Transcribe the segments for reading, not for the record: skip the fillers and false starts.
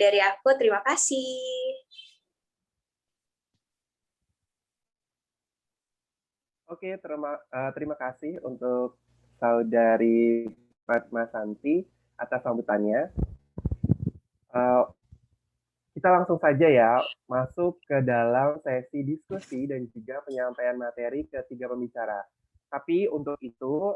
dari aku, terima kasih. Oke, terima kasih untuk Saudari Fatma Santi atas sambutannya. Kita langsung saja ya masuk ke dalam sesi diskusi dan juga penyampaian materi ke tiga pembicara. Tapi untuk itu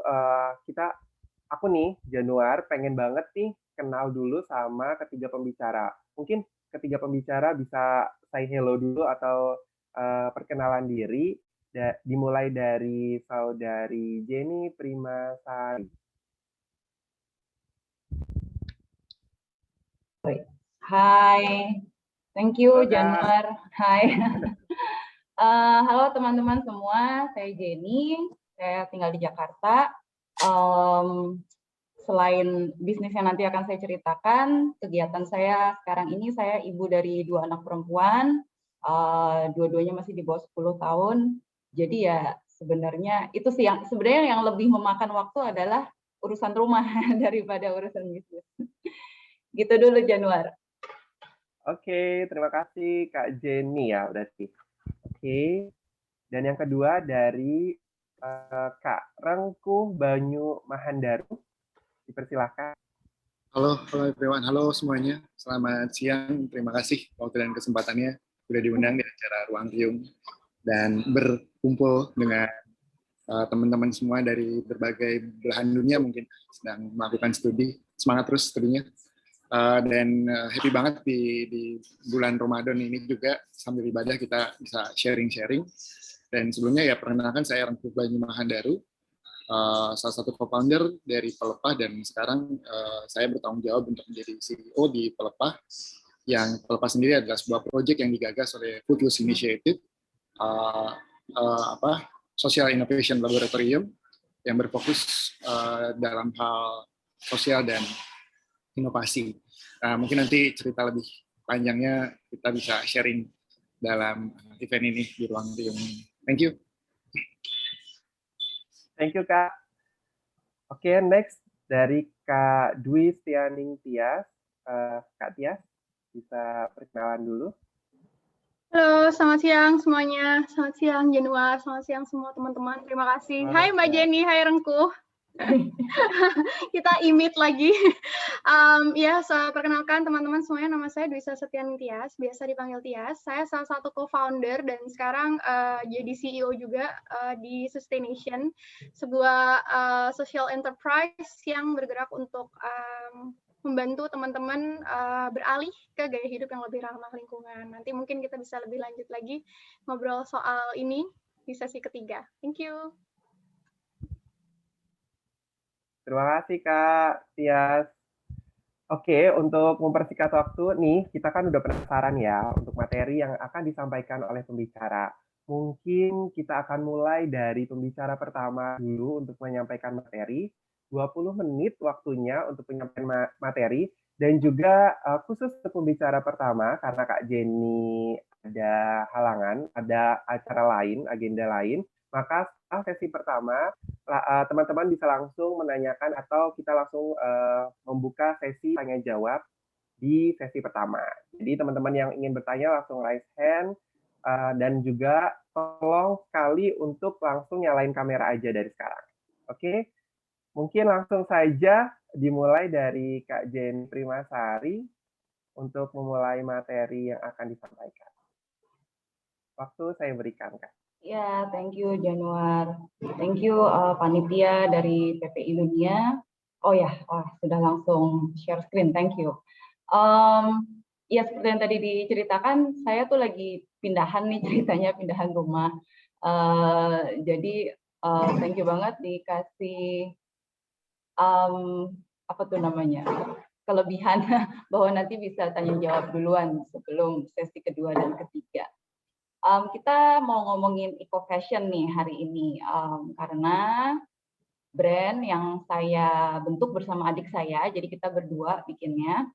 aku nih Januar pengen banget nih kenal dulu sama ketiga pembicara. Mungkin ketiga pembicara bisa say hello dulu atau perkenalan diri. Dimulai dari Saudari Jenny Primasari. Hai, thank you Januar. Hai. Halo teman-teman semua, saya Jenny, saya tinggal di Jakarta. Selain bisnis yang nanti akan saya ceritakan, kegiatan saya sekarang ini saya ibu dari 2 anak perempuan, dua-duanya masih di bawah 10 tahun. Jadi ya sebenarnya itu sih yang sebenarnya yang lebih memakan waktu adalah urusan rumah daripada urusan bisnis. Gitu dulu Januar. Oke, terima kasih Kak Jenny ya berarti. Oke, dan yang kedua dari Kak Rengkuh Banyu Mahandaru, dipersilahkan. Halo everyone, halo semuanya. Selamat siang, terima kasih waktu dan kesempatannya sudah diundang di acara Ruang Riung dan berkumpul dengan teman-teman semua dari berbagai belahan dunia mungkin sedang melakukan studi. Semangat terus studinya. Dan happy banget di bulan Ramadan ini juga sambil ibadah kita bisa sharing-sharing. Dan sebelumnya ya perkenalkan saya Rengkuh Banyu Mahandaru, salah satu co-founder dari Pelepah, dan sekarang saya bertanggung jawab untuk menjadi CEO di Pelepah. Yang Pelepah sendiri adalah sebuah proyek yang digagas oleh Foodless Initiative, Social Innovation Laboratorium yang berfokus dalam hal sosial dan inovasi. Mungkin nanti cerita lebih panjangnya kita bisa sharing dalam event ini di Ruang Riung ini. Thank you. Thank you Kak. Oke, next dari Kak Dwi Stianing Tias. Kak Tias, bisa perkenalan dulu. Halo, selamat siang semuanya. Selamat siang Januar, selamat siang semua teman-teman. Terima kasih. Hai Mbak Jenny, hai Rengkuh. Kita imit lagi. Perkenalkan teman-teman semuanya, nama saya Dwi Stianing Tias, biasa dipanggil Tias. Saya salah satu co-founder dan sekarang jadi CEO juga di Sustaination, sebuah social enterprise yang bergerak untuk membantu teman-teman beralih ke gaya hidup yang lebih ramah lingkungan. Nanti mungkin kita bisa lebih lanjut lagi ngobrol soal ini di sesi ketiga. Thank you. Terima kasih Kak Tias. Oke, untuk mempersingkat waktu nih, kita kan udah penasaran ya untuk materi yang akan disampaikan oleh pembicara. Mungkin kita akan mulai dari pembicara pertama dulu untuk menyampaikan materi. 20 menit waktunya untuk penyampaian materi, dan juga khusus untuk pembicara pertama karena Kak Jenny ada halangan, ada acara lain, agenda lain, maka setelah sesi pertama teman-teman bisa langsung menanyakan atau kita langsung membuka sesi tanya jawab di sesi pertama. Jadi teman-teman yang ingin bertanya langsung raise hand, dan juga tolong sekali untuk langsung nyalain kamera aja dari sekarang. Oke, mungkin langsung saja dimulai dari Kak Jenny Primasari untuk memulai materi yang akan disampaikan. Waktu saya berikan, Kak. Ya, thank you Januar. Thank you panitia dari PPI Dunia. Oh ya, sudah langsung share screen. Thank you. Ya seperti yang tadi diceritakan, saya tuh lagi pindahan nih ceritanya, pindahan rumah. Jadi thank you banget dikasih apa tuh namanya, kelebihan bahwa nanti bisa tanya jawab duluan sebelum sesi kedua dan ketiga. Kita mau ngomongin eco fashion nih hari ini, karena brand yang saya bentuk bersama adik saya, jadi kita berdua bikinnya,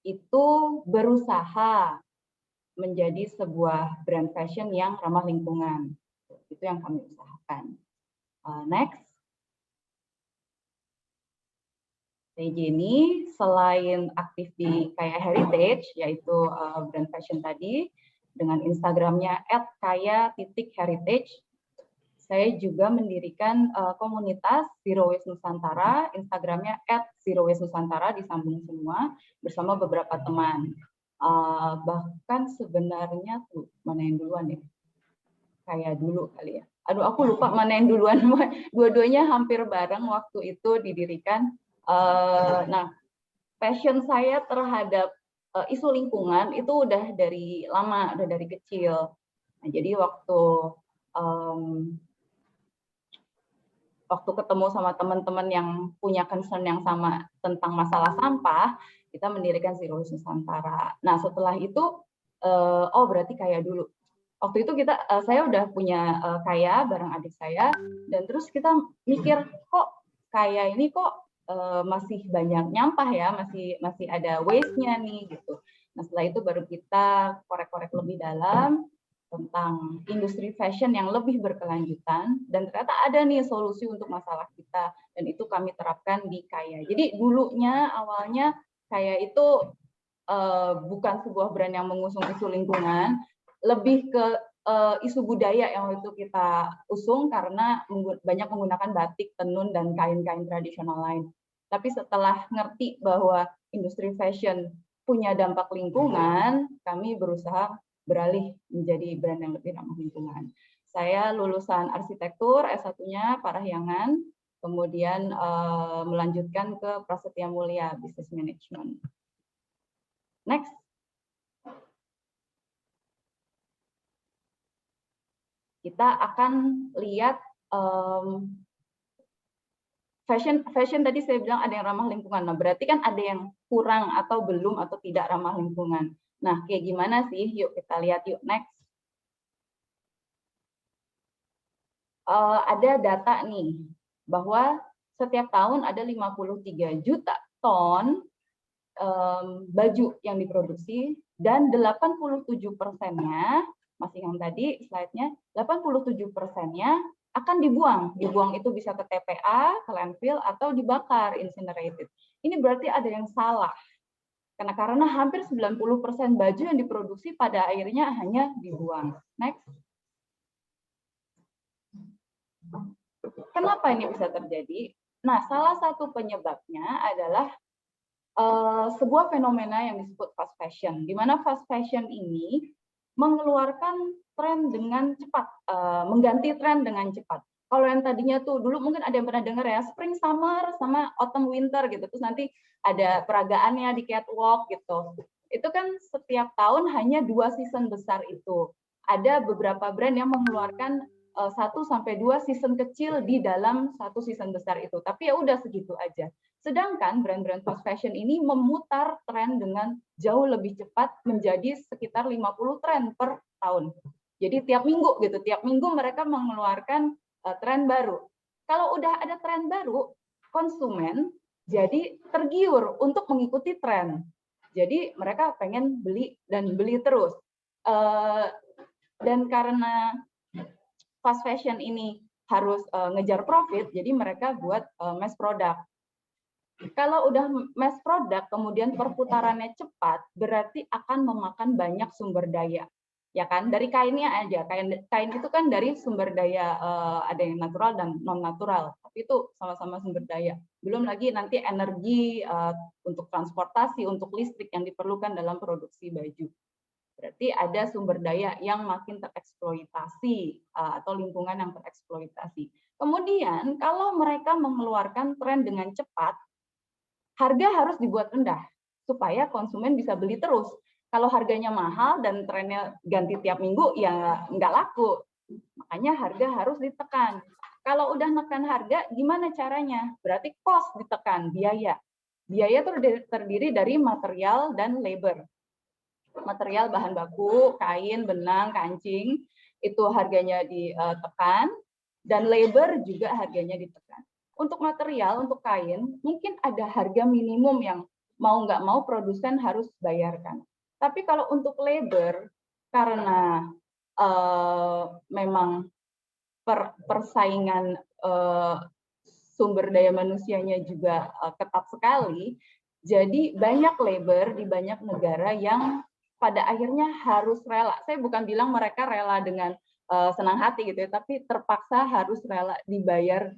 itu berusaha menjadi sebuah brand fashion yang ramah lingkungan. Itu yang kami usahakan. Next. Saya Jenny, selain aktif di Kaya Heritage, yaitu brand fashion tadi, dengan Instagramnya @kaya.heritage, saya juga mendirikan komunitas Zero Waste Nusantara, Instagramnya @ZeroWasteNusantara, disambung semua, bersama beberapa teman. Bahkan sebenarnya tuh, mana yang duluan ya? Kayak dulu kali ya. Aduh, aku lupa mana yang duluan. Dua-duanya hampir bareng waktu itu didirikan. Nah, passion saya terhadap isu lingkungan itu udah dari lama, udah dari kecil. Nah, jadi waktu ketemu sama teman-teman yang punya concern yang sama tentang masalah sampah, kita mendirikan Zero Waste Nusantara. Nah, setelah itu, oh berarti kayak dulu. Waktu itu saya udah punya Kaya bareng adik saya, dan terus kita mikir, kok Kaya ini kok masih banyak nyampah ya, masih ada waste-nya nih gitu. Nah, setelah itu baru kita korek-korek lebih dalam tentang industri fashion yang lebih berkelanjutan, dan ternyata ada nih solusi untuk masalah kita, dan itu kami terapkan di Kaya. Jadi dulunya awalnya Kaya itu bukan sebuah brand yang mengusung isu lingkungan, lebih ke isu budaya yang itu kita usung karena banyak menggunakan batik, tenun, dan kain-kain tradisional lain. Tapi setelah ngerti bahwa industri fashion punya dampak lingkungan, kami berusaha beralih menjadi brand yang lebih ramah lingkungan. Saya lulusan arsitektur, S1-nya Parahyangan, kemudian melanjutkan ke Prasetya Mulia Business Management. Next. Kita akan lihat fashion tadi saya bilang ada yang ramah lingkungan. Nah, berarti kan ada yang kurang atau belum atau tidak ramah lingkungan. Nah, kayak gimana sih? Yuk kita lihat yuk, next. Ada data nih bahwa setiap tahun ada 53 juta ton baju yang diproduksi, dan 87%-nya, masih yang tadi slide-nya, 87%-nya akan dibuang. Dibuang itu bisa ke TPA, ke landfill, atau dibakar, incinerated. Ini berarti ada yang salah. Karena hampir 90% baju yang diproduksi pada akhirnya hanya dibuang. Next. Kenapa ini bisa terjadi? Nah, salah satu penyebabnya adalah sebuah fenomena yang disebut fast fashion, di mana fast fashion ini mengeluarkan tren dengan cepat, mengganti tren dengan cepat. Kalau yang tadinya tuh dulu mungkin ada yang pernah dengar ya, spring summer sama autumn winter gitu, terus nanti ada peragaannya di catwalk gitu. Itu kan setiap tahun hanya 2 season besar itu. Ada beberapa brand yang mengeluarkan 1-2 season kecil di dalam 1 season besar itu. Tapi ya udah segitu aja. Sedangkan brand-brand fast fashion ini memutar tren dengan jauh lebih cepat menjadi sekitar 50 tren per tahun. Jadi tiap minggu gitu, tiap minggu mereka mengeluarkan tren baru. Kalau udah ada tren baru, konsumen jadi tergiur untuk mengikuti tren. Jadi mereka pengen beli dan beli terus. Dan karena fast fashion ini harus ngejar profit, jadi mereka buat mass product. Kalau udah mass product, kemudian perputarannya cepat, berarti akan memakan banyak sumber daya. Ya kan, dari kainnya aja. Kain itu kan dari sumber daya, ada yang natural dan non-natural. Tapi itu sama-sama sumber daya. Belum lagi nanti energi untuk transportasi, untuk listrik yang diperlukan dalam produksi baju. Berarti ada sumber daya yang makin tereksploitasi atau lingkungan yang tereksploitasi. Kemudian kalau mereka mengeluarkan tren dengan cepat, harga harus dibuat rendah supaya konsumen bisa beli terus. Kalau harganya mahal dan trennya ganti tiap minggu, ya nggak laku. Makanya harga harus ditekan. Kalau udah nekan harga, gimana caranya? Berarti cost ditekan, biaya. Biaya itu terdiri dari material dan labor. Material bahan baku, kain, benang, kancing, itu harganya ditekan, dan labor juga harganya ditekan. Untuk material, untuk kain, mungkin ada harga minimum yang mau nggak mau produsen harus bayarkan. Tapi kalau untuk labor, karena memang persaingan sumber daya manusianya juga ketat sekali. Jadi banyak labor di banyak negara yang pada akhirnya harus rela. Saya bukan bilang mereka rela dengan senang hati gitu ya, tapi terpaksa harus rela dibayar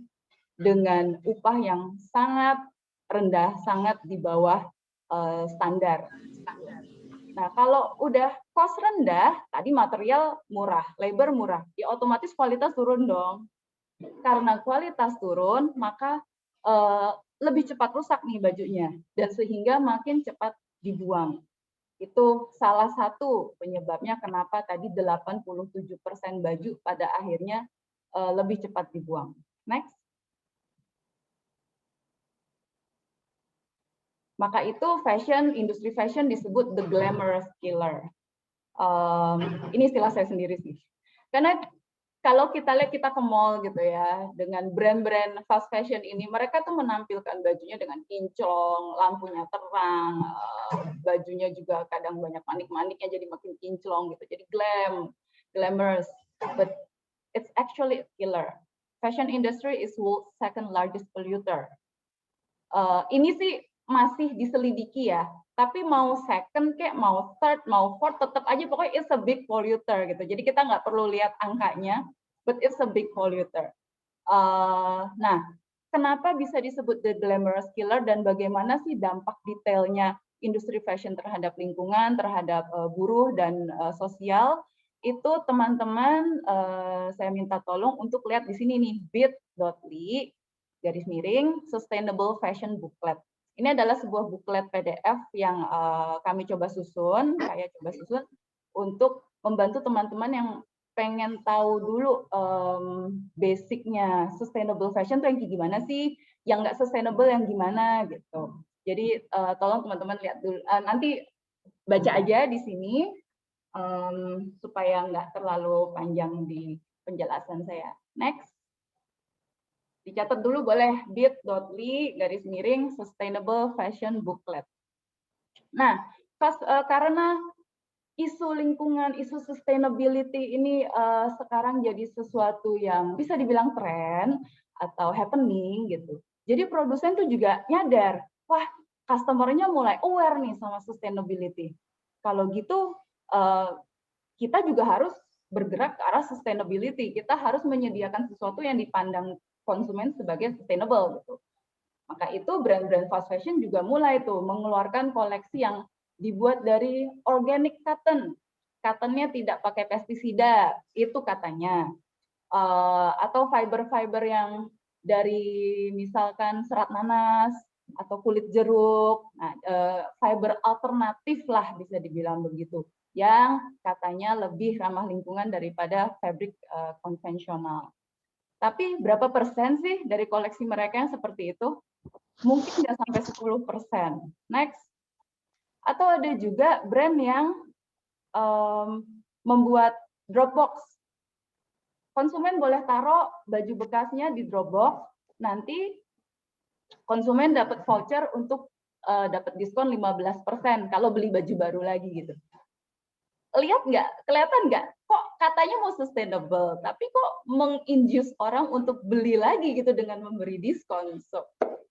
dengan upah yang sangat rendah, sangat di bawah standar. Nah, kalau udah cost rendah, tadi material murah, labor murah, ya otomatis kualitas turun dong. Karena kualitas turun, maka lebih cepat rusak nih bajunya, dan sehingga makin cepat dibuang. Itu salah satu penyebabnya kenapa tadi 87% baju pada akhirnya lebih cepat dibuang. Next. Maka itu industri fashion disebut the glamorous killer. Ini istilah saya sendiri sih. Karena kalau kita lihat kita ke mall gitu ya, dengan brand-brand fast fashion ini, mereka tuh menampilkan bajunya dengan kinclong, lampunya terang, bajunya juga kadang banyak manik-maniknya jadi makin kinclong gitu. Jadi glamorous, but it's actually a killer. Fashion industry is world's second largest polluter. Ini sih masih diselidiki ya, tapi mau second kayak mau third mau fourth tetap aja pokoknya it's a big polluter gitu. Jadi kita nggak perlu lihat angkanya, but it's a big polluter. Nah, kenapa bisa disebut the glamorous killer dan bagaimana sih dampak detailnya industri fashion terhadap lingkungan, terhadap buruh dan sosial? Itu teman-teman saya minta tolong untuk lihat di sini nih, bit.ly Sustainable Fashion Booklet. Ini adalah sebuah buklet PDF yang kami coba susun, saya coba susun untuk membantu teman-teman yang pengen tahu dulu basicnya sustainable fashion itu yang gimana sih, yang nggak sustainable yang gimana gitu. Jadi tolong teman-teman lihat dulu, nanti baca aja di sini supaya nggak terlalu panjang di penjelasan saya. Next. Dicatat dulu boleh bit.ly Sustainable Fashion Booklet. Nah, karena isu lingkungan, isu sustainability ini sekarang jadi sesuatu yang bisa dibilang tren atau happening gitu. Jadi produsen tuh juga nyadar, wah customer-nya mulai aware nih sama sustainability. Kalau gitu kita juga harus bergerak ke arah sustainability. Kita harus menyediakan sesuatu yang dipandang konsumen sebagai sustainable gitu. Maka itu brand-brand fast fashion juga mulai tuh mengeluarkan koleksi yang dibuat dari organic cotton. Cottonnya tidak pakai pestisida, itu katanya. Atau fiber-fiber yang dari misalkan serat nanas atau kulit jeruk. Nah, fiber alternatif lah bisa dibilang begitu, yang katanya lebih ramah lingkungan daripada fabric konvensional. Tapi berapa persen sih dari koleksi mereka yang seperti itu? Mungkin nggak sampai 10%. Next. Atau ada juga brand yang membuat Dropbox. Konsumen boleh taruh baju bekasnya di Dropbox, nanti konsumen dapat voucher untuk dapat diskon 15% kalau beli baju baru lagi gitu. Lihat nggak? Kelihatan nggak? Kok katanya mau sustainable, tapi kok menginduce orang untuk beli lagi gitu dengan memberi diskon. So,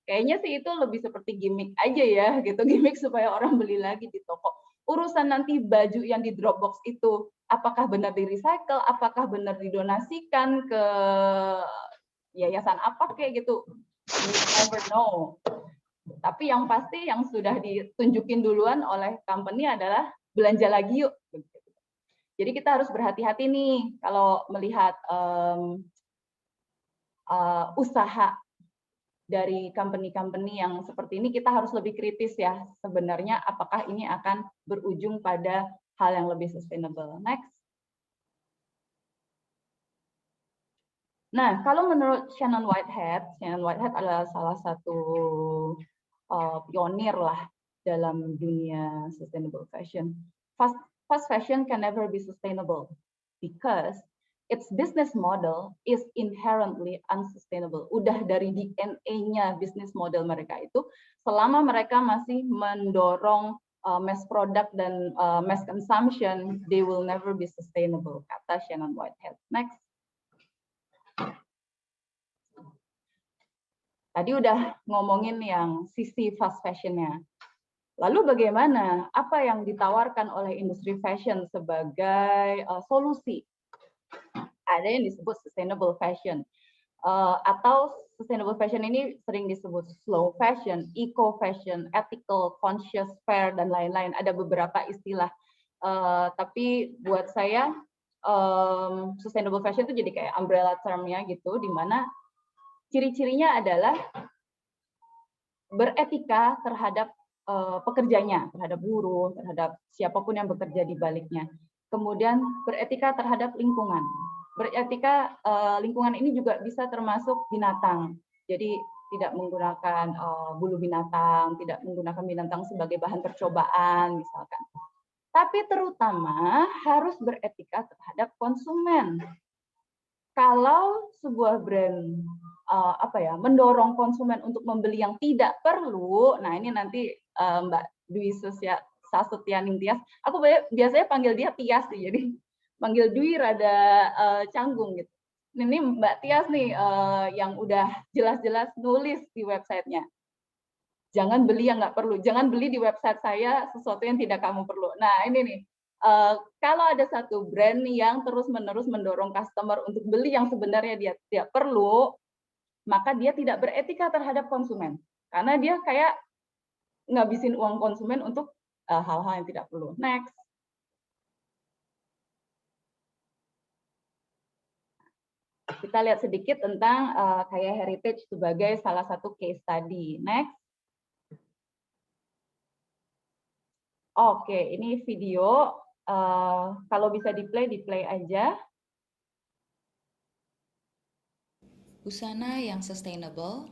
kayaknya sih itu lebih seperti gimmick aja ya, gitu, gimmick supaya orang beli lagi di toko. Urusan nanti baju yang di Dropbox itu, apakah benar di recycle, apakah benar didonasikan ke yayasan apa kayak gitu, we never know. Tapi yang pasti yang sudah ditunjukin duluan oleh company adalah belanja lagi yuk. Jadi kita harus berhati-hati nih kalau melihat usaha dari company-company yang seperti ini, kita harus lebih kritis ya sebenarnya apakah ini akan berujung pada hal yang lebih sustainable. Next. Nah, kalau menurut Shannon Whitehead adalah salah satu pionir lah dalam dunia sustainable fashion. Fast fashion can never be sustainable because its business model is inherently unsustainable. Udah dari DNA business model mereka itu, selama mereka masih mendorong mass product dan mass consumption, they will never be sustainable, kata Shannon Whitehead. Next. Tadi udah ngomongin yang sisi fast fashion-nya. Lalu bagaimana? Apa yang ditawarkan oleh industri fashion sebagai solusi? Ada yang disebut sustainable fashion. Atau sustainable fashion ini sering disebut slow fashion, eco fashion, ethical, conscious, fair, dan lain-lain. Ada beberapa istilah. Tapi buat saya, sustainable fashion itu jadi kayak umbrella term-nya gitu, di mana ciri-cirinya adalah beretika terhadap pekerjanya, terhadap buruh, terhadap siapapun yang bekerja di baliknya. Kemudian beretika terhadap lingkungan. Beretika lingkungan ini juga bisa termasuk binatang. Jadi tidak menggunakan bulu binatang, tidak menggunakan binatang sebagai bahan percobaan misalkan. Tapi terutama harus beretika terhadap konsumen. Kalau sebuah brand mendorong konsumen untuk membeli yang tidak perlu, nah ini nanti Mbak Dwi Sasutianing Tias, aku biasanya panggil dia Tias sih, jadi panggil Dwi rada canggung gitu. Ini Mbak Tias nih yang udah jelas-jelas nulis di websitenya. Jangan beli yang nggak perlu, jangan beli di website saya sesuatu yang tidak kamu perlu. Nah ini nih, kalau ada satu brand yang terus-menerus mendorong customer untuk beli yang sebenarnya dia tidak perlu, maka dia tidak beretika terhadap konsumen. Karena dia kayak ngabisin uang konsumen untuk hal-hal yang tidak perlu. Next. Kita lihat sedikit tentang Kaya Heritage sebagai salah satu case study. Next. Oke, ini video. Kalau bisa di-play aja. Busana yang sustainable,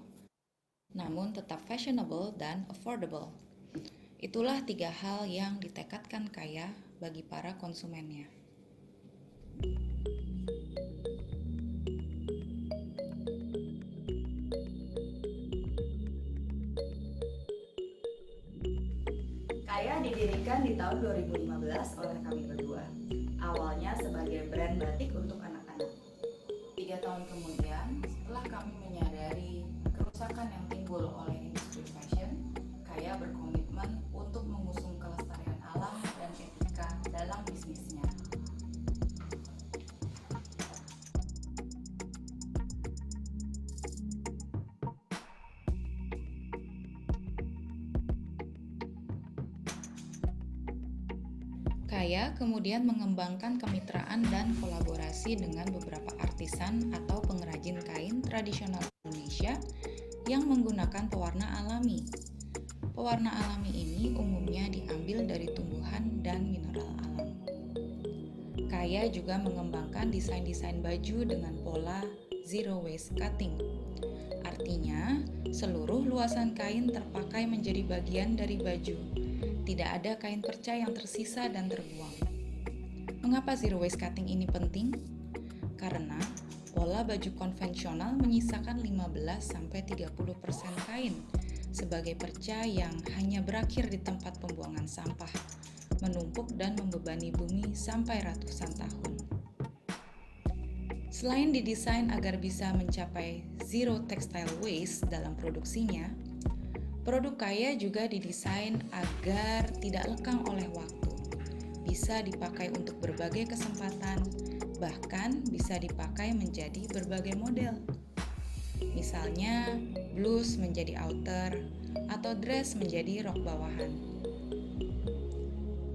namun tetap fashionable dan affordable. Itulah 3 hal yang ditekadkan Kaya bagi para konsumennya. Kaya didirikan di tahun 2015 oleh kami berdua. Awalnya sebagai brand batik untuk anak-anak. 3 tahun kemudian, setelah kami menyadari kerusakan yang timbul oleh industri fashion, Kaya berkomitmen untuk mengusung kelestarian alam dan etika dalam bisnisnya. Kaya kemudian mengembangkan kemitraan dan kolaborasi dengan beberapa artisan atau pengrajin kain tradisional Indonesia yang menggunakan pewarna alami. Pewarna alami ini umumnya diambil dari tumbuhan dan mineral alam. Kaya juga mengembangkan desain-desain baju dengan pola zero waste cutting. Artinya, seluruh luasan kain terpakai menjadi bagian dari baju. Tidak ada kain perca yang tersisa dan terbuang. Mengapa zero waste cutting ini penting? Karena pola baju konvensional menyisakan 15-30% kain sebagai perca yang hanya berakhir di tempat pembuangan sampah, menumpuk dan membebani bumi sampai ratusan tahun. Selain didesain agar bisa mencapai zero textile waste dalam produksinya, produk Kaya juga didesain agar tidak lekang oleh waktu, bisa dipakai untuk berbagai kesempatan, bahkan bisa dipakai menjadi berbagai model. Misalnya, blus menjadi outer, atau dress menjadi rok bawahan.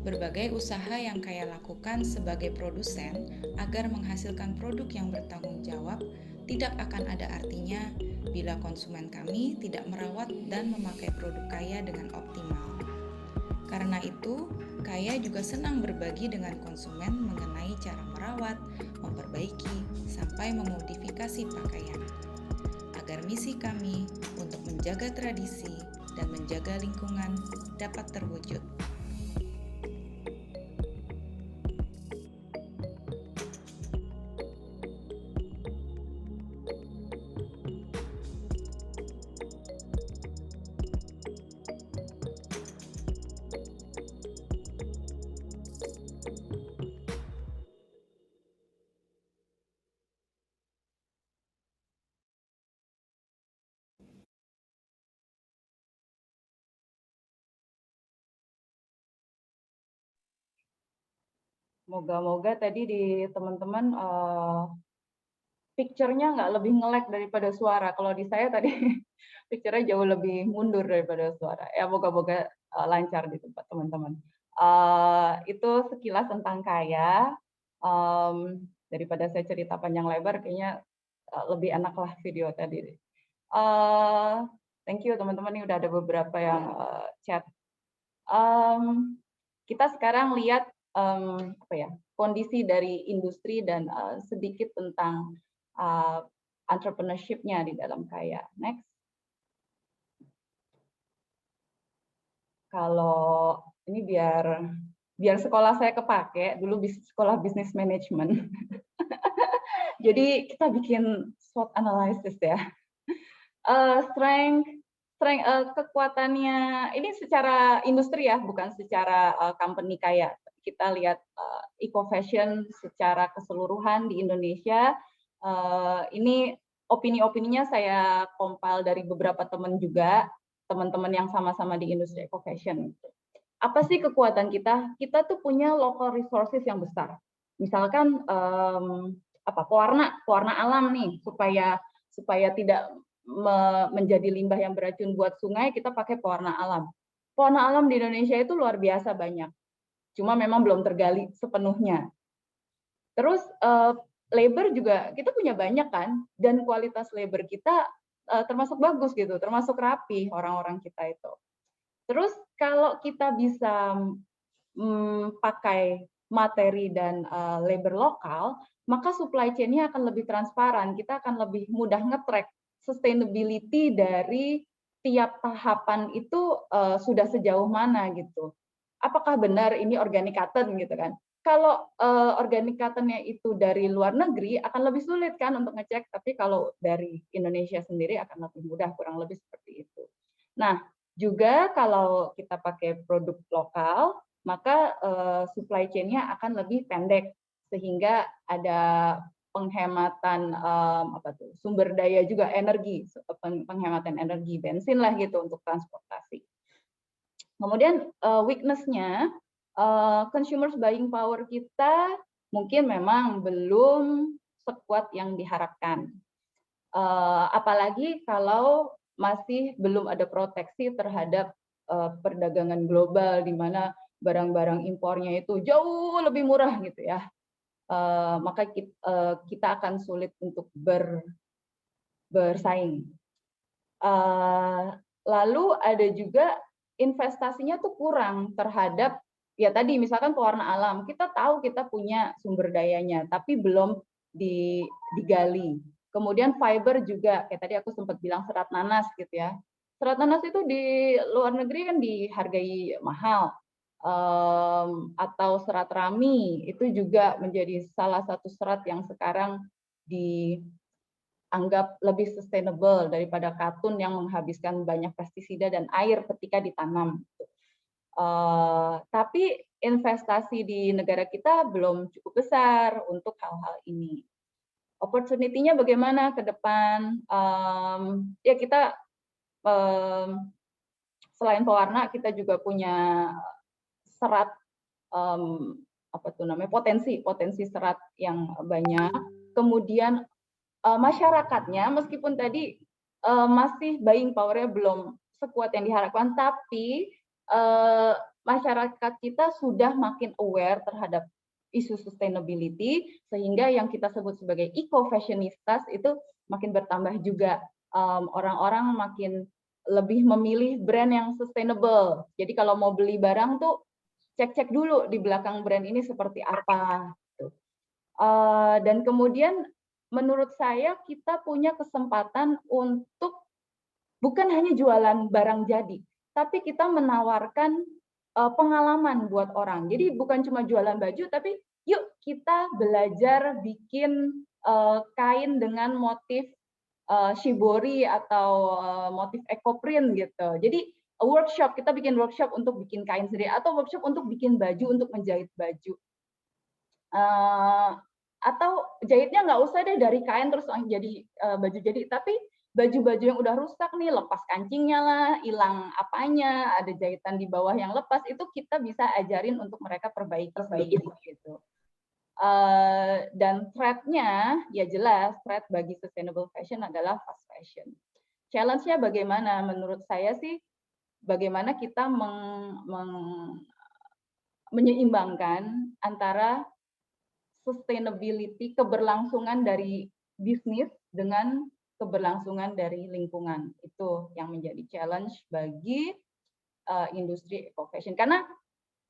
Berbagai usaha yang Kaya lakukan sebagai produsen agar menghasilkan produk yang bertanggung jawab tidak akan ada artinya bila konsumen kami tidak merawat dan memakai produk Kaya dengan optimal. Karena itu, Kaya juga senang berbagi dengan konsumen mengenai cara merawat, memperbaiki, sampai memodifikasi pakaian. Agar misi kami untuk menjaga tradisi dan menjaga lingkungan dapat terwujud. Moga-moga tadi di teman-teman picture-nya nggak lebih nge-lag daripada suara. Kalau di saya tadi picture-nya jauh lebih mundur daripada suara. Ya moga-moga lancar di tempat teman-teman. Itu sekilas tentang Kaya. Daripada saya cerita panjang lebar, kayaknya lebih enak lah video tadi. Thank you teman-teman, ini udah ada beberapa yang chat. Kita sekarang lihat kondisi dari industri dan sedikit tentang entrepreneurship-nya di dalam Kaya. Next. Kalau ini biar sekolah saya kepake, dulu sekolah bisnis manajemen. Jadi kita bikin SWOT analysis ya. Kekuatannya ini secara industri ya, bukan secara company Kaya. Kita lihat eco fashion secara keseluruhan di Indonesia. Ini opini-opininya saya compile dari beberapa teman juga, teman-teman yang sama-sama di industri eco fashion. Apa sih kekuatan kita? Kita tuh punya local resources yang besar. Misalkan pewarna alam nih, supaya tidak menjadi limbah yang beracun buat sungai, kita pakai pewarna alam. Pewarna alam di Indonesia itu luar biasa banyak, cuma memang belum tergali sepenuhnya. Terus labor juga kita punya banyak kan, dan kualitas labor kita termasuk bagus gitu, termasuk rapi orang-orang kita itu. Terus kalau kita bisa pakai materi dan labor lokal, maka supply chain-nya akan lebih transparan. Kita akan lebih mudah nge-track sustainability dari tiap tahapan itu sudah sejauh mana gitu. Apakah benar ini organic cotton gitu kan? Kalau organic cotton-nya itu dari luar negeri akan lebih sulit kan untuk ngecek, tapi kalau dari Indonesia sendiri akan lebih mudah, kurang lebih seperti itu. Nah, juga kalau kita pakai produk lokal, maka supply chain-nya akan lebih pendek, sehingga ada penghematan sumber daya juga, energi, penghematan energi, bensin lah gitu untuk transportasi. Kemudian weakness-nya, consumers buying power kita mungkin memang belum sekuat yang diharapkan. Apalagi kalau masih belum ada proteksi terhadap perdagangan global, di mana barang-barang impornya itu jauh lebih murah gitu ya. Maka kita akan sulit untuk bersaing. Lalu ada juga investasinya tuh kurang terhadap, ya tadi misalkan pewarna alam, kita tahu kita punya sumber dayanya, tapi belum digali. Kemudian fiber juga, kayak tadi aku sempat bilang serat nanas gitu ya. Serat nanas itu di luar negeri kan dihargai mahal. Atau serat rami, itu juga menjadi salah satu serat yang sekarang dianggap lebih sustainable daripada katun yang menghabiskan banyak pestisida dan air ketika ditanam. Tapi investasi di negara kita belum cukup besar untuk hal-hal ini. Opportunity-nya bagaimana ke depan? Ya kita selain pewarna, kita juga punya serat potensi serat yang banyak. Kemudian masyarakatnya meskipun tadi masih buying power-nya belum sekuat yang diharapkan, tapi masyarakat kita sudah makin aware terhadap isu sustainability, sehingga yang kita sebut sebagai eco-fashionistas itu makin bertambah juga. Orang-orang makin lebih memilih brand yang sustainable. Jadi kalau mau beli barang tuh cek-cek dulu di belakang brand ini seperti apa. Dan kemudian menurut saya kita punya kesempatan untuk bukan hanya jualan barang jadi, tapi kita menawarkan pengalaman buat orang. Jadi bukan cuma jualan baju, tapi yuk kita belajar bikin kain dengan motif shibori atau motif ecoprint gitu. Jadi workshop, kita bikin workshop untuk bikin kain sendiri, atau workshop untuk bikin baju, untuk menjahit baju. Atau jahitnya nggak usah deh dari kain terus jadi baju jadi, tapi baju-baju yang udah rusak nih, lepas kancingnya lah, hilang apanya, ada jahitan di bawah yang lepas, itu kita bisa ajarin untuk mereka perbaiki gitu. Dan threat-nya ya jelas, threat bagi sustainable fashion adalah fast fashion. Challenge-nya bagaimana? Menurut saya sih bagaimana kita menyeimbangkan antara sustainability, keberlangsungan dari bisnis dengan keberlangsungan dari lingkungan. Itu yang menjadi challenge bagi industri eco fashion. Karena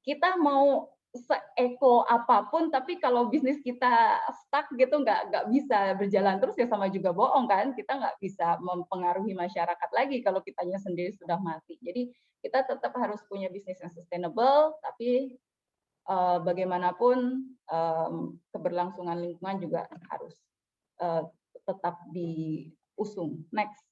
kita mau se-eko apapun, tapi kalau bisnis kita stuck gitu nggak bisa berjalan terus ya sama juga bohong kan. Kita nggak bisa mempengaruhi masyarakat lagi kalau kitanya sendiri sudah mati. Jadi kita tetap harus punya bisnis yang sustainable, tapi bagaimanapun keberlangsungan lingkungan juga harus tetap diusung. Next.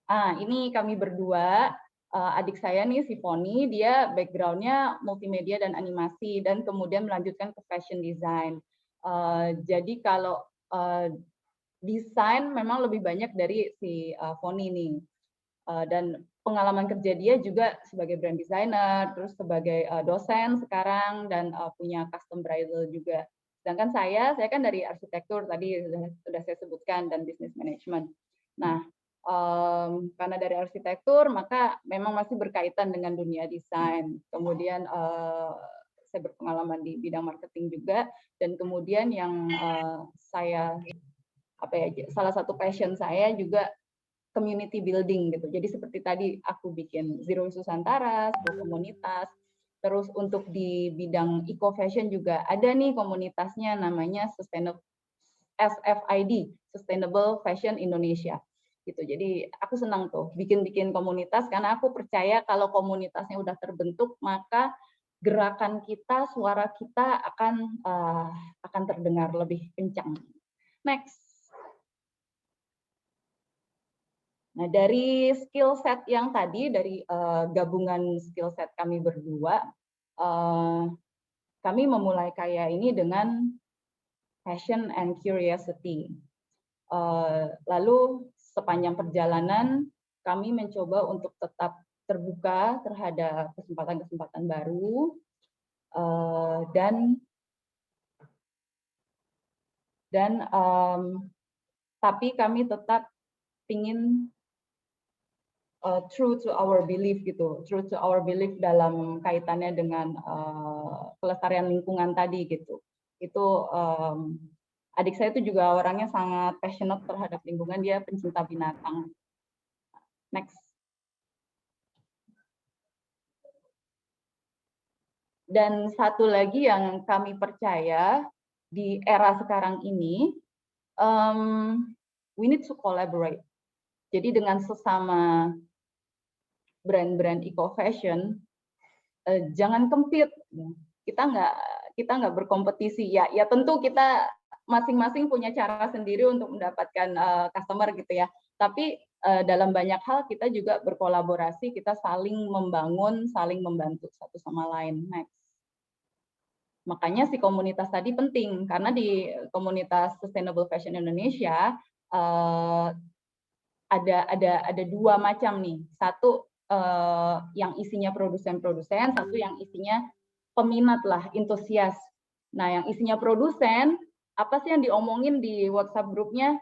Ini kami berdua. Adik saya nih, si Foni, dia background-nya multimedia dan animasi, dan kemudian melanjutkan ke fashion design. Jadi kalau desain memang lebih banyak dari si Foni nih. Dan pengalaman kerja dia juga sebagai brand designer, terus sebagai dosen sekarang, dan punya custom bridal juga. Sedangkan saya kan dari arsitektur tadi sudah saya sebutkan, dan business management. Nah, karena dari arsitektur maka memang masih berkaitan dengan dunia desain. Kemudian saya berpengalaman di bidang marketing juga, dan kemudian yang salah satu passion saya juga community building gitu. Jadi seperti tadi aku bikin Zero Nusantara, sebuah komunitas. Terus untuk di bidang eco fashion juga ada nih komunitasnya, namanya SFID, Sustainable Fashion Indonesia. Gitu. Jadi aku senang tuh bikin komunitas, karena aku percaya kalau komunitasnya udah terbentuk maka gerakan kita, suara kita akan terdengar lebih kencang. Next. Nah, dari skill set yang tadi, dari gabungan skill set kami berdua, kami memulai Kaya ini dengan passion and curiosity. Lalu sepanjang perjalanan kami mencoba untuk tetap terbuka terhadap kesempatan-kesempatan baru, tapi kami tetap ingin true to our belief gitu, true to our belief dalam kaitannya dengan kelestarian lingkungan tadi gitu. Itu adik saya itu juga orangnya sangat passionate terhadap lingkungan, dia pencinta binatang. Next. Dan satu lagi yang kami percaya di era sekarang ini, we need to collaborate. Jadi dengan sesama brand-brand eco fashion, jangan compete. Kita nggak berkompetisi. Ya tentu kita masing-masing punya cara sendiri untuk mendapatkan customer gitu ya. Tapi dalam banyak hal kita juga berkolaborasi, kita saling membangun, saling membantu satu sama lain. Next. Makanya si komunitas tadi penting, karena di komunitas Sustainable Fashion Indonesia ada dua macam nih. Satu yang isinya produsen-produsen, satu yang isinya peminat lah, entusias. Nah, yang isinya produsen, apa sih yang diomongin di WhatsApp grupnya?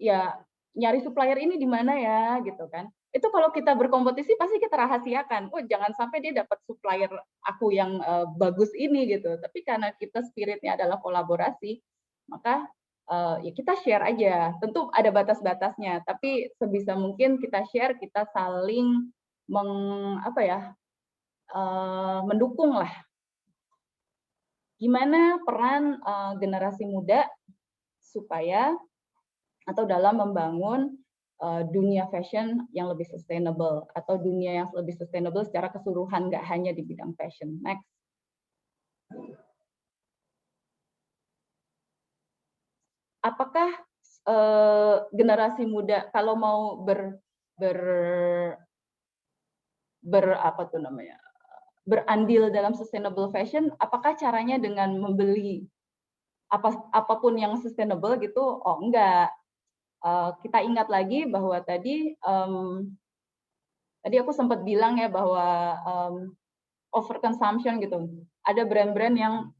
Ya, nyari supplier ini di mana ya, gitu kan. Itu kalau kita berkompetisi pasti kita rahasiakan. Oh, jangan sampai dia dapat supplier aku yang bagus ini gitu. Tapi karena kita spiritnya adalah kolaborasi, maka ya kita share aja. Tentu ada batas-batasnya, tapi sebisa mungkin kita share, kita saling mendukung lah. Gimana peran generasi muda supaya atau dalam membangun dunia fashion yang lebih sustainable, atau dunia yang lebih sustainable secara keseluruhan, nggak hanya di bidang fashion. Next. Apakah generasi muda kalau mau berandil dalam sustainable fashion, apakah caranya dengan membeli apapun yang sustainable gitu? Oh, enggak. Kita ingat lagi bahwa tadi aku sempat bilang ya bahwa overconsumption gitu. Ada brand-brand yang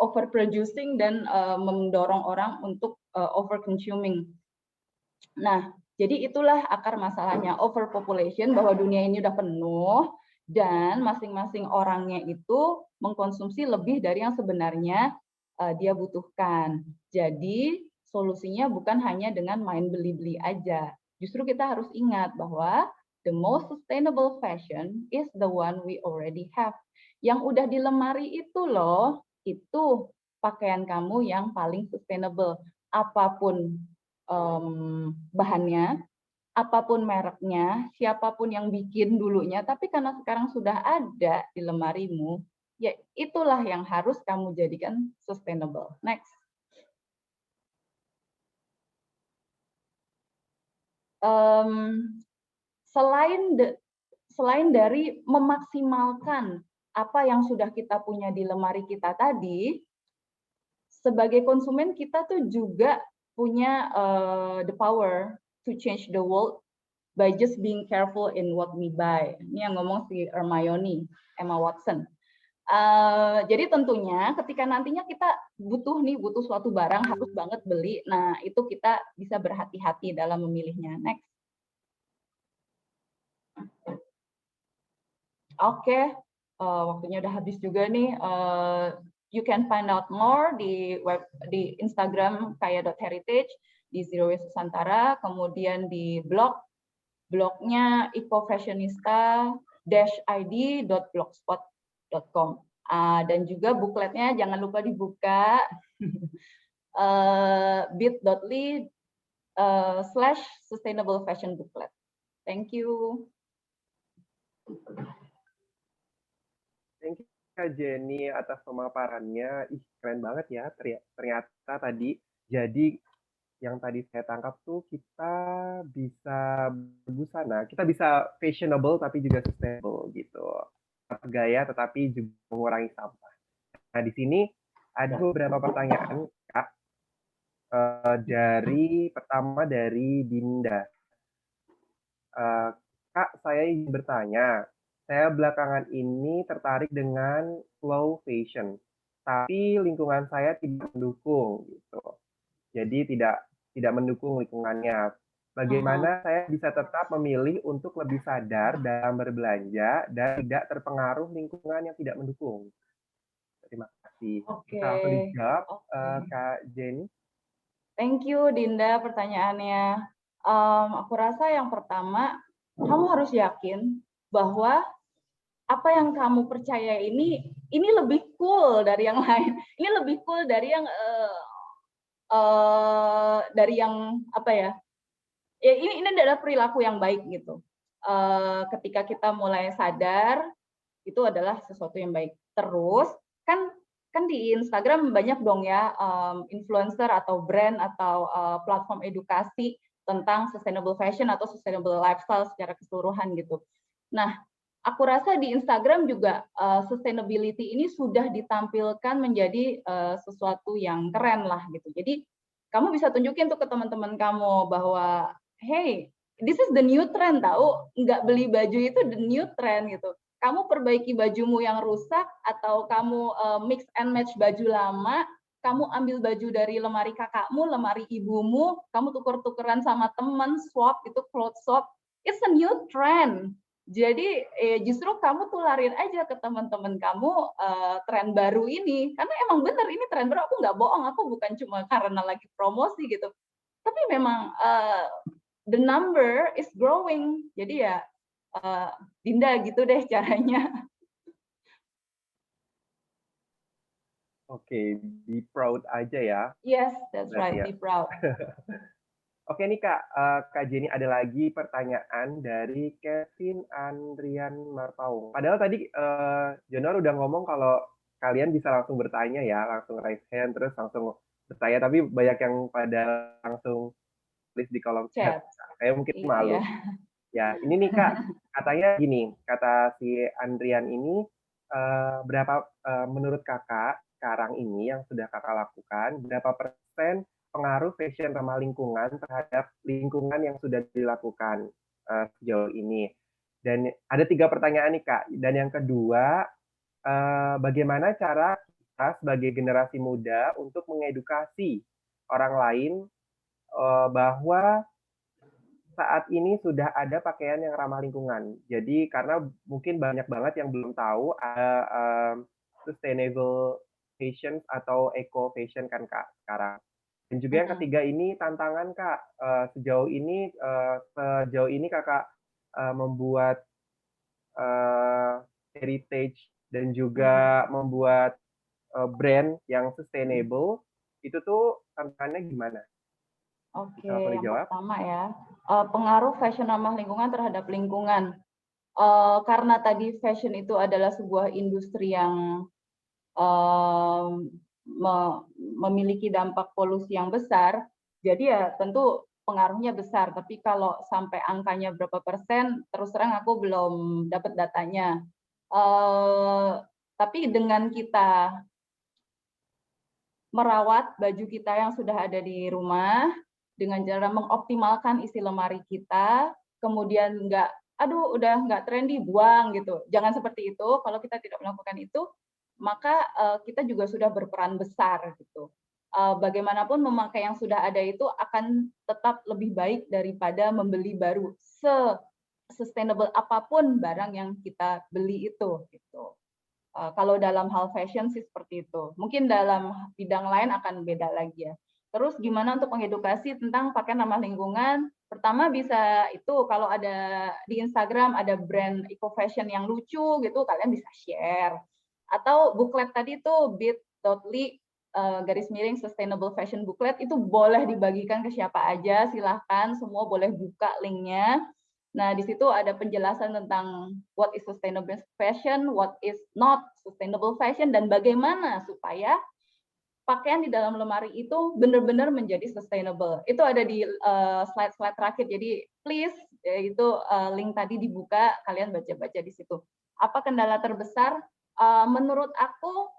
overproducing dan mendorong orang untuk overconsuming. Nah, jadi itulah akar masalahnya, overpopulation, bahwa dunia ini udah penuh dan masing-masing orangnya itu mengkonsumsi lebih dari yang sebenarnya dia butuhkan. Jadi solusinya bukan hanya dengan main beli-beli aja. Justru kita harus ingat bahwa the most sustainable fashion is the one we already have. Yang udah di lemari itu loh, itu pakaian kamu yang paling sustainable. Apapun bahannya, apapun mereknya, siapapun yang bikin dulunya, tapi karena sekarang sudah ada di lemarimu, ya itulah yang harus kamu jadikan sustainable. Next. Selain dari memaksimalkan apa yang sudah kita punya di lemari kita tadi, sebagai konsumen kita tuh juga punya the power to change the world by just being careful in what we buy. Ini yang ngomong si Emma Watson. Jadi tentunya ketika nantinya kita butuh suatu barang, harus banget beli. Nah, itu kita bisa berhati-hati dalam memilihnya. Next. Oke, waktunya udah habis juga nih. You can find out more di Instagram kaya.heritage, di Zero Waste Nusantara, kemudian di blognya ecofashionista-id.blogspot.com. Dan juga bookletnya jangan lupa dibuka bit.ly/sustainable fashion booklet. Thank you. Thank you Kak Jenny atas pemaparannya. Ih, keren banget ya. Ternyata tadi jadi yang tadi saya tangkap tuh kita bisa berbusana, kita bisa fashionable tapi juga sustainable gitu. Gaya tetapi juga mengurangi sampah. Nah, di sini ada beberapa pertanyaan Kak. Pertama dari Dinda. Kak, saya ingin bertanya, saya belakangan ini tertarik dengan slow fashion, tapi lingkungan saya tidak mendukung gitu. Jadi tidak mendukung lingkungannya. Bagaimana saya bisa tetap memilih untuk lebih sadar dalam berbelanja dan tidak terpengaruh lingkungan yang tidak mendukung? Terima kasih. Oke. Bisa langsung dijawab, Kak Jenny. Thank you, Dinda, pertanyaannya. Aku rasa yang pertama, kamu harus yakin bahwa apa yang kamu percaya ini lebih cool dari yang lain. Ini lebih cool dari yang apa ya? Ya ini adalah perilaku yang baik gitu. Ketika kita mulai sadar, itu adalah sesuatu yang baik. Terus kan di Instagram banyak dong ya influencer atau brand atau platform edukasi tentang sustainable fashion atau sustainable lifestyle secara keseluruhan gitu. Nah, aku rasa di Instagram juga sustainability ini sudah ditampilkan menjadi sesuatu yang keren lah gitu. Jadi kamu bisa tunjukin tuh ke teman-teman kamu bahwa hey, this is the new trend tahu, nggak beli baju itu the new trend gitu. Kamu perbaiki bajumu yang rusak atau kamu mix and match baju lama, kamu ambil baju dari lemari kakakmu, lemari ibumu, kamu tuker-tukeran sama teman, swap itu clothes swap, it's a new trend. Jadi justru kamu tularin aja ke teman-teman kamu tren baru ini, karena emang bener ini tren baru, aku nggak bohong, aku bukan cuma karena lagi promosi gitu, tapi memang the number is growing, jadi ya Dinda gitu deh caranya. Oke, be proud aja ya. Yes, that's right, ya. be proud. Oke nih Kak, Kak Jenny ada lagi pertanyaan dari Kevin Andrian Marpaung. Padahal tadi Jonor udah ngomong kalau kalian bisa langsung bertanya ya, langsung raise hand terus langsung bertanya, tapi banyak yang pada langsung tulis di kolom chat. Saya mungkin malu. Ya, ini nih Kak, katanya gini, kata si Andrian ini, berapa menurut Kakak sekarang ini yang sudah Kakak lakukan, berapa persen pengaruh fashion ramah lingkungan terhadap lingkungan yang sudah dilakukan sejauh ini? Dan ada 3 pertanyaan nih, Kak. Dan yang kedua, bagaimana cara kita sebagai generasi muda untuk mengedukasi orang lain, bahwa saat ini sudah ada pakaian yang ramah lingkungan. Jadi karena mungkin banyak banget yang belum tahu ada, sustainable fashion atau eco fashion kan, Kak, sekarang. Dan juga yang ketiga ini tantangan, Kak, sejauh ini Kakak, membuat, heritage dan juga membuat, brand yang sustainable, itu tuh tantangannya gimana? Oke, Bisa langsung yang dijawab? pertama ya, pengaruh fashion ramah lingkungan terhadap lingkungan. Karena tadi fashion itu adalah sebuah industri yang memiliki dampak polusi yang besar, jadi ya tentu pengaruhnya besar. Tapi kalau sampai angkanya berapa persen, terus terang aku belum dapat datanya. Tapi dengan kita merawat baju kita yang sudah ada di rumah, dengan cara mengoptimalkan isi lemari kita, kemudian aduh udah nggak trendy, buang gitu. Jangan seperti itu. Kalau kita tidak melakukan itu, maka kita juga sudah berperan besar gitu. Bagaimanapun memakai yang sudah ada itu akan tetap lebih baik daripada membeli baru. Sustainable apapun barang yang kita beli itu gitu. Kalau dalam hal fashion sih seperti itu. Mungkin dalam bidang lain akan beda lagi ya. Terus gimana untuk mengedukasi tentang pakaian ramah lingkungan? Pertama bisa itu kalau ada di Instagram ada brand eco fashion yang lucu gitu, kalian bisa share. Atau booklet tadi tuh bit.ly _ sustainable fashion booklet itu boleh dibagikan ke siapa aja, silahkan semua boleh buka linknya. Nah, di situ ada penjelasan tentang what is sustainable fashion, what is not sustainable fashion, dan bagaimana supaya pakaian di dalam lemari itu benar-benar menjadi sustainable. Itu ada di slide-slide terakhir. Jadi please itu link tadi dibuka, kalian baca-baca di situ. Apa kendala terbesar? Menurut aku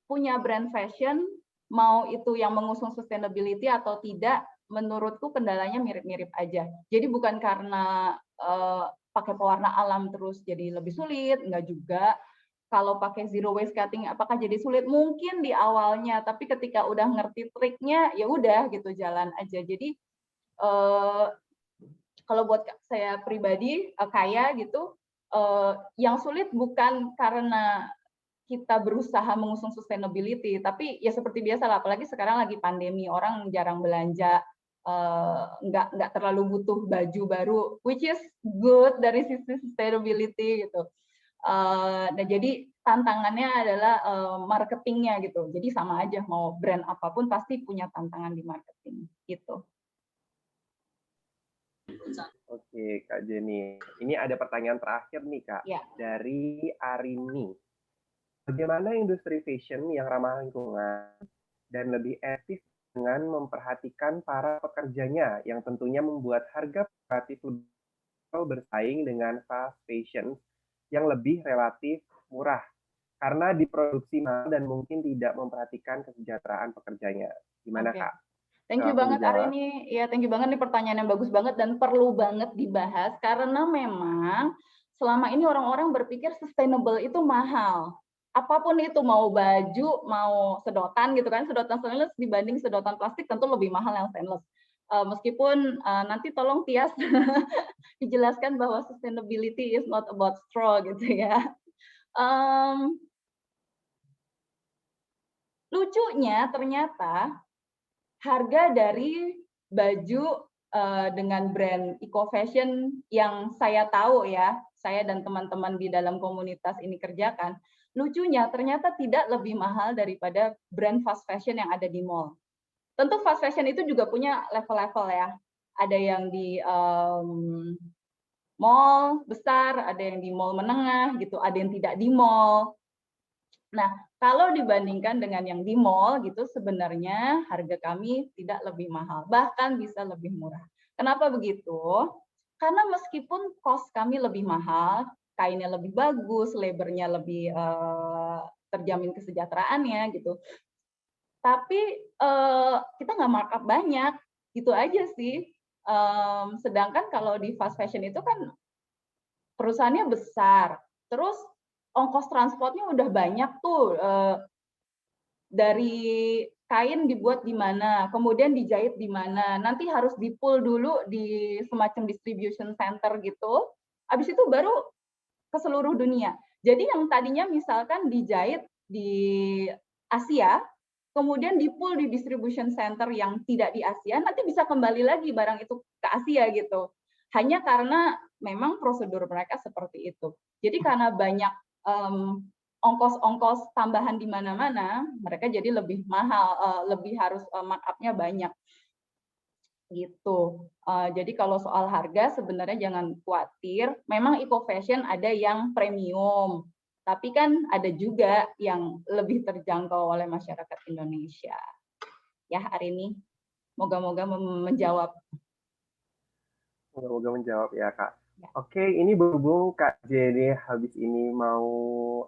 punya brand fashion, mau itu yang mengusung sustainability atau tidak, menurutku kendalanya mirip-mirip aja. Jadi bukan karena pakai pewarna alam terus jadi lebih sulit, enggak juga. Kalau pakai zero waste cutting apakah jadi sulit? Mungkin di awalnya, tapi ketika udah ngerti triknya ya udah gitu, jalan aja. Jadi kalau buat saya pribadi kayak gitu, yang sulit bukan karena kita berusaha mengusung sustainability, tapi ya seperti biasa lah, apalagi sekarang lagi pandemi, orang jarang belanja, nggak terlalu butuh baju baru, which is good dari sisi sustainability gitu. Nah jadi tantangannya adalah marketingnya gitu. Jadi sama aja mau brand apapun pasti punya tantangan di marketing gitu. Oke, Kak Jenny. Ini ada pertanyaan terakhir nih, Kak, Ya. dari Arini. Bagaimana industri fashion yang ramah lingkungan dan lebih etis dengan memperhatikan para pekerjanya yang tentunya membuat harga relatif lebih bersaing dengan fast fashion yang lebih relatif murah karena diproduksi mahal dan mungkin tidak memperhatikan kesejahteraan pekerjanya. Gimana, Kak? Thank you banget Arini. Ya, thank you banget nih, pertanyaan yang bagus banget dan perlu banget dibahas karena memang selama ini orang-orang berpikir sustainable itu mahal. Apapun itu, mau baju, mau sedotan gitu kan, sedotan stainless dibanding sedotan plastik tentu lebih mahal yang stainless. Meskipun nanti tolong Tias dijelaskan bahwa sustainability is not about straw gitu ya. Lucunya ternyata harga dari baju dengan brand eco fashion yang saya tahu ya, saya dan teman-teman di dalam komunitas ini kerjakan, lucunya ternyata tidak lebih mahal daripada brand fast fashion yang ada di mall. Tentu fast fashion itu juga punya level-level ya. Ada yang di mall besar, ada yang di mall menengah gitu, ada yang tidak di mall. Nah, kalau dibandingkan dengan yang di mall gitu, sebenarnya harga kami tidak lebih mahal, bahkan bisa lebih murah. Kenapa begitu? Karena meskipun cost kami lebih mahal, kainnya lebih bagus, labornya lebih terjamin kesejahteraannya gitu, tapi kita nggak markup banyak, gitu aja sih. Sedangkan kalau di fast fashion itu kan perusahaannya besar, terus ongkos transportnya udah banyak tuh, dari kain dibuat di mana, kemudian dijahit di mana, nanti harus di-pull dulu di semacam distribution center gitu, habis itu baru ke seluruh dunia. Jadi yang tadinya misalkan dijahit di Asia, kemudian di-pull di distribution center yang tidak di Asia, nanti bisa kembali lagi barang itu ke Asia gitu. Hanya karena memang prosedur mereka seperti itu. Jadi karena banyak ongkos-ongkos tambahan di mana-mana, mereka jadi lebih mahal, lebih harus markup-nya banyak. Gitu. Jadi kalau soal harga sebenarnya jangan khawatir, memang eco fashion ada yang premium, tapi kan ada juga yang lebih terjangkau oleh masyarakat Indonesia. Ya, hari ini moga-moga menjawab. Moga-moga menjawab ya, Kak. Ya. Oke, ini berhubung Kak Jenny habis ini mau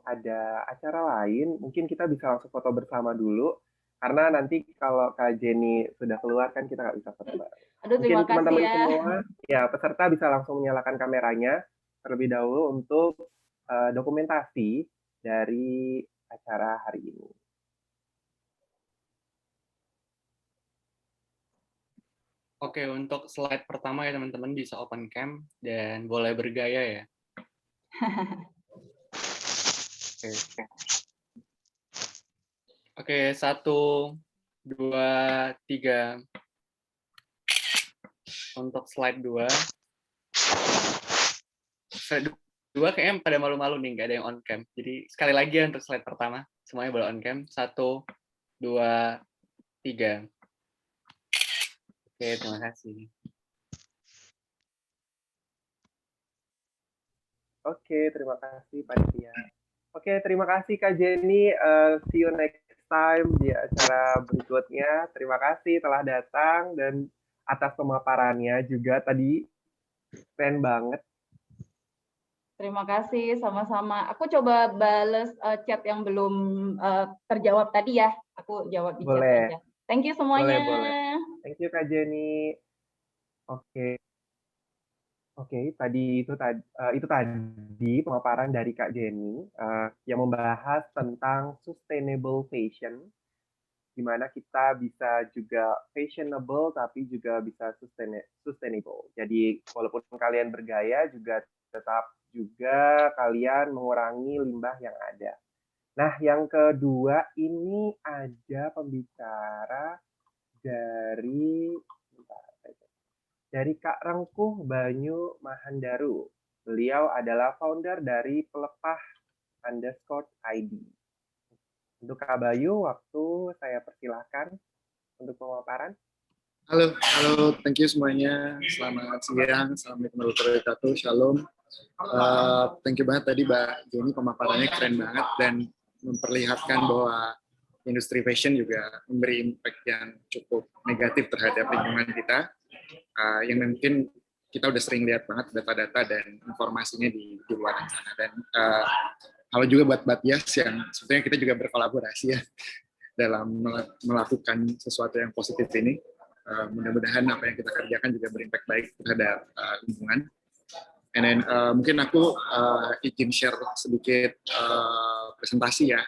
ada acara lain, mungkin kita bisa langsung foto bersama dulu. Karena nanti kalau Kak Jenny sudah keluar kan kita nggak bisa foto bareng. Aduh, terima Mungkin teman-teman kasih ya. semua, ya peserta bisa langsung menyalakan kameranya terlebih dahulu untuk dokumentasi dari acara hari ini. Oke, untuk slide pertama ya teman-teman bisa open cam dan boleh bergaya ya. Oke, 1, 2, 3. Untuk slide 2. Slide 2 kayaknya pada malu-malu nih, nggak ada yang on cam. Jadi sekali lagi ya untuk slide pertama, semuanya boleh on cam. 1, 2, 3. Oke, terima kasih. Oke, terima kasih Panitia. Oke, terima kasih Kak Jenny. See you next time di acara berikutnya. Terima kasih telah datang dan atas pemaparannya juga tadi keren banget. Terima kasih, sama-sama. Aku coba bales chat yang belum terjawab tadi ya. Aku jawab di chat aja. Thank you semuanya. Boleh. Thank you Kak Jenny. Oke. Oke, itu tadi pemaparan dari Kak Jenny yang membahas tentang sustainable fashion, di mana kita bisa juga fashionable tapi juga bisa sustainable. Jadi walaupun kalian bergaya juga tetap juga kalian mengurangi limbah yang ada. Nah, yang kedua ini ada pembicara dari Kak Rengkuh Banyu Mahandaru. Beliau adalah founder dari pelepah_ID. Untuk Kak Bayu, waktu saya persilahkan untuk pemaparan. Halo, thank you semuanya. Selamat siang, assalamualaikum warahmatullahi wabarakatuh, shalom. Thank you banget tadi Mbak Jenny, pemaparannya keren banget dan memperlihatkan bahwa industri fashion juga memberi impact yang cukup negatif terhadap lingkungan kita. Yang mungkin kita udah sering lihat banget data-data dan informasinya di luar sana. Dan halo juga buat Batias yang sebetulnya kita juga berkolaborasi ya dalam melakukan sesuatu yang positif ini. Mudah-mudahan apa yang kita kerjakan juga berimpact baik terhadap lingkungan. And then mungkin aku izin share sedikit presentasi ya.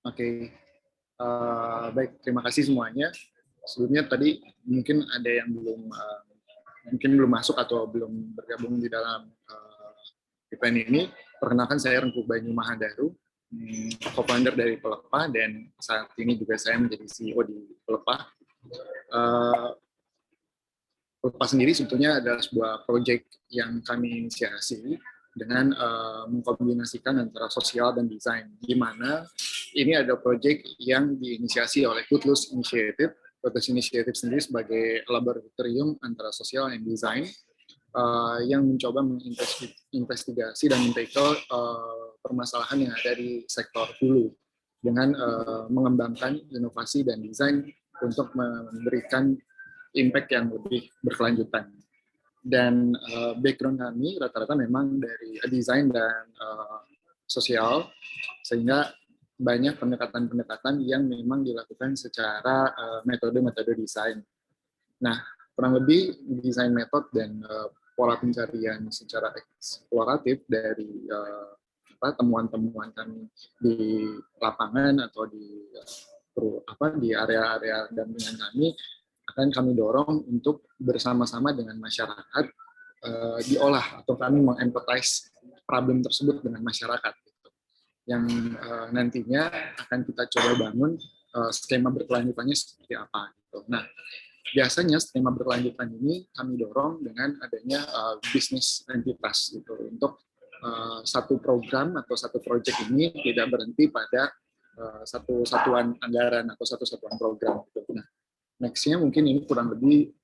Oke. Baik, terima kasih semuanya. Sebelumnya tadi mungkin ada yang belum masuk atau belum bergabung di dalam event ini. Perkenalkan saya Rengkuh Banyu Mahandaru, co-founder dari Pelepah dan saat ini juga saya menjadi CEO di Pelepah. Pelepah sendiri sebetulnya adalah sebuah proyek yang kami inisiasi dengan mengkombinasikan antara sosial dan desain, di mana ini ada proyek yang diinisiasi oleh Footloose Initiative. Footloose Initiative sendiri sebagai laboratorium antara sosial dan desain yang mencoba menginvestigasi dan men-tackle permasalahan yang ada di sektor hulu dengan mengembangkan inovasi dan desain untuk memberikan impact yang lebih berkelanjutan. Dan background kami rata-rata memang dari desain dan sosial, sehingga banyak pendekatan-pendekatan yang memang dilakukan secara metode-metode desain. Nah, kurang lebih desain metode dan pola pencarian secara eksploratif dari temuan-temuan kami di lapangan atau di area-area dampingan kami akan kami dorong untuk bersama-sama dengan masyarakat diolah atau kami mengempathize problem tersebut dengan masyarakat gitu. Yang nantinya akan kita coba bangun skema berkelanjutannya seperti apa gitu. Nah, biasanya skema berkelanjutan ini kami dorong dengan adanya bisnis entitas gitu untuk satu program atau satu proyek ini tidak berhenti pada satu satuan anggaran atau satu satuan program gitu. Nah, next-nya mungkin ini kurang lebih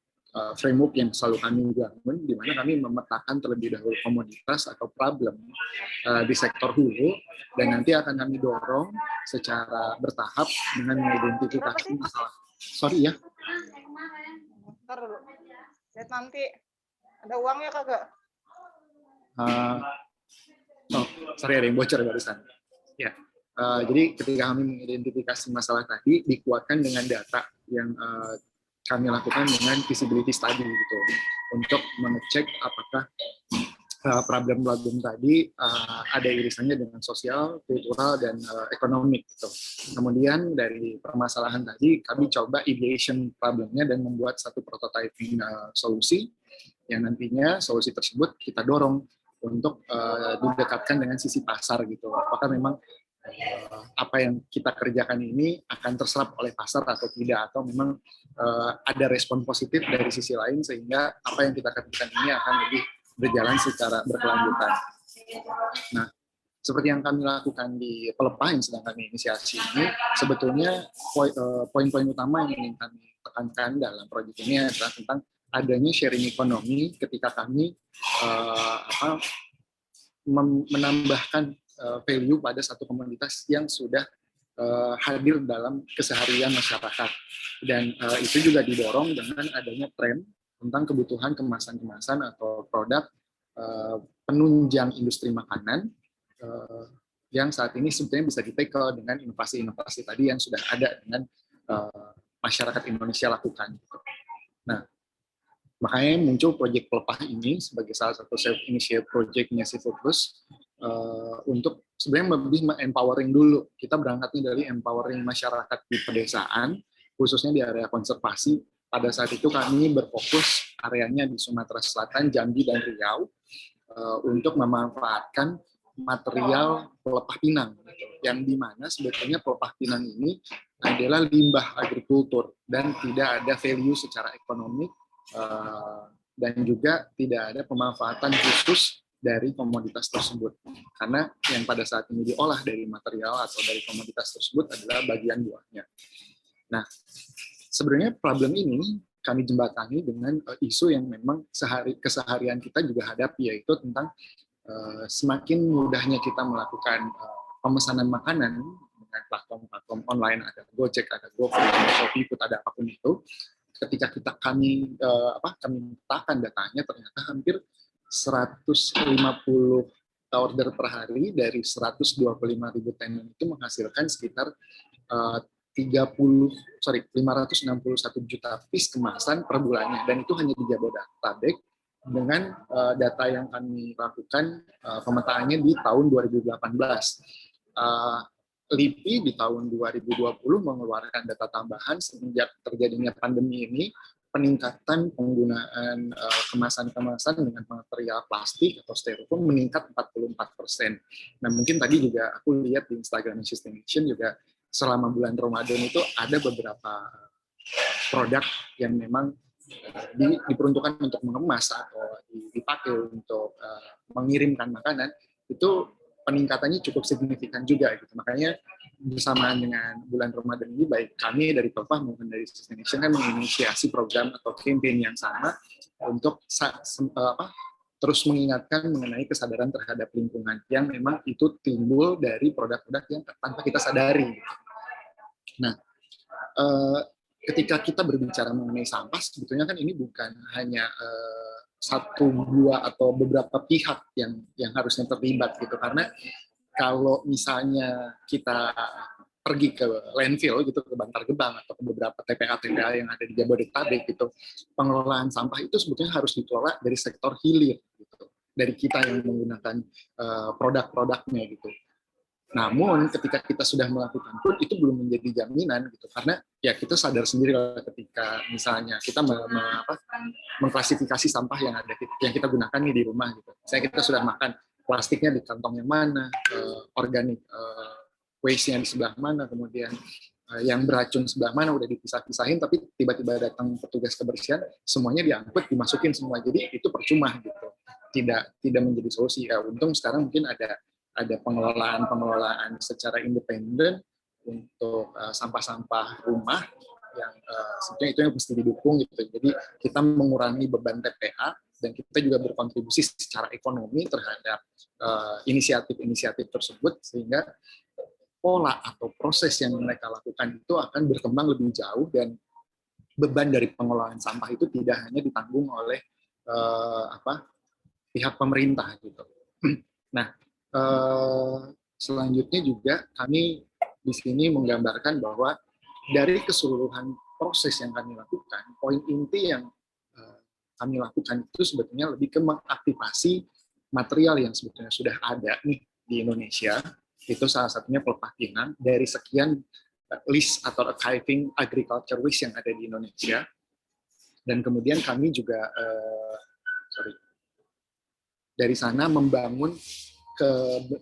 framework yang selalu kami bangun, di mana kami memetakan terlebih dahulu komoditas atau problem di sektor hulu, dan nanti akan kami dorong secara bertahap dengan mengidentifikasi masalah. Sorry ya. Ntar dulu. Lihat nanti ada uangnya kagak? Sorry ada yang bocor barusan. Ya. Jadi ketika kami mengidentifikasi masalah tadi, dikuatkan dengan data yang kami lakukan dengan feasibility study gitu, untuk mengecek apakah problem-problem tadi ada irisannya dengan sosial, kultural, dan ekonomik gitu. Kemudian dari permasalahan tadi kami coba ideation problemnya dan membuat satu prototyping solusi yang nantinya solusi tersebut kita dorong untuk didekatkan dengan sisi pasar gitu. Apakah memang apa yang kita kerjakan ini akan terserap oleh pasar atau tidak, atau memang ada respon positif dari sisi lain sehingga apa yang kita kerjakan ini akan lebih berjalan secara berkelanjutan. Nah, seperti yang kami lakukan di Pelepah yang sedang kami inisiasi ini, sebetulnya poin-poin utama yang ingin kami tekankan dalam proyek ini adalah tentang adanya sharing ekonomi ketika kami menambahkan value pada satu komunitas yang sudah hadir dalam keseharian masyarakat. Dan itu juga didorong dengan adanya tren tentang kebutuhan kemasan-kemasan atau produk penunjang industri makanan yang saat ini sebetulnya bisa di-tackle dengan inovasi-inovasi tadi yang sudah ada dengan masyarakat Indonesia lakukan. Nah, makanya muncul proyek Pelepah ini sebagai salah satu self-initiated project-nya Seafood Plus untuk sebenarnya lebih empowering dulu. Kita berangkatnya dari empowering masyarakat di pedesaan, khususnya di area konservasi. Pada saat itu kami berfokus areanya di Sumatera Selatan, Jambi, dan Riau untuk memanfaatkan material pelepah pinang, yang dimana sebetulnya pelepah pinang ini adalah limbah agrikultur dan tidak ada value secara ekonomi dan juga tidak ada pemanfaatan khusus dari komoditas tersebut, karena yang pada saat ini diolah dari material atau dari komoditas tersebut adalah bagian buahnya. Nah, sebenarnya problem ini kami jembatani dengan isu yang memang keseharian kita juga hadapi, yaitu tentang semakin mudahnya kita melakukan pemesanan makanan dengan platform-platform online, ada Gojek, ada GoFood, ada Shopee, ada apapun itu. Ketika kami petakan datanya, ternyata hampir 150 order per hari dari 125.000 tenan itu menghasilkan sekitar 561 juta piece kemasan per bulannya, dan itu hanya di Jabodetabek dengan data yang kami lakukan pemetaannya di tahun 2018. LIPI di tahun 2020 mengeluarkan data tambahan semenjak terjadinya pandemi ini, peningkatan penggunaan kemasan-kemasan dengan material plastik atau styrofoam meningkat 44%. Nah, mungkin tadi juga aku lihat di Instagram Sustain juga selama bulan Ramadan itu ada beberapa produk yang memang diperuntukkan untuk mengemas atau dipakai untuk mengirimkan makanan, itu peningkatannya cukup signifikan juga gitu. Makanya bersamaan dengan bulan Ramadan ini, baik kami dari Pelepah maupun dari Sustain kan menginisiasi program atau campaign yang sama untuk terus mengingatkan mengenai kesadaran terhadap lingkungan yang memang itu timbul dari produk-produk yang tanpa kita sadari. Nah, ketika kita berbicara mengenai sampah, sebetulnya kan ini bukan hanya satu, dua, atau beberapa pihak yang harusnya terlibat gitu, karena kalau misalnya kita pergi ke landfill gitu, ke Bantar Gebang atau ke beberapa TPA yang ada di Jabodetabek gitu, pengelolaan sampah itu sebetulnya harus dikelola dari sektor hilir gitu, dari kita yang menggunakan produk-produknya gitu. Namun ketika kita sudah melakukan itu belum menjadi jaminan gitu, karena ya kita sadar sendiri ketika misalnya kita mengklasifikasi sampah yang kita gunakan nih di rumah gitu. Saya kita sudah makan, plastiknya di kantong yang mana, organik waste-nya di sebelah mana, kemudian yang beracun sebelah mana udah dipisah-pisahin, tapi tiba-tiba datang petugas kebersihan, semuanya diangkut, dimasukin semua. Jadi itu percuma gitu. Tidak menjadi solusi. Ya, untung sekarang mungkin ada pengelolaan secara independen untuk sampah-sampah rumah yang sebetulnya itu yang mesti didukung gitu. Jadi kita mengurangi beban TPA dan kita juga berkontribusi secara ekonomi terhadap inisiatif-inisiatif tersebut, sehingga pola atau proses yang mereka lakukan itu akan berkembang lebih jauh dan beban dari pengelolaan sampah itu tidak hanya ditanggung oleh pihak pemerintah gitu. Nah, selanjutnya juga kami di sini menggambarkan bahwa dari keseluruhan proses yang kami lakukan, poin inti yang kami lakukan itu sebetulnya lebih ke mengaktifasi material yang sebetulnya sudah ada nih di Indonesia. Itu salah satunya pelepah pinang dari sekian list atau archiving agriculture waste yang ada di Indonesia. Dan kemudian kami juga dari sana membangun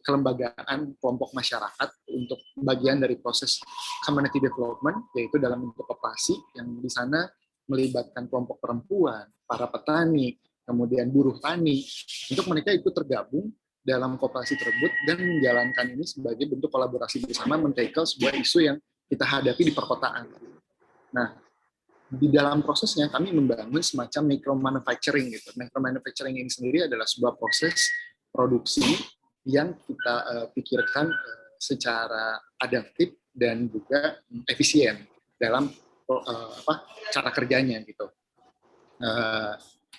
kelembagaan kelompok masyarakat untuk bagian dari proses community development, yaitu dalam bentuk koperasi yang di sana melibatkan kelompok perempuan, para petani, kemudian buruh tani, untuk mereka ikut tergabung dalam koperasi tersebut dan menjalankan ini sebagai bentuk kolaborasi bersama men-tackle sebuah isu yang kita hadapi di perkotaan. Nah, di dalam prosesnya kami membangun semacam micro manufacturing gitu. Micro manufacturing ini sendiri adalah sebuah proses produksi yang kita pikirkan secara adaptif dan juga efisien dalam cara kerjanya gitu.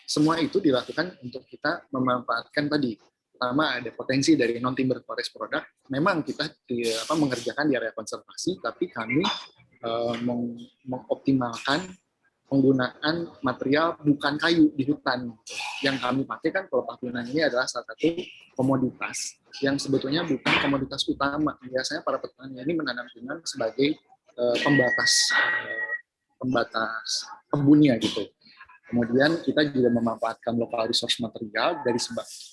Semua itu dilakukan untuk kita memanfaatkan tadi. Pertama ada potensi dari non timber forest product. Memang kita mengerjakan di area konservasi, tapi kami mengoptimalkan penggunaan material bukan kayu di hutan. Yang kami pakai kan pelepah pinang ini adalah salah satu komoditas yang sebetulnya bukan komoditas utama. Biasanya para petani ini menanam pinang sebagai pembatas kebunnya gitu. Kemudian kita juga memanfaatkan local resource material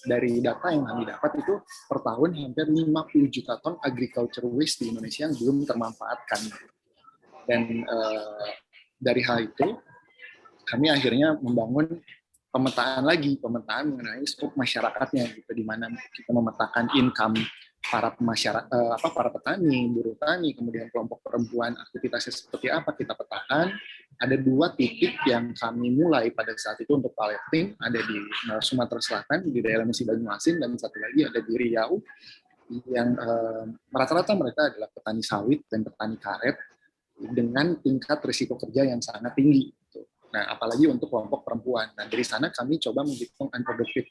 dari data yang kami dapat itu per tahun hampir 50 juta ton agriculture waste di Indonesia yang belum termanfaatkan. Dan dari hal itu kami akhirnya membangun pemetaan mengenai skop masyarakatnya gitu, di mana kita memetakan income para petani, buruh tani, kemudian kelompok perempuan aktivitasnya seperti apa kita petakan. Ada 2 titik yang kami mulai pada saat itu untuk piloting, ada di Sumatera Selatan di daerah Mesi Banyuasin, dan satu lagi ada di Riau yang rata-rata mereka adalah petani sawit dan petani karet dengan tingkat risiko kerja yang sangat tinggi. Nah, apalagi untuk kelompok perempuan. Nah, dari sana kami coba menghitung unproductive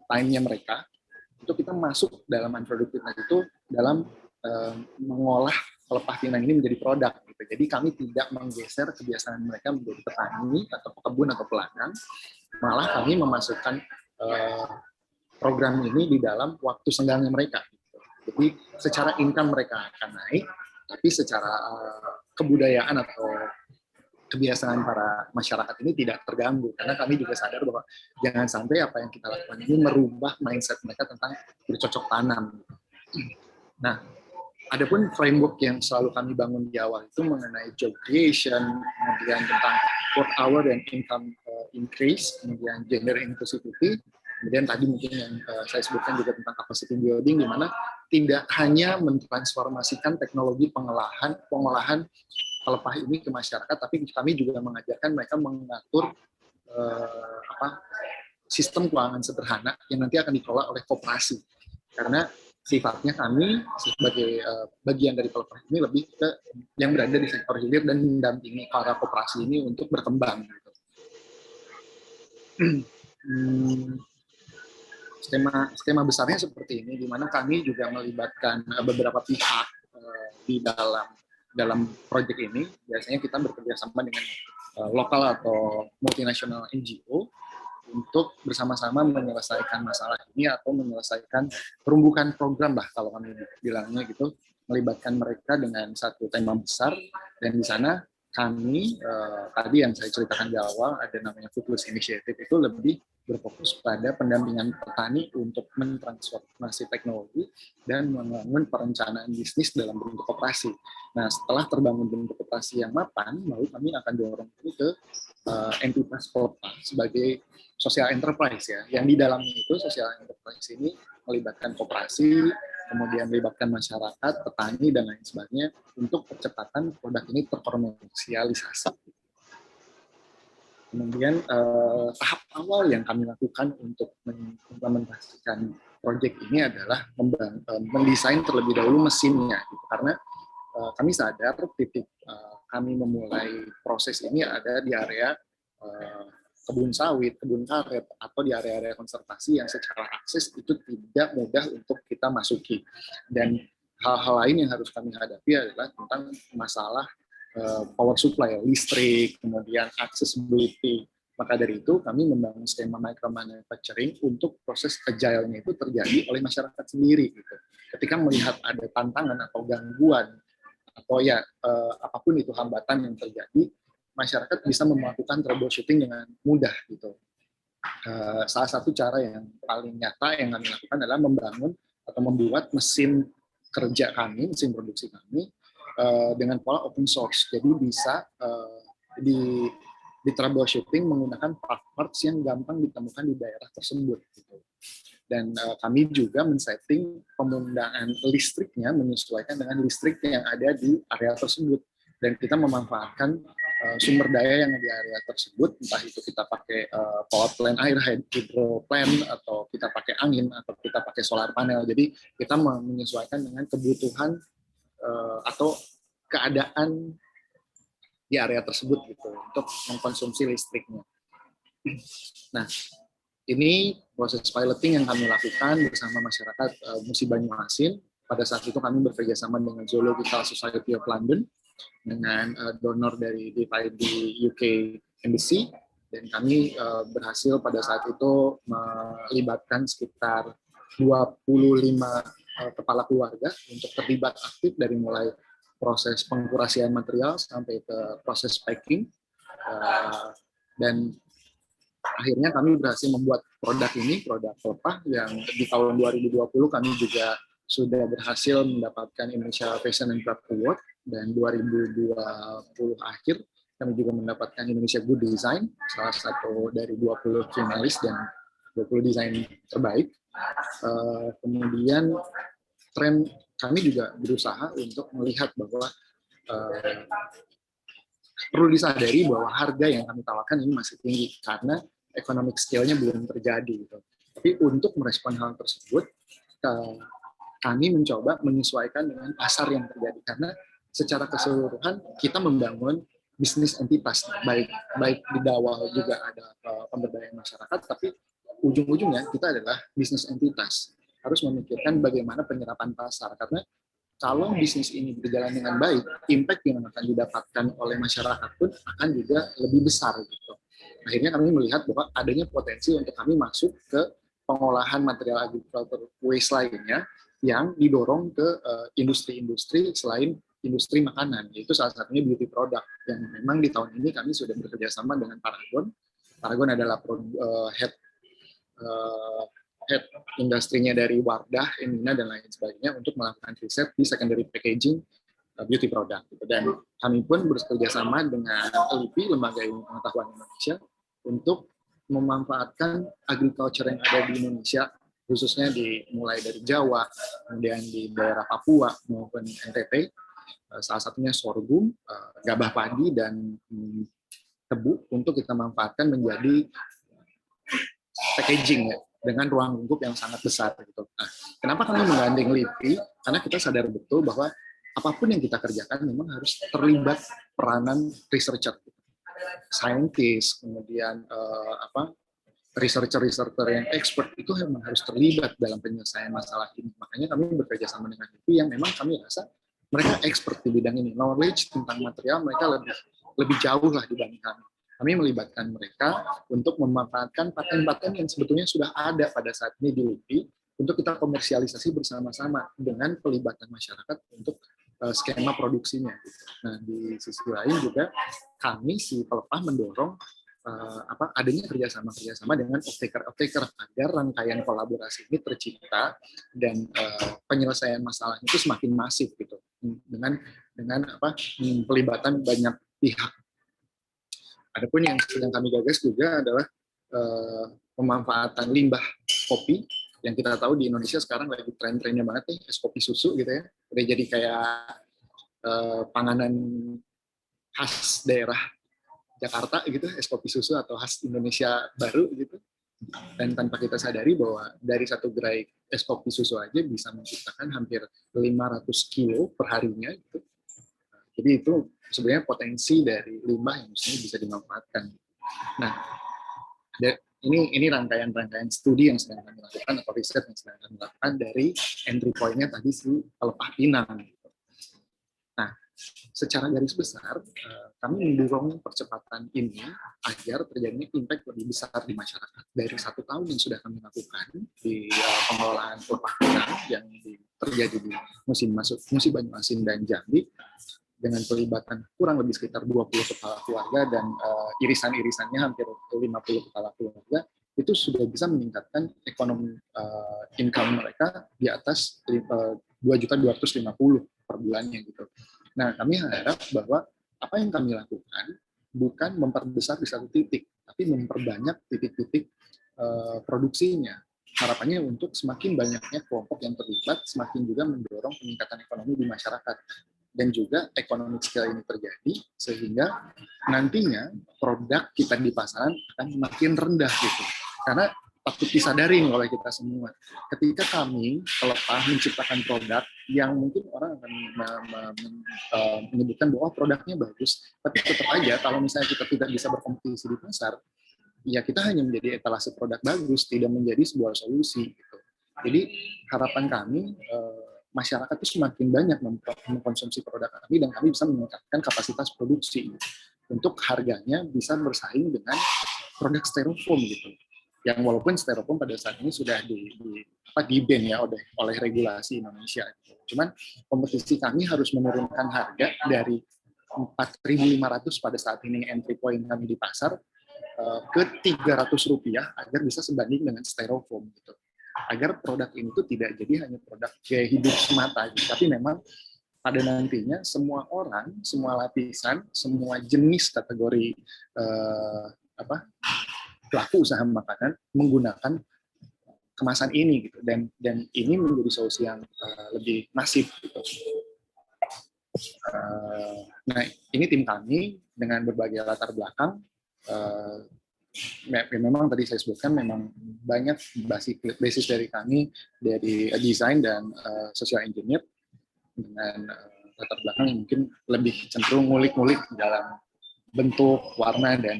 time-nya mereka. Itu kita masuk dalam unproductive time itu dalam mengolah pelepah pinang ini menjadi produk. Gitu. Jadi kami tidak menggeser kebiasaan mereka menjadi petani atau pekebun atau peladang. Malah kami memasukkan program ini di dalam waktu senggangnya mereka. Gitu. Jadi secara income mereka akan naik, tapi secara kebudayaan atau kebiasaan para masyarakat ini tidak terganggu, karena kami juga sadar bahwa jangan sampai apa yang kita lakukan ini merubah mindset mereka tentang bercocok tanam. Nah, adapun framework yang selalu kami bangun di awal itu mengenai job creation, kemudian tentang work hour dan income increase, kemudian gender inclusivity, kemudian tadi mungkin yang saya sebutkan juga tentang capacity building, di mana tidak hanya mentransformasikan teknologi pengolahan pelepah ini ke masyarakat, tapi kami juga mengajarkan mereka mengatur sistem keuangan sederhana yang nanti akan dikelola oleh koperasi. Karena sifatnya kami sebagai bagian dari pelepah ini lebih ke yang berada di sektor hilir dan mendampingi para koperasi ini untuk berkembang. Gitu. skema besarnya seperti ini, di mana kami juga melibatkan beberapa pihak di dalam proyek ini. Biasanya kita bekerja sama dengan lokal atau multinasional NGO untuk bersama-sama menyelesaikan masalah ini atau menyelesaikan perumbukan program lah kalau kami bilangnya gitu, melibatkan mereka dengan satu tema besar. Dan di sana kami tadi yang saya ceritakan di awal ada namanya Foodless Initiative, itu lebih berfokus pada pendampingan petani untuk mentransformasi teknologi dan membangun perencanaan bisnis dalam bentuk koperasi. Nah, setelah terbangun bentuk koperasi yang mapan, lalu kami akan dorong itu ke entitas kota sebagai social enterprise ya, yang di dalamnya itu social enterprise ini melibatkan koperasi, kemudian melibatkan masyarakat, petani, dan lain sebagainya untuk percepatan produk ini terkomersialisasi. Kemudian tahap awal yang kami lakukan untuk mengimplementasikan proyek ini adalah mendesain terlebih dahulu mesinnya, gitu. Karena kami sadar titik kami memulai proses ini ada di area kebun sawit, kebun karet, atau di area-area konservasi yang secara akses itu tidak mudah untuk kita masuki. Dan hal-hal lain yang harus kami hadapi adalah tentang masalah power supply, listrik, kemudian accessibility. Maka dari itu kami membangun skema micro manufacturing untuk proses agile-nya itu terjadi oleh masyarakat sendiri. Gitu. Ketika melihat ada tantangan atau gangguan, atau ya apapun itu hambatan yang terjadi, masyarakat bisa melakukan troubleshooting dengan mudah gitu. Salah satu cara yang paling nyata yang kami lakukan adalah membangun atau membuat mesin kerja kami, mesin produksi kami dengan pola open source. Jadi bisa di troubleshooting menggunakan parts yang gampang ditemukan di daerah tersebut. Gitu. Dan kami juga men-setting penggunaan listriknya menyesuaikan dengan listrik yang ada di area tersebut. Dan kita memanfaatkan sumber daya yang di area tersebut, entah itu kita pakai power plant air, hydro plant, atau kita pakai angin, atau kita pakai solar panel. Jadi kita menyesuaikan dengan kebutuhan atau keadaan di area tersebut gitu untuk mengkonsumsi listriknya. Nah, ini proses piloting yang kami lakukan bersama masyarakat Musi Banyuasin. Pada saat itu kami bekerja sama dengan Zoological Society of London, dengan donor dari DFID UK Embassy, dan kami berhasil pada saat itu melibatkan sekitar 25 kepala keluarga untuk terlibat aktif dari mulai proses pengkurasian material sampai ke proses packing, dan akhirnya kami berhasil membuat produk ini, produk Pelepah, yang di tahun 2020 kami juga sudah berhasil mendapatkan Indonesia Fashion and Craft Award, dan 2020 akhir kami juga mendapatkan Indonesia Good Design, salah satu dari 20 finalis dan 20 desain terbaik. Kemudian tren kami juga berusaha untuk melihat bahwa perlu disadari bahwa harga yang kami tawarkan ini masih tinggi karena economic scale-nya belum terjadi. Gitu. Tapi untuk merespon hal tersebut, kami mencoba menyesuaikan dengan pasar yang terjadi, karena secara keseluruhan kita membangun bisnis entitas, baik di awal juga ada pemberdayaan masyarakat, tapi ujung-ujungnya kita adalah bisnis entitas, harus memikirkan bagaimana penyerapan pasar, karena kalau bisnis ini berjalan dengan baik, impact yang akan didapatkan oleh masyarakat pun akan juga lebih besar gitu. Akhirnya kami melihat bahwa adanya potensi untuk kami masuk ke pengolahan material agriculture waste lainnya yang didorong ke industri-industri selain industri makanan, yaitu salah satunya beauty product, yang memang di tahun ini kami sudah bekerja sama dengan Paragon. Paragon adalah head industrinya dari Wardah, Emina, dan lain sebagainya untuk melakukan riset di secondary packaging beauty product. Dan kami pun bekerja sama dengan LIPI, Lembaga Ilmu Pengetahuan Indonesia, untuk memanfaatkan agriculture yang ada di Indonesia, khususnya mulai dari Jawa, kemudian di daerah Papua maupun NTT, salah satunya sorghum, gabah padi, dan tebu, untuk kita manfaatkan menjadi packaging ya, dengan ruang lingkup yang sangat besar. Gitu. Nah, kenapa kami menggandeng LIPI? Karena kita sadar betul bahwa apapun yang kita kerjakan memang harus terlibat peranan researcher, gitu. Scientist, kemudian researcher yang expert itu memang harus terlibat dalam penyelesaian masalah ini. Makanya kami bekerja sama dengan itu yang memang kami rasa mereka expert di bidang ini. Knowledge tentang material mereka lebih jauh lah dibanding kami. Kami melibatkan mereka untuk memanfaatkan paten-paten yang sebetulnya sudah ada pada saat ini di LIPI untuk kita komersialisasi bersama-sama dengan pelibatan masyarakat untuk skema produksinya. Nah, di sisi lain juga kami si pelepah mendorong adanya kerjasama dengan off-taker agar rangkaian kolaborasi ini tercipta dan penyelesaian masalah itu semakin masif gitu dengan pelibatan banyak pihak. Adapun yang sedang kami gagas juga adalah pemanfaatan limbah kopi yang kita tahu di Indonesia sekarang lagi tren-trennya banget nih, es kopi susu gitu ya, udah jadi kayak panganan khas daerah Jakarta gitu, es kopi susu atau khas Indonesia baru gitu. Dan tanpa kita sadari bahwa dari satu gerai es kopi susu aja bisa menciptakan hampir 500 kilo per harinya gitu. Jadi itu sebenarnya potensi dari limbah yang mestinya bisa dimanfaatkan. Nah, ini rangkaian studi yang sedang kami lakukan atau riset yang sedang kami lakukan dari entry point-nya tadi si pelepah pinang. Nah, secara garis besar, kami mendorong percepatan ini agar terjadinya impact lebih besar di masyarakat. Dari 1 tahun yang sudah kami lakukan di pengelolaan pelepah pinang yang terjadi di musim Banyuasin dan Jambi, dengan pelibatan kurang lebih sekitar 20 kepala keluarga dan irisan-irisannya hampir 50 kepala keluarga, itu sudah bisa meningkatkan ekonomi income mereka di atas 2.250.000 per bulannya gitu. Nah, kami harap bahwa apa yang kami lakukan bukan memperbesar di satu titik, tapi memperbanyak titik-titik produksinya. Harapannya untuk semakin banyaknya kelompok yang terlibat, semakin juga mendorong peningkatan ekonomi di masyarakat. Dan juga economic scale ini terjadi, sehingga nantinya produk kita di pasaran akan makin rendah gitu. Karena patut disadari oleh kita semua, ketika kami pelepah menciptakan produk yang mungkin orang akan menyebutkan bahwa produknya bagus, tapi tetap aja kalau misalnya kita tidak bisa berkompetisi di pasar, ya kita hanya menjadi etalase produk bagus, tidak menjadi sebuah solusi gitu. Jadi harapan kami masyarakat itu semakin banyak mengkonsumsi produk kami dan kami bisa meningkatkan kapasitas produksi untuk harganya bisa bersaing dengan produk styrofoam gitu. Yang walaupun styrofoam pada saat ini sudah di ban ya oleh regulasi Indonesia. Cuman kompetisi kami harus menurunkan harga dari 4.500 pada saat ini entry point kami di pasar ke Rp300 agar bisa sebanding dengan styrofoam gitu. Agar produk ini tuh tidak jadi hanya produk gaya hidup semata, gitu. Tapi memang pada nantinya semua orang, semua lapisan, semua jenis kategori pelaku usaha makanan menggunakan kemasan ini gitu, dan ini menjadi solusi yang lebih masif gitu. Nah, ini tim kami dengan berbagai latar belakang. Memang tadi saya sebutkan memang banyak basis dari kami dari desain dan social engineer dengan latar belakang yang mungkin lebih cenderung ngulik-ngulik dalam bentuk, warna dan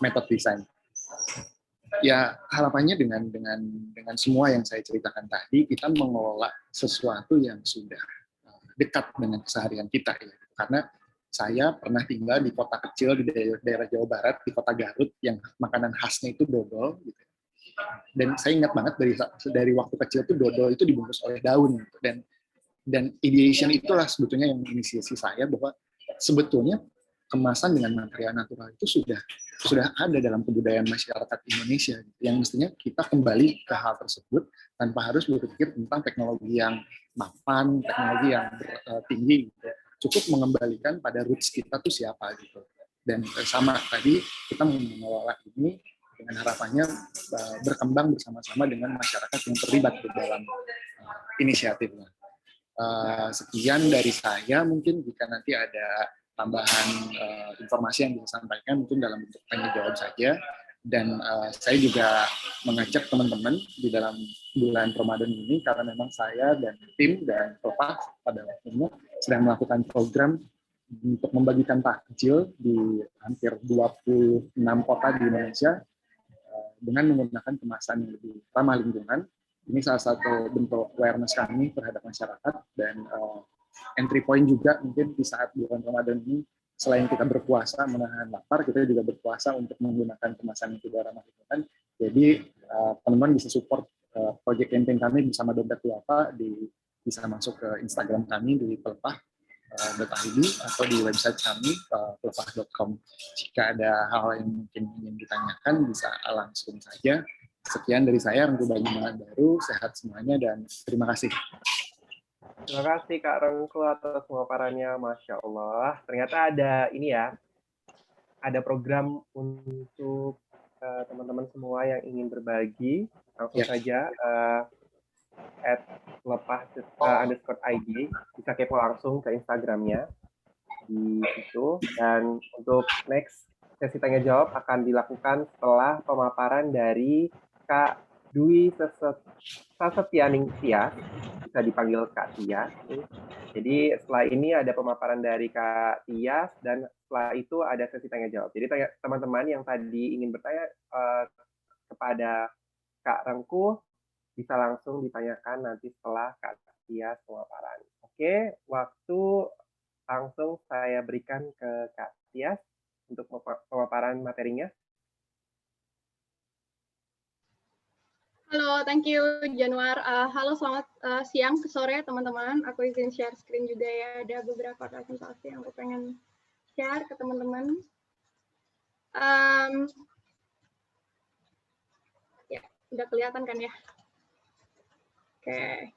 metode desain. Ya harapannya dengan semua yang saya ceritakan tadi, kita mengelola sesuatu yang sudah dekat dengan keseharian kita ya. Karena saya pernah tinggal di kota kecil di daerah Jawa Barat, di kota Garut, yang makanan khasnya itu dodol. Gitu. Dan saya ingat banget dari waktu kecil itu dodol itu dibungkus oleh daun. Gitu. Dan ideation itulah sebetulnya yang menginisiasi saya bahwa sebetulnya kemasan dengan material natural itu sudah ada dalam kebudayaan masyarakat Indonesia. Gitu. Yang mestinya kita kembali ke hal tersebut tanpa harus berpikir tentang teknologi yang mapan, teknologi yang tinggi. Gitu. Cukup mengembalikan pada roots kita tuh siapa gitu. Dan sama tadi kita mengelola ini dengan harapannya berkembang bersama-sama dengan masyarakat yang terlibat di dalam inisiatifnya. Sekian dari saya, mungkin jika nanti ada tambahan informasi yang bisa sampaikan mungkin dalam bentuk tanya jawab saja. Dan saya juga mengajak teman-teman di dalam bulan Ramadan ini, karena memang saya dan tim dan Pelepah pada waktunya sedang melakukan program untuk membagikan takjil di hampir 26 kota di Indonesia. dengan menggunakan kemasan yang lebih ramah lingkungan. Ini salah satu bentuk awareness kami terhadap masyarakat, dan entry point juga mungkin di saat bulan Ramadan ini, selain kita berpuasa menahan lapar, kita juga berpuasa untuk menggunakan kemasan yang tidak ramah lingkungan. Jadi teman-teman bisa support project campaign kami bersama Dompet Duafa, bisa masuk ke Instagram kami di pelepah.id atau di website kami pelepah.com. Jika ada hal yang mungkin ingin ditanyakan bisa langsung saja. Sekian dari saya, Rengku Banyumanik Baru, sehat semuanya dan terima kasih. Terima kasih Kak Rengku atas pemaparannya, Masya Allah. Ternyata ada ini ya, ada program untuk teman-teman semua yang ingin berbagi. Langsung saja @pelepah_id, bisa kepo langsung ke Instagramnya di situ. Dan untuk next sesi tanya jawab akan dilakukan setelah pemaparan dari Kak Dwi Sasetianing Tias, bisa dipanggil Kak Tias. Jadi setelah ini ada pemaparan dari Kak Tias, dan setelah itu ada sesi tanya jawab. Jadi teman-teman yang tadi ingin bertanya kepada Kak Rengku bisa langsung ditanyakan nanti setelah Kak Tias pemaparan. Oke, waktu langsung saya berikan ke Kak Tias untuk pemaparan materinya. Halo, thank you Januar. Halo, selamat siang ke sore teman-teman. Aku izin share screen juga ya. Ada beberapa presentasi yang aku pengen share ke teman-teman. Ya, udah kelihatan kan ya? Oke.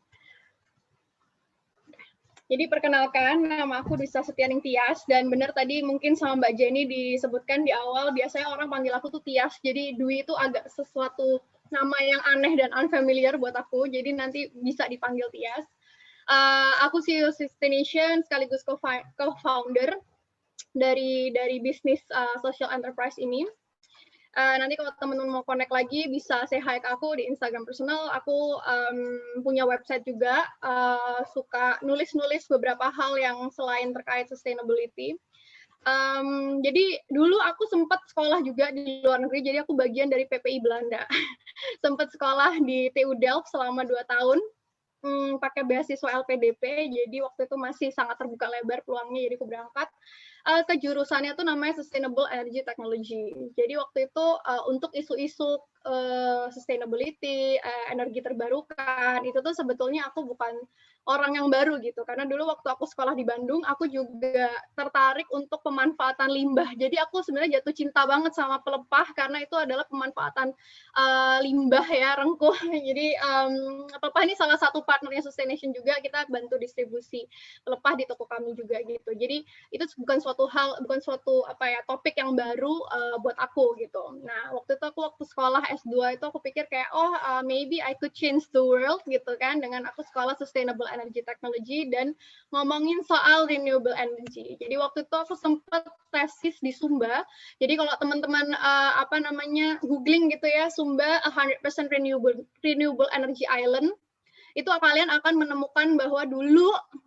Jadi perkenalkan, nama aku Dwi Sasetianing Tias, dan benar tadi mungkin sama Mbak Jenny disebutkan di awal, biasanya orang panggil aku tuh Tias, jadi Dwi itu agak sesuatu nama yang aneh dan unfamiliar buat aku, jadi nanti bisa dipanggil Tias. Aku CEO Sustain sekaligus co-founder dari bisnis social enterprise ini. Nanti kalau teman-teman mau connect lagi bisa say hi ke aku di Instagram personal. Aku punya website juga, suka nulis-nulis beberapa hal yang selain terkait sustainability. Jadi dulu aku sempat sekolah juga di luar negeri, jadi aku bagian dari PPI Belanda. Sempat sekolah di TU Delft selama 2 tahun, pakai beasiswa LPDP, jadi waktu itu masih sangat terbuka lebar peluangnya, jadi aku berangkat. Ke jurusannya tuh namanya Sustainable Energy Technology. Jadi waktu itu untuk isu-isu sustainability, energi terbarukan, itu tuh sebetulnya aku bukan orang yang baru gitu. Karena dulu waktu aku sekolah di Bandung, aku juga tertarik untuk pemanfaatan limbah. Jadi aku sebenarnya jatuh cinta banget sama Pelepah karena itu adalah pemanfaatan limbah ya, Rengku. Jadi Pelepah ini salah satu partnernya Sustaination juga, kita bantu distribusi Pelepah di toko kami juga gitu. Jadi itu bukan suatu topik yang baru buat aku gitu. Nah, waktu sekolah S2 itu aku pikir kayak maybe I could change the world gitu kan, dengan aku sekolah Sustainable Energy Technology dan ngomongin soal renewable energy. Jadi waktu itu aku sempat tesis di Sumba. Jadi kalau teman-teman googling gitu ya, Sumba 100% renewable energy island, itu kalian akan menemukan bahwa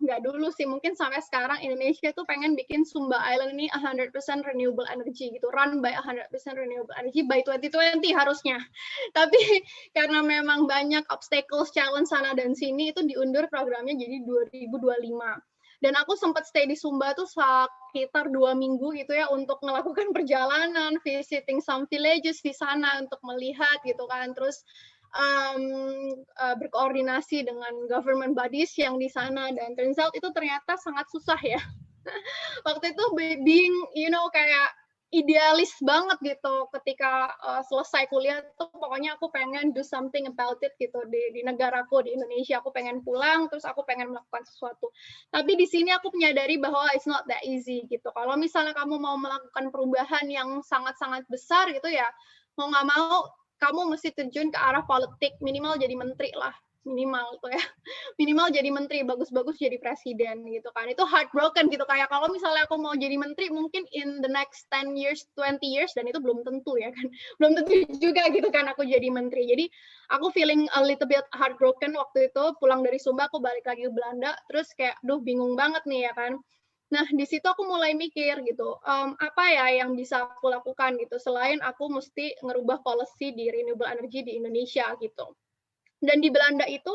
nggak dulu sih, mungkin sampai sekarang Indonesia tuh pengen bikin Sumba Island ini 100% renewable energy gitu, run by 100% renewable energy by 2020 harusnya. Tapi karena memang banyak obstacles, challenge sana dan sini, itu diundur programnya jadi 2025. Dan aku sempat stay di Sumba tuh sekitar 2 minggu gitu ya, untuk melakukan perjalanan, visiting some villages di sana untuk melihat gitu kan, terus berkoordinasi dengan government bodies yang di sana, dan turns out itu ternyata sangat susah ya. Waktu itu being kayak idealis banget gitu, ketika selesai kuliah tuh pokoknya aku pengen do something about it gitu di negaraku, di Indonesia. Aku pengen pulang, terus aku pengen melakukan sesuatu. Tapi di sini aku menyadari bahwa it's not that easy gitu. Kalau misalnya kamu mau melakukan perubahan yang sangat-sangat besar gitu ya, mau nggak mau kamu mesti terjun ke arah politik, minimal jadi menteri lah, minimal tuh ya, minimal jadi menteri, bagus-bagus jadi presiden gitu kan. Itu heartbroken gitu, kayak kalau misalnya aku mau jadi menteri mungkin in the next 10 years, 20 years, dan itu belum tentu ya kan, belum tentu juga gitu kan aku jadi menteri. Jadi aku feeling a little bit heartbroken waktu itu, pulang dari Sumba aku balik lagi ke Belanda, terus kayak bingung banget nih ya kan. Nah, di situ aku mulai mikir gitu, apa ya yang bisa aku lakukan gitu, selain aku mesti ngerubah policy di renewable energy di Indonesia gitu. Dan di Belanda itu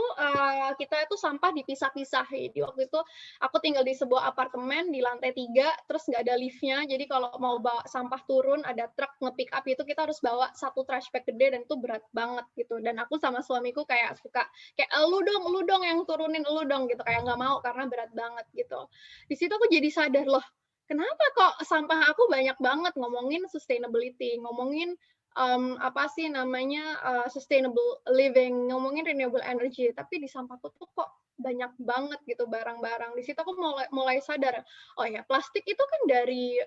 kita itu sampah dipisah-pisah. Jadi waktu itu aku tinggal di sebuah apartemen di lantai 3, terus nggak ada liftnya. Jadi kalau mau bawa sampah turun, ada truk nge-pick up itu kita harus bawa satu trash bag gede dan itu berat banget gitu. Dan aku sama suamiku kayak suka kayak lu dong yang turunin, lu dong gitu, kayak nggak mau karena berat banget gitu. Di situ aku jadi sadar loh, kenapa kok sampah aku banyak banget ngomongin sustainability, ngomongin apa sih namanya sustainable living, ngomongin renewable energy, tapi di sampahku tuh kok banyak banget gitu barang-barang. Di situ aku mulai sadar, oh ya plastik itu kan dari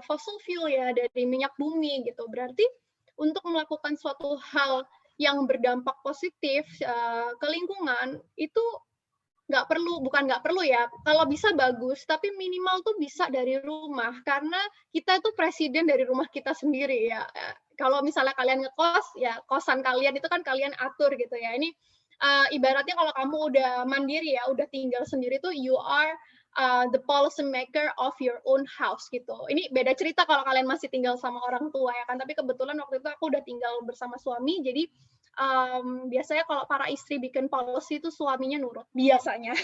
fossil fuel ya, dari minyak bumi gitu. Berarti untuk melakukan suatu hal yang berdampak positif ke lingkungan itu bukan nggak perlu ya, kalau bisa bagus, tapi minimal tuh bisa dari rumah, karena kita itu presiden dari rumah kita sendiri ya. Kalau misalnya kalian ngekos, ya kosan kalian itu kan kalian atur gitu ya. Ini ibaratnya kalau kamu udah mandiri ya, udah tinggal sendiri tuh you are the policy maker of your own house gitu. Ini beda cerita kalau kalian masih tinggal sama orang tua ya kan, tapi kebetulan waktu itu aku udah tinggal bersama suami, jadi biasanya kalau para istri bikin policy itu suaminya nurut biasanya.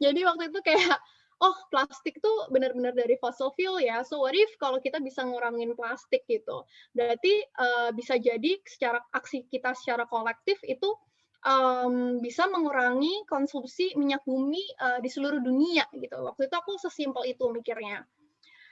Jadi waktu itu kayak oh plastik tuh benar-benar dari fossil fuel ya. So what if kalau kita bisa ngurangin plastik gitu? Berarti bisa jadi secara aksi kita secara kolektif itu bisa mengurangi konsumsi minyak bumi di seluruh dunia gitu. Waktu itu aku sesimpel itu mikirnya.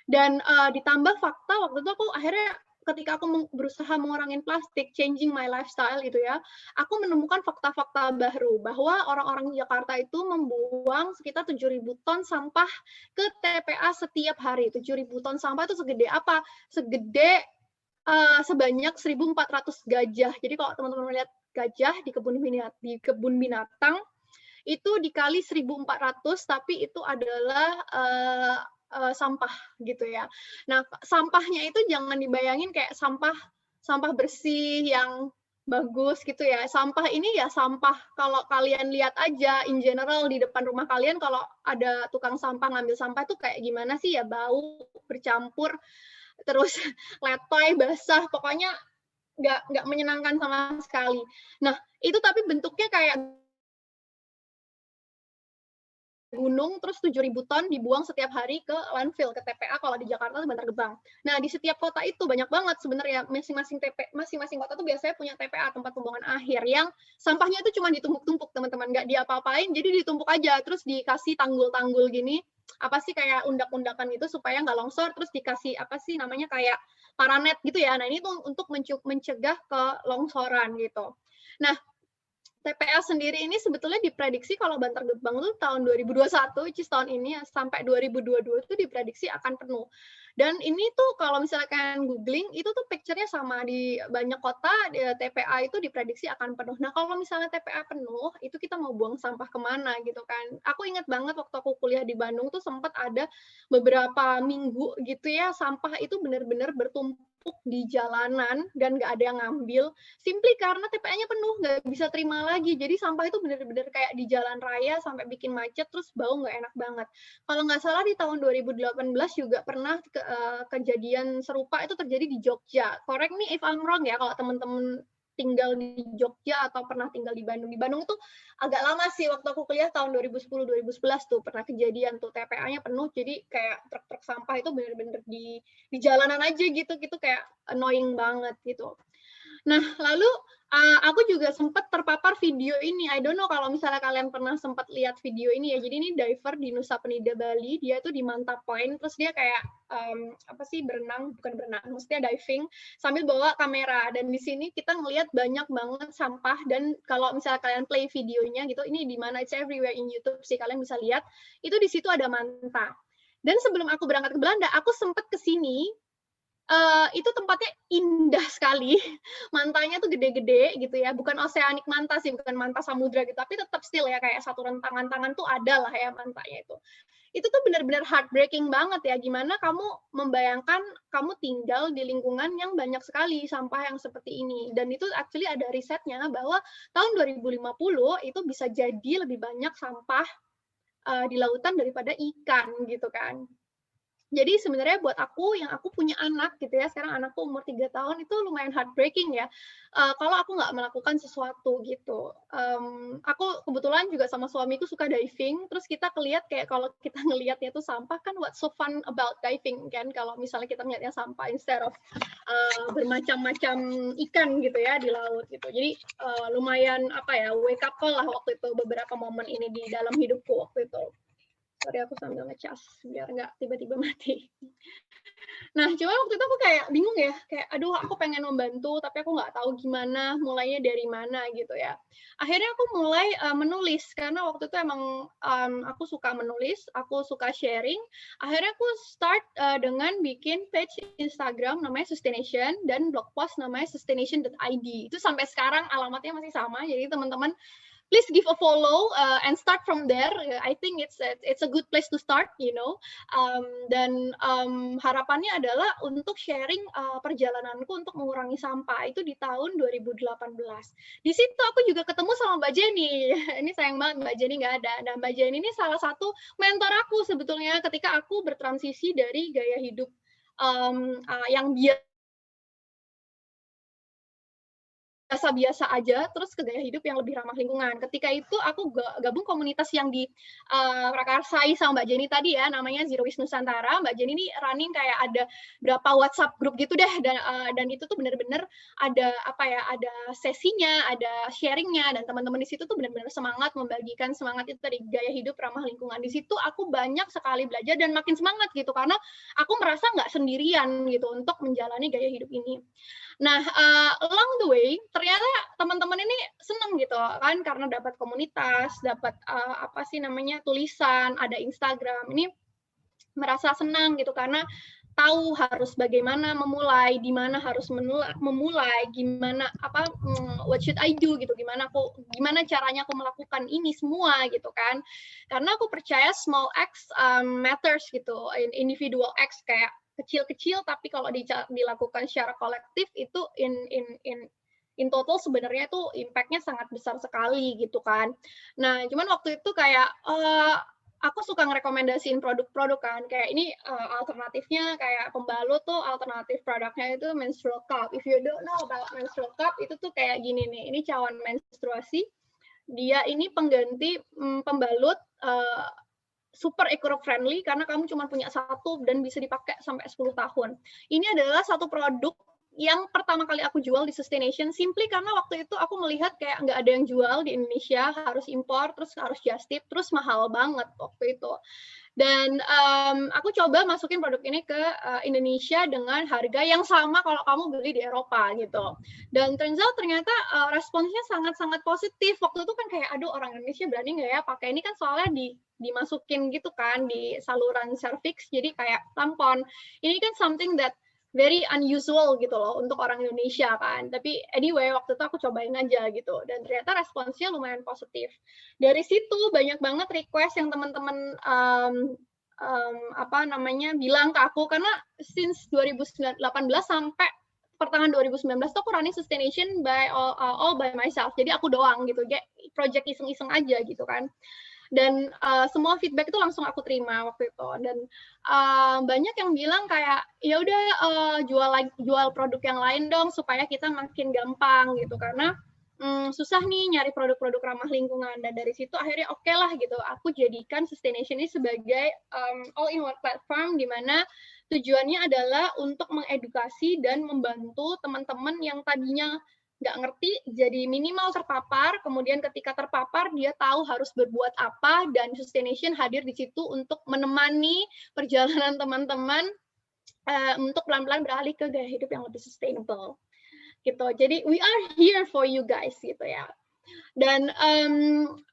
Dan ditambah fakta waktu itu aku akhirnya ketika aku berusaha mengurangin plastik, changing my lifestyle gitu ya, aku menemukan fakta-fakta baru bahwa orang-orang di Jakarta itu membuang sekitar 7.000 ton sampah ke TPA setiap hari. 7.000 ton sampah itu segede apa? Segede sebanyak 1.400 gajah. Jadi kalau teman-teman melihat gajah di kebun binatang itu dikali 1.400, tapi itu adalah sampah gitu ya. Nah, sampahnya itu jangan dibayangin kayak sampah bersih yang bagus gitu ya. Sampah ini ya sampah kalau kalian lihat aja in general di depan rumah kalian kalau ada tukang sampah ngambil sampah tuh kayak gimana sih ya, bau bercampur terus letoy basah, pokoknya nggak menyenangkan sama sekali. Nah, itu tapi bentuknya kayak gunung, terus 7.000 ton dibuang setiap hari ke landfill, ke TPA kalau di Jakarta itu Bantar Gebang. Nah, di setiap kota itu banyak banget sebenarnya, masing-masing kota tuh biasanya punya TPA, tempat pembuangan akhir, yang sampahnya itu cuma ditumpuk-tumpuk, teman-teman, nggak diapa-apain, jadi ditumpuk aja, terus dikasih tanggul-tanggul gini, apa sih kayak undak-undakan gitu supaya nggak longsor, terus dikasih apa sih namanya kayak paranet gitu ya. Nah, ini tuh untuk mencegah ke longsoran gitu. Nah, TPA sendiri ini sebetulnya diprediksi kalau Bantar Gebang itu tahun 2021, which is tahun ini, sampai 2022 itu diprediksi akan penuh. Dan ini tuh kalau misalnya kalian googling, itu tuh picture-nya sama di banyak kota, TPA itu diprediksi akan penuh. Nah, kalau misalnya TPA penuh, itu kita mau buang sampah kemana gitu kan. Aku ingat banget waktu aku kuliah di Bandung tuh sempat ada beberapa minggu gitu ya, sampah itu benar-benar bertumpuk di jalanan dan nggak ada yang ngambil, simply karena TPA-nya penuh, nggak bisa terima lagi. Jadi sampah itu benar-benar kayak di jalan raya sampai bikin macet, terus bau nggak enak banget. Kalau nggak salah di tahun 2018 juga pernah kejadian serupa itu terjadi di Jogja. Correct me if I'm wrong ya, kalau teman-teman tinggal di Jogja atau pernah tinggal di Bandung. Di Bandung tuh agak lama sih, waktu aku kuliah tahun 2010-2011 tuh pernah kejadian tuh TPA-nya penuh, jadi kayak truk-truk sampah itu benar-benar di jalanan aja gitu kayak annoying banget gitu. Nah, lalu aku juga sempat terpapar video ini. I don't know kalau misalnya kalian pernah sempat lihat video ini ya. Jadi ini diver di Nusa Penida Bali. Dia tuh di Manta Point. Terus dia kayak bukan berenang, maksudnya diving sambil bawa kamera. Dan di sini kita ngelihat banyak banget sampah. Dan kalau misalnya kalian play videonya gitu, ini di mana, it's everywhere in YouTube sih, kalian bisa lihat. Itu di situ ada manta. Dan sebelum aku berangkat ke Belanda, aku sempat ke sini. Itu tempatnya indah sekali, mantanya tuh gede-gede gitu ya, bukan oceanic manta sih, bukan manta samudra gitu, tapi tetap still ya kayak satu rentangan tangan tuh ada lah ya mantanya itu. Itu tuh benar-benar heartbreaking banget ya, gimana kamu membayangkan kamu tinggal di lingkungan yang banyak sekali sampah yang seperti ini. Dan itu actually ada risetnya bahwa tahun 2050 itu bisa jadi lebih banyak sampah di lautan daripada ikan gitu kan. Jadi sebenarnya buat aku yang aku punya anak gitu ya, sekarang anakku umur 3 tahun itu lumayan heartbreaking ya, kalau aku nggak melakukan sesuatu gitu. Aku kebetulan juga sama suamiku suka diving, terus kita kelihat kayak kalau kita ngelihatnya itu sampah kan what's so fun about diving kan, kalau misalnya kita ngelihatnya sampah instead of bermacam-macam ikan gitu ya di laut gitu. Jadi lumayan apa ya, wake up call lah waktu itu beberapa momen ini di dalam hidupku waktu itu. Sorry aku sambil ngecas biar nggak tiba-tiba mati. Nah, cuma waktu itu aku kayak bingung ya, kayak aduh aku pengen membantu tapi aku nggak tahu gimana, mulainya dari mana gitu ya. Akhirnya aku mulai menulis karena waktu itu emang aku suka menulis, aku suka sharing. Akhirnya aku start dengan bikin page Instagram namanya Sustaination dan blog post namanya sustaination.id. Itu sampai sekarang alamatnya masih sama, jadi teman-teman please give a follow and start from there. I think it's a good place to start, you know. Dan harapannya adalah untuk sharing perjalananku untuk mengurangi sampah itu di tahun 2018. Di situ aku juga ketemu sama Mbak Jenny. Ini sayang banget Mbak Jenny nggak ada. Nah Mbak Jenny ini salah satu mentor aku sebetulnya ketika aku bertransisi dari gaya hidup yang biasa-biasa aja, terus ke gaya hidup yang lebih ramah lingkungan. Ketika itu aku gabung komunitas yang diprakarsai sama Mbak Jenny tadi ya, namanya Zero Waste Nusantara. Mbak Jenny ini running kayak ada berapa WhatsApp grup gitu deh, dan itu tuh bener-bener ada apa ya, ada sesinya, ada sharingnya, dan teman-teman di situ tuh bener-bener semangat membagikan semangat itu dari gaya hidup ramah lingkungan. Di situ aku banyak sekali belajar dan makin semangat gitu, karena aku merasa nggak sendirian gitu untuk menjalani gaya hidup ini. Nah, along the way, ternyata teman-teman ini seneng gitu kan, karena dapat komunitas, dapat apa sih namanya, tulisan, ada Instagram. Ini merasa senang gitu karena tahu harus bagaimana memulai, di mana harus memulai, gimana apa what should I do gitu, gimana caranya aku melakukan ini semua gitu kan. Karena aku percaya small acts matters gitu, individual acts kayak kecil-kecil tapi kalau dilakukan secara kolektif itu in total sebenarnya itu impact-nya sangat besar sekali gitu kan. Nah, cuman waktu itu kayak aku suka ngerekomendasiin produk-produk kan, kayak ini alternatifnya kayak pembalut tuh alternatif produknya itu menstrual cup. If you don't know about menstrual cup, itu tuh kayak gini nih, ini cawan menstruasi, dia ini pengganti pembalut super eco-friendly karena kamu cuma punya satu dan bisa dipakai sampai 10 tahun. Ini adalah satu produk yang pertama kali aku jual di Sustaination, simply karena waktu itu aku melihat kayak nggak ada yang jual di Indonesia, harus impor, terus harus just tip, terus mahal banget waktu itu. Dan aku coba masukin produk ini ke Indonesia dengan harga yang sama kalau kamu beli di Eropa gitu. Dan turns out ternyata responsnya sangat-sangat positif. Waktu itu kan kayak, aduh orang Indonesia berani nggak ya pakai ini, kan soalnya dimasukin gitu kan di saluran cervix, jadi kayak tampon. Ini kan something that very unusual gitu loh untuk orang Indonesia kan. Tapi anyway, waktu itu aku cobain aja gitu. Dan ternyata responsnya lumayan positif. Dari situ banyak banget request yang teman-teman bilang ke aku, karena since 2018 sampai pertengahan 2019 tuh aku running Sustaination by all by myself. Jadi aku doang gitu, kayak project iseng-iseng aja gitu kan. Dan semua feedback itu langsung aku terima waktu itu. Dan banyak yang bilang kayak, ya udah jual produk yang lain dong supaya kita makin gampang gitu, karena susah nih nyari produk-produk ramah lingkungan. Dan dari situ akhirnya oke lah gitu, aku jadikan Sustaination ini sebagai all-in-one platform di mana tujuannya adalah untuk mengedukasi dan membantu teman-teman yang tadinya nggak ngerti, jadi minimal terpapar, kemudian ketika terpapar dia tahu harus berbuat apa, dan Sustaination hadir di situ untuk menemani perjalanan teman-teman untuk pelan-pelan beralih ke gaya hidup yang lebih sustainable. Gitu. Jadi we are here for you guys gitu ya. Dan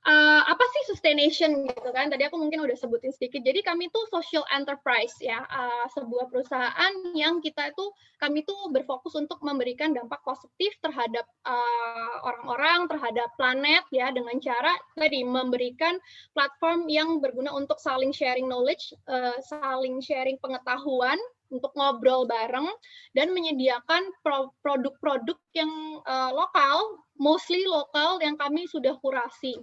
apa sih Sustaination gitu kan? Tadi aku mungkin udah sebutin sedikit. Jadi kami tuh social enterprise ya, sebuah perusahaan yang kami tuh berfokus untuk memberikan dampak positif terhadap orang-orang, terhadap planet ya, dengan cara tadi memberikan platform yang berguna untuk saling sharing knowledge, saling sharing pengetahuan, untuk ngobrol bareng dan menyediakan produk-produk yang lokal, mostly lokal yang kami sudah kurasi.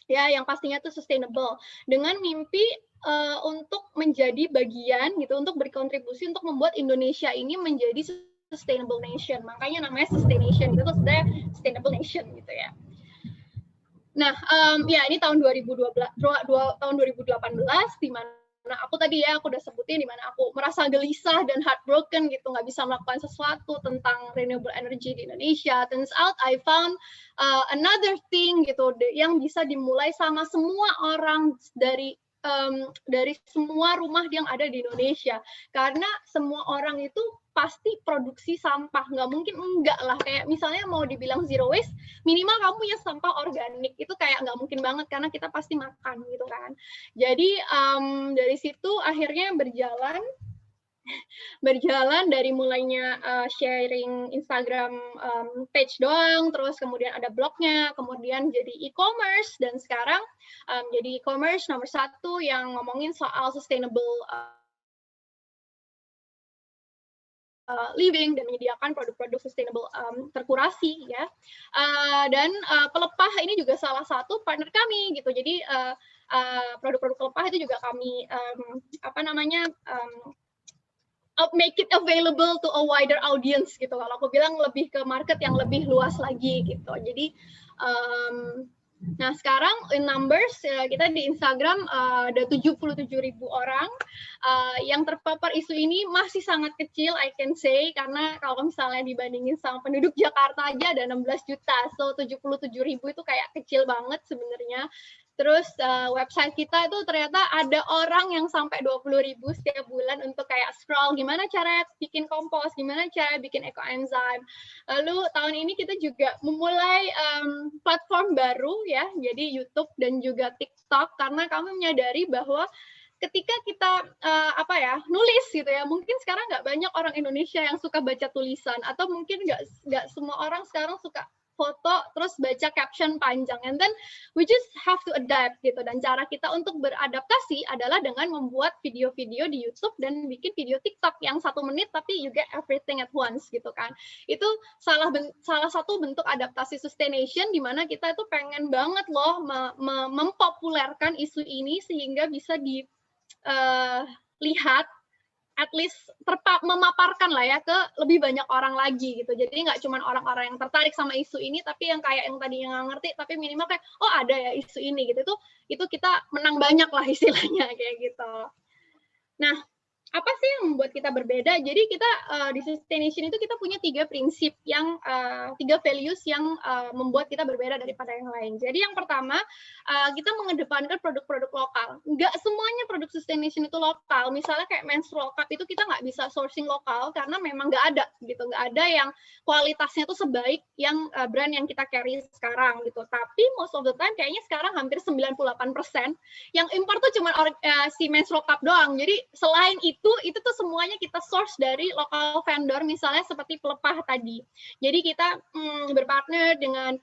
Ya, yang pastinya itu sustainable. Dengan mimpi untuk menjadi bagian gitu, untuk berkontribusi untuk membuat Indonesia ini menjadi sustainable nation. Makanya namanya Sustaination, itu tuh sebenarnya sustainable nation gitu ya. Nah, ya ini tahun 2018 di mana aku udah sebutin di mana aku merasa gelisah dan heartbroken gitu, nggak bisa melakukan sesuatu tentang renewable energy di Indonesia. Turns out I found another thing gitu yang bisa dimulai sama semua orang dari semua rumah yang ada di Indonesia, karena semua orang itu pasti produksi sampah, nggak mungkin enggak lah. Kayak misalnya mau dibilang zero waste, minimal kamu punya sampah organik, itu kayak nggak mungkin banget karena kita pasti makan gitu kan. Jadi dari situ akhirnya berjalan dari mulainya sharing Instagram page doang, terus kemudian ada blognya, kemudian jadi e-commerce, dan sekarang jadi e-commerce nomor 1 yang ngomongin soal sustainable living dan menyediakan produk-produk sustainable terkurasi ya. Dan pelepah ini juga salah satu partner kami gitu. Jadi produk-produk pelepah itu juga kami make it available to a wider audience gitu. Kalau aku bilang lebih ke market yang lebih luas lagi gitu. Jadi nah sekarang in numbers kita di Instagram ada 77.000 orang yang terpapar isu ini, masih sangat kecil I can say, karena kalau misalnya dibandingin sama penduduk Jakarta aja ada 16 juta, so 77.000 itu kayak kecil banget sebenarnya. Terus website kita itu ternyata ada orang yang sampai 20.000 setiap bulan untuk kayak scroll gimana cara bikin kompos, gimana cara bikin ekoenzim. Lalu tahun ini kita juga memulai platform baru ya, jadi YouTube dan juga TikTok, karena kami menyadari bahwa ketika kita nulis gitu ya, mungkin sekarang nggak banyak orang Indonesia yang suka baca tulisan, atau mungkin nggak semua orang sekarang suka foto terus baca caption panjang, and then we just have to adapt gitu. Dan cara kita untuk beradaptasi adalah dengan membuat video-video di YouTube dan bikin video TikTok yang 1 menit tapi you get everything at once gitu kan. Itu salah satu bentuk adaptasi sustaination, di mana kita itu pengen banget loh mempopulerkan isu ini sehingga bisa dilihat, at least memaparkan lah ya ke lebih banyak orang lagi gitu. Jadi nggak cuma orang-orang yang tertarik sama isu ini, tapi yang kayak yang tadinya nggak ngerti, tapi minimal kayak oh ada ya isu ini gitu. Itu kita menang banyak lah istilahnya kayak gitu. Nah, apa sih yang membuat kita berbeda? Jadi kita di Sustaination itu kita punya 3 prinsip yang 3 values yang membuat kita berbeda daripada yang lain. Jadi yang pertama, kita mengedepankan produk-produk lokal. Nggak semuanya produk Sustaination itu lokal. Misalnya kayak menstrual cup itu kita nggak bisa sourcing lokal karena memang nggak ada gitu, nggak ada yang kualitasnya tuh sebaik yang brand yang kita carry sekarang gitu. Tapi most of the time kayaknya sekarang hampir 98% yang impor tuh cuma si menstrual cup doang. Jadi selain itu tuh semuanya kita source dari lokal vendor, misalnya seperti pelepah tadi. Jadi kita berpartner dengan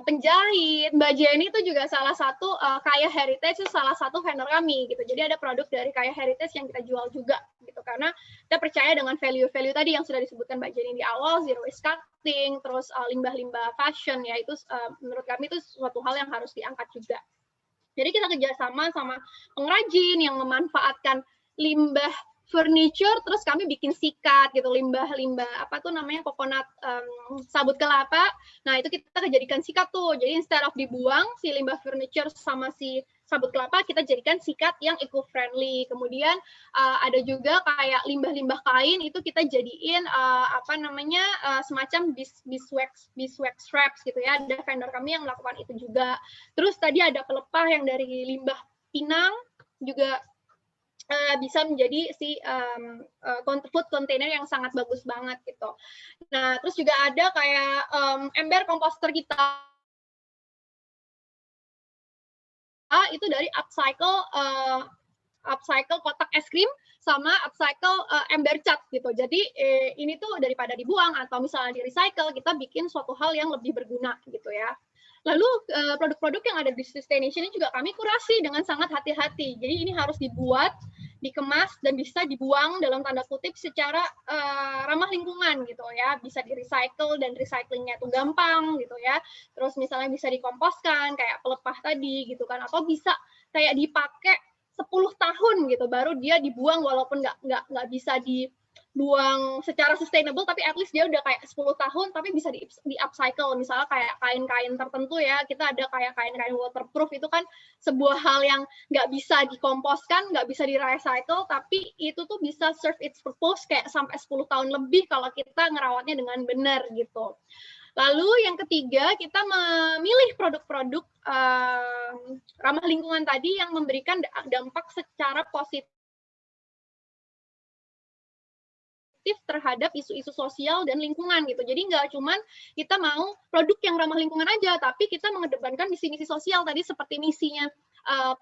penjahit. Mbak Jenny itu juga salah satu Kaya Heritage itu salah satu vendor kami gitu. Jadi ada produk dari Kaya Heritage yang kita jual juga gitu, karena kita percaya dengan value-value tadi yang sudah disebutkan Mbak Jenny di awal, zero waste cutting, terus limbah-limbah fashion ya, itu menurut kami itu suatu hal yang harus diangkat juga. Jadi kita kerjasama sama pengrajin yang memanfaatkan limbah furniture, terus kami bikin sikat gitu, limbah apa tuh namanya, coconut sabut kelapa. Nah itu kita jadikan sikat tuh. Jadi instead of dibuang si limbah furniture sama si sabut kelapa, kita jadikan sikat yang eco-friendly. Kemudian ada juga kayak limbah-limbah kain, itu kita jadiin semacam beeswax wraps gitu ya. Ada vendor kami yang melakukan itu juga. Terus tadi ada pelepah yang dari limbah pinang juga bisa menjadi si food container yang sangat bagus banget gitu. Nah, terus juga ada kayak ember komposter kita itu dari upcycle kotak es krim sama upcycle ember cat gitu. Jadi ini tuh daripada dibuang atau misalnya di recycle, kita bikin suatu hal yang lebih berguna gitu ya. Lalu produk-produk yang ada di Sustaination ini juga kami kurasi dengan sangat hati-hati. Jadi ini harus dibuat, dikemas, dan bisa dibuang dalam tanda kutip secara ramah lingkungan gitu ya. Bisa di-recycle dan recyclingnya itu gampang gitu ya. Terus misalnya bisa dikomposkan kayak pelepah tadi gitu kan. Atau bisa kayak dipakai 10 tahun gitu baru dia dibuang, walaupun nggak bisa dibuang secara sustainable, tapi at least dia udah kayak 10 tahun tapi bisa di upcycle. Misalnya kayak kain-kain tertentu ya, kita ada kayak kain-kain waterproof, itu kan sebuah hal yang nggak bisa dikomposkan, nggak bisa di-recycle, tapi itu tuh bisa serve its purpose kayak sampai 10 tahun lebih kalau kita ngerawatnya dengan benar gitu. Lalu yang ketiga, kita memilih produk-produk ramah lingkungan tadi yang memberikan dampak secara positif terhadap isu-isu sosial dan lingkungan gitu. Jadi nggak cuman kita mau produk yang ramah lingkungan aja, tapi kita mengedepankan misi-misi sosial tadi, seperti misinya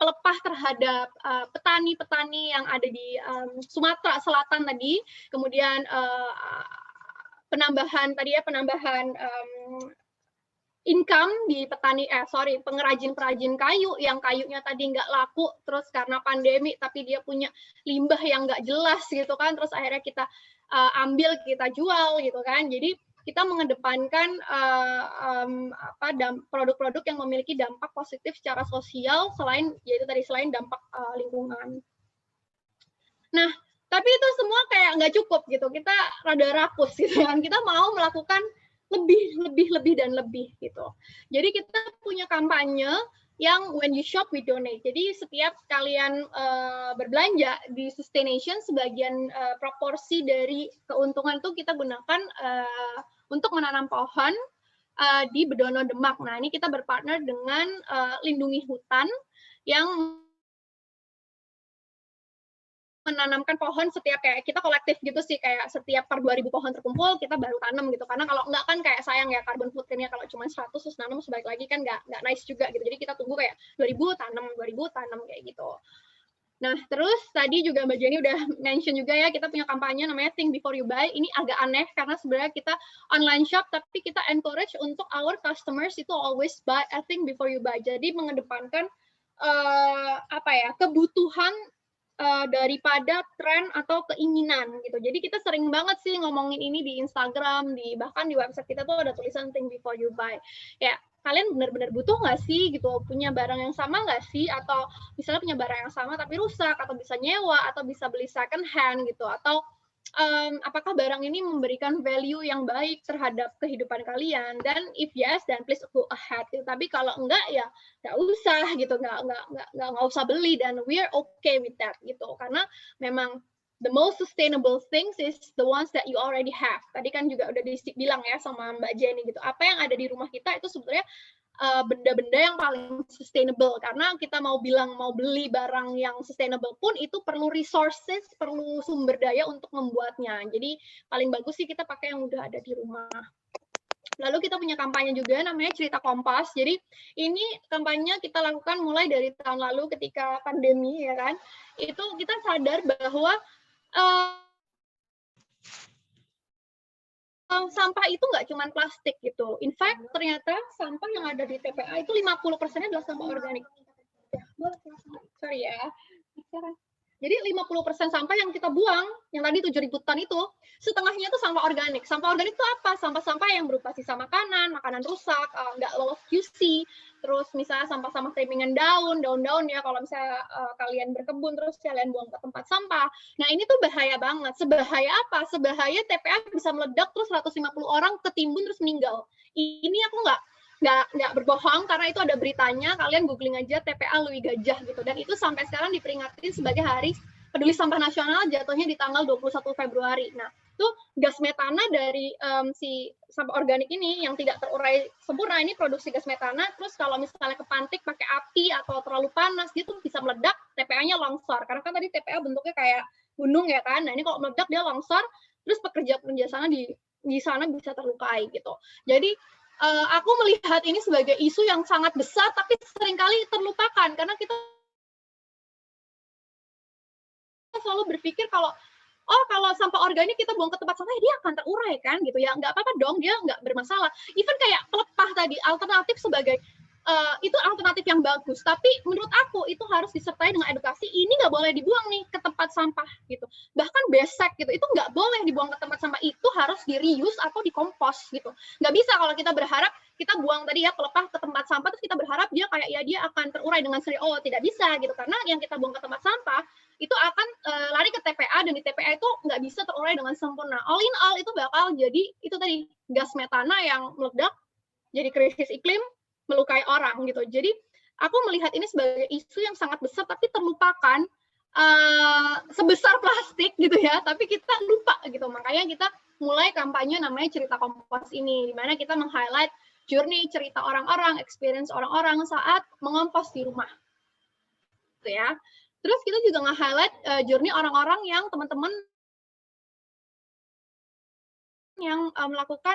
pelepah terhadap petani-petani yang ada di Sumatera Selatan tadi, kemudian penambahan income di pengrajin-pengrajin kayu yang kayunya tadi nggak laku terus karena pandemi, tapi dia punya limbah yang nggak jelas gitu kan, terus akhirnya kita ambil, kita jual gitu kan. Jadi kita mengedepankan produk-produk yang memiliki dampak positif secara sosial selain dampak lingkungan. Nah, tapi itu semua kayak nggak cukup gitu, kita rada rakus gitu kan, kita mau melakukan lebih dan lebih gitu. Jadi kita punya kampanye yang when you shop we donate. Jadi setiap kalian berbelanja di Sustaination, sebagian proporsi dari keuntungan itu kita gunakan untuk menanam pohon di Bedono Demak. Nah, ini kita berpartner dengan Lindungi Hutan yang menanamkan pohon setiap, kayak kita kolektif gitu sih, kayak setiap per 2000 pohon terkumpul kita baru tanam gitu, karena kalau enggak kan kayak sayang ya carbon footprint-nya, kalau cuma 100 terus nanam sebaik lagi kan nggak nice juga gitu. Jadi kita tunggu kayak 2000 tanam kayak gitu. Nah, terus tadi juga Mbak Jenny udah mention juga ya, kita punya kampanye namanya Think Before You Buy. Ini agak aneh karena sebenarnya kita online shop, tapi kita encourage untuk our customers itu always buy a thing before you buy. Jadi mengedepankan kebutuhan daripada tren atau keinginan gitu. Jadi kita sering banget sih ngomongin ini di Instagram, bahkan di website kita tuh ada tulisan Think Before You Buy. Ya, kalian benar-benar butuh nggak sih gitu, punya barang yang sama nggak sih, atau misalnya punya barang yang sama tapi rusak, atau bisa nyewa, atau bisa beli second hand gitu, atau apakah barang ini memberikan value yang baik terhadap kehidupan kalian, dan if yes, then please go ahead gitu. Tapi kalau enggak ya nggak usah gitu, nggak usah beli, dan we're okay with that gitu, karena memang the most sustainable things is the ones that you already have. Tadi kan juga udah dibilang ya sama Mbak Jenny gitu, apa yang ada di rumah kita itu sebenarnya benda-benda yang paling sustainable, karena kita mau beli barang yang sustainable pun itu perlu resources, perlu sumber daya untuk membuatnya. Jadi paling bagus sih kita pakai yang udah ada di rumah. Lalu kita punya kampanye juga namanya Cerita Kompas. Jadi ini kampanye kita lakukan mulai dari tahun lalu ketika pandemi ya kan. Itu kita sadar bahwa sampah itu nggak cuma plastik gitu. In fact, ternyata sampah yang ada di TPA itu 50%-nya adalah sampah organik. Sorry ya. Jadi 50% sampah yang kita buang, yang tadi 7.000 ton itu, setengahnya itu sampah organik. Sampah organik itu apa? Sampah-sampah yang berupa sisa makanan rusak, nggak lolos QC, terus misalnya sampah-sampah trimming daun-daun ya, kalau misalnya kalian berkebun terus kalian buang ke tempat sampah. Nah, ini tuh bahaya banget. Sebahaya apa? Sebahaya TPA bisa meledak terus 150 orang ketimbun terus meninggal. Ini aku nggak berbohong karena itu ada beritanya, kalian googling aja TPA Lui Gajah gitu, dan itu sampai sekarang diperingatin sebagai Hari Peduli Sampah Nasional, jatuhnya di tanggal 21 Februari. Nah, itu gas metana dari si sampah organik ini yang tidak terurai sempurna, ini produksi gas metana, terus kalau misalnya kepantik pakai api atau terlalu panas, dia tuh bisa meledak, TPA-nya longsor, karena kan tadi TPA bentuknya kayak gunung ya kan, nah ini kalau meledak dia longsor, terus pekerja-pekerja sana di sana bisa terlukai gitu. Jadi aku melihat ini sebagai isu yang sangat besar, tapi seringkali terlupakan karena kita selalu berpikir kalau sampah organik kita buang ke tempat sampah dia akan terurai kan gitu ya, nggak apa-apa dong, dia nggak bermasalah. Even kayak pelepah tadi, alternatif sebagai itu alternatif yang bagus. Tapi menurut aku itu harus disertai dengan edukasi. Ini nggak boleh dibuang nih ke tempat sampah gitu. Bahkan besek gitu, itu nggak boleh dibuang ke tempat sampah. Itu harus di-reuse atau dikompos gitu. Nggak bisa kalau kita berharap kita buang tadi ya pelepah ke tempat sampah terus kita berharap dia kayak ya dia akan terurai dengan sendiri. Oh, tidak bisa gitu. Karena yang kita buang ke tempat sampah itu akan lari ke TPA, dan di TPA itu nggak bisa terurai dengan sempurna. All in all itu bakal jadi itu tadi gas metana yang meledak, jadi krisis iklim, melukai orang gitu. Jadi aku melihat ini sebagai isu yang sangat besar tapi terlupakan, sebesar plastik gitu ya, tapi kita lupa gitu. Makanya kita mulai kampanye namanya Cerita Kompos ini, di mana kita meng-highlight journey cerita orang-orang, experience orang-orang saat mengompos di rumah. Gitu ya. Terus kita juga nge-highlight journey orang-orang yang teman-teman yang melakukan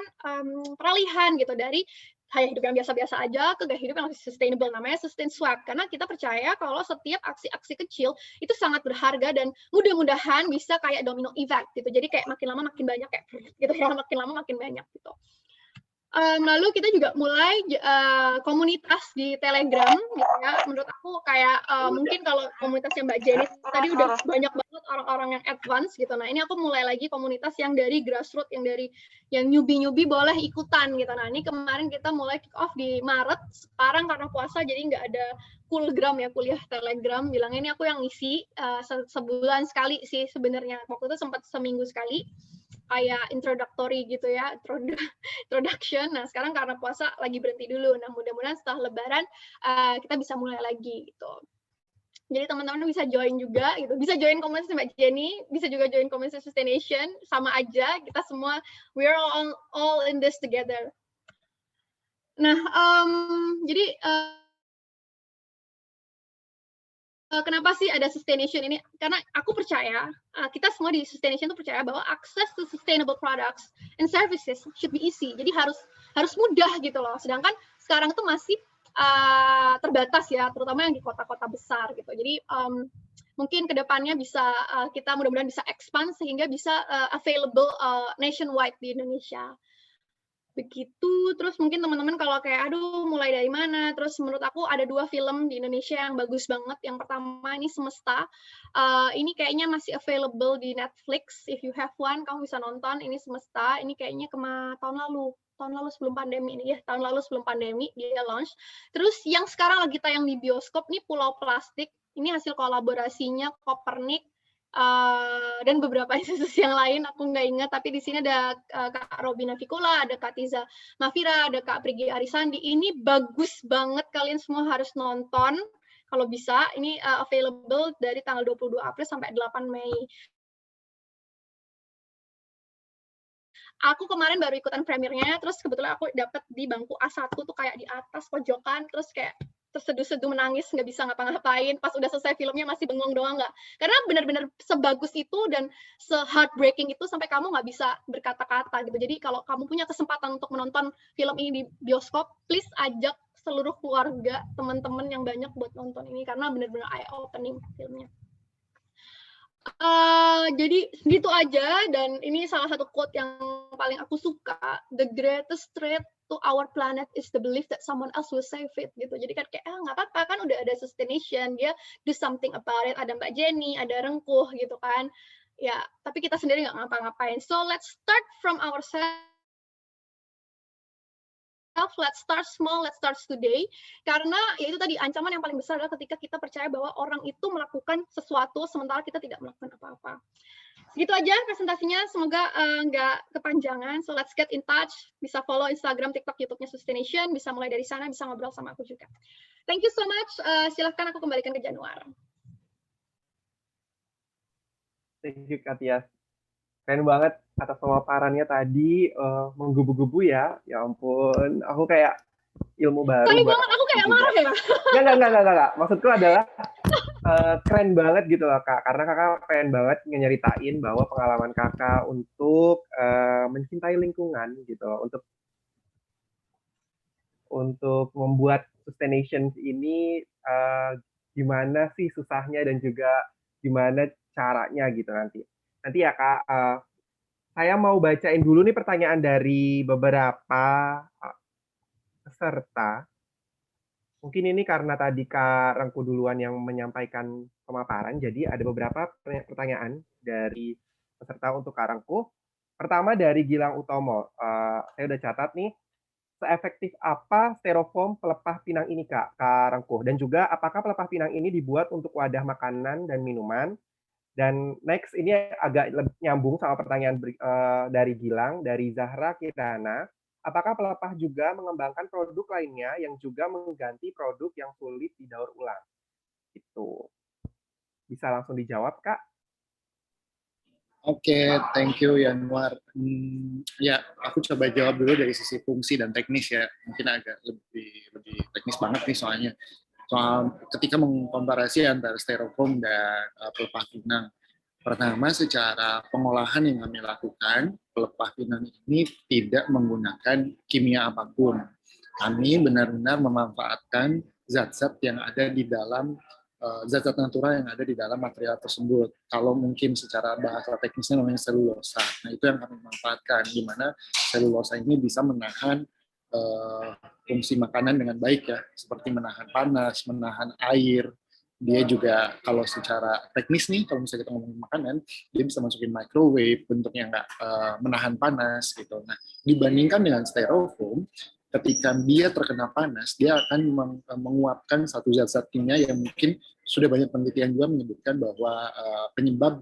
peralihan gitu dari gaya hidup yang biasa-biasa aja ke gaya hidup yang lebih sustainable, namanya sustain swap. Karena kita percaya kalau setiap aksi-aksi kecil itu sangat berharga dan mudah-mudahan bisa kayak domino effect gitu. Jadi kayak makin lama makin banyak kayak gitu ya, makin lama makin banyak gitu. Lalu kita juga mulai komunitas di Telegram gitu ya. Menurut aku kayak mungkin kalau komunitasnya Mbak Jenny tadi udah banyak banget orang-orang yang advance gitu. Nah, ini aku mulai lagi komunitas yang dari grassroots, yang newbie boleh ikutan gitu. Nah, ini kemarin kita mulai kick off di Maret. Sekarang karena puasa jadi nggak ada Coolgram ya, kuliah Telegram. Bilangnya ini aku yang ngisi sebulan sekali sih sebenarnya. Waktu itu sempat seminggu sekali. Kayak introductory gitu ya, introduction. Nah, sekarang karena puasa lagi berhenti dulu. Nah, mudah-mudahan setelah Lebaran kita bisa mulai lagi gitu. Jadi teman-teman bisa join juga gitu. Bisa join komunitas Mbak Jenny, bisa juga join komunitas Sustaination, sama aja. Kita semua we're all in this together. Nah, jadi kenapa sih ada Sustaination ini? Karena aku percaya, kita semua di Sustaination itu percaya bahwa access to sustainable products and services should be easy. Jadi harus mudah gitu loh. Sedangkan sekarang itu masih terbatas ya, terutama yang di kota-kota besar gitu. Jadi mungkin kedepannya bisa kita mudah-mudahan bisa expand sehingga bisa available nationwide di Indonesia. Begitu. Terus mungkin teman-teman kalau kayak aduh mulai dari mana, terus menurut aku ada 2 film di Indonesia yang bagus banget. Yang pertama ini Semesta, ini kayaknya masih available di Netflix. If you have one, kamu bisa nonton. Ini Semesta, ini kayaknya tahun lalu sebelum pandemi ini ya, tahun lalu sebelum pandemi dia launch. Terus yang sekarang lagi tayang di bioskop nih Pulau Plastik, ini hasil kolaborasinya Copernic dan beberapa institusi yang lain, aku nggak ingat, tapi di sini ada Kak Robina Fikula, ada Kak Tiza Mafira, ada Kak Prigi Arisandi. Ini bagus banget, kalian semua harus nonton kalau bisa. Ini available dari tanggal 22 April sampai 8 Mei. Aku kemarin baru ikutan premiernya, terus kebetulan aku dapet di bangku A1 tuh kayak di atas pojokan, terus kayak terseduh-seduh menangis, nggak bisa ngapa-ngapain. Pas udah selesai filmnya masih bengong doang nggak. Karena benar-benar sebagus itu dan se-heartbreaking itu sampai kamu nggak bisa berkata-kata gitu. Jadi kalau kamu punya kesempatan untuk menonton film ini di bioskop, please ajak seluruh keluarga, teman-teman yang banyak buat nonton ini karena benar-benar eye-opening filmnya. Jadi gitu aja, dan ini salah satu quote yang paling aku suka, the greatest threat to our planet is the belief that someone else will save it gitu. Jadi kan kayak nggak apa-apa kan udah ada Sustaination, dia do something about it, ada Mbak Jenny, ada Rengkuh gitu kan ya, tapi kita sendiri nggak ngapa-ngapain. So let's start from ourselves. Let's start small, let's start today. Karena ya itu tadi ancaman yang paling besar adalah ketika kita percaya bahwa orang itu melakukan sesuatu sementara kita tidak melakukan apa-apa. Segitu aja presentasinya, semoga nggak kepanjangan. So let's get in touch. Bisa follow Instagram, TikTok, YouTube-nya Sustaination. Bisa mulai dari sana, bisa ngobrol sama aku juga. Thank you so much. Silahkan aku kembalikan ke Januar. Thank you, Kak Tias. Keren banget atas pemaparannya tadi, menggebu-gebu ya. Ya ampun, aku kayak ilmu baru. Sorry banget, aku kayak marah ya? Enggak. Maksudku adalah keren banget gitu loh, Kak. Karena Kakak pengen banget nyeritain bahwa pengalaman Kakak untuk mencintai lingkungan gitu, untuk membuat Sustaination ini gimana sih susahnya dan juga gimana caranya gitu nanti. Nanti ya Kak, saya mau bacain dulu nih pertanyaan dari beberapa peserta. Mungkin ini karena tadi Kak Rengku duluan yang menyampaikan pemaparan, jadi ada beberapa pertanyaan dari peserta untuk Kak Rengku. Pertama dari Gilang Utomo, saya udah catat nih, seefektif apa styrofoam pelepah pinang ini Kak Rengku? Dan juga apakah pelepah pinang ini dibuat untuk wadah makanan dan minuman? Dan next ini agak nyambung sama pertanyaan dari Gilang, dari Zahra Kirana. Apakah pelepah juga mengembangkan produk lainnya yang juga mengganti produk yang sulit didaur ulang? Itu bisa langsung dijawab, Kak. Oke, thank you Yanwar. Ya, aku coba jawab dulu dari sisi fungsi dan teknis ya. Mungkin agak lebih teknis banget nih soalnya. Soal ketika mengkomparasi antara styrofoam dan pelepah pinang. Pertama, secara pengolahan yang kami lakukan, pelepah pinang ini tidak menggunakan kimia apapun. Kami benar-benar memanfaatkan zat-zat yang ada di dalam zat-zat natural yang ada di dalam material tersebut. Kalau mungkin secara bahasa teknisnya namanya selulosa. Nah, itu yang kami manfaatkan, di mana selulosa ini bisa menahan fungsi makanan dengan baik ya, seperti menahan panas, menahan air. Dia juga kalau secara teknis nih, kalau misalnya kita ngomongin makanan, dia bisa masukin microwave, bentuknya nggak menahan panas gitu. Nah, dibandingkan dengan styrofoam, ketika dia terkena panas, dia akan menguapkan satu zat-zat kimia yang mungkin sudah banyak penelitian juga menyebutkan bahwa penyebab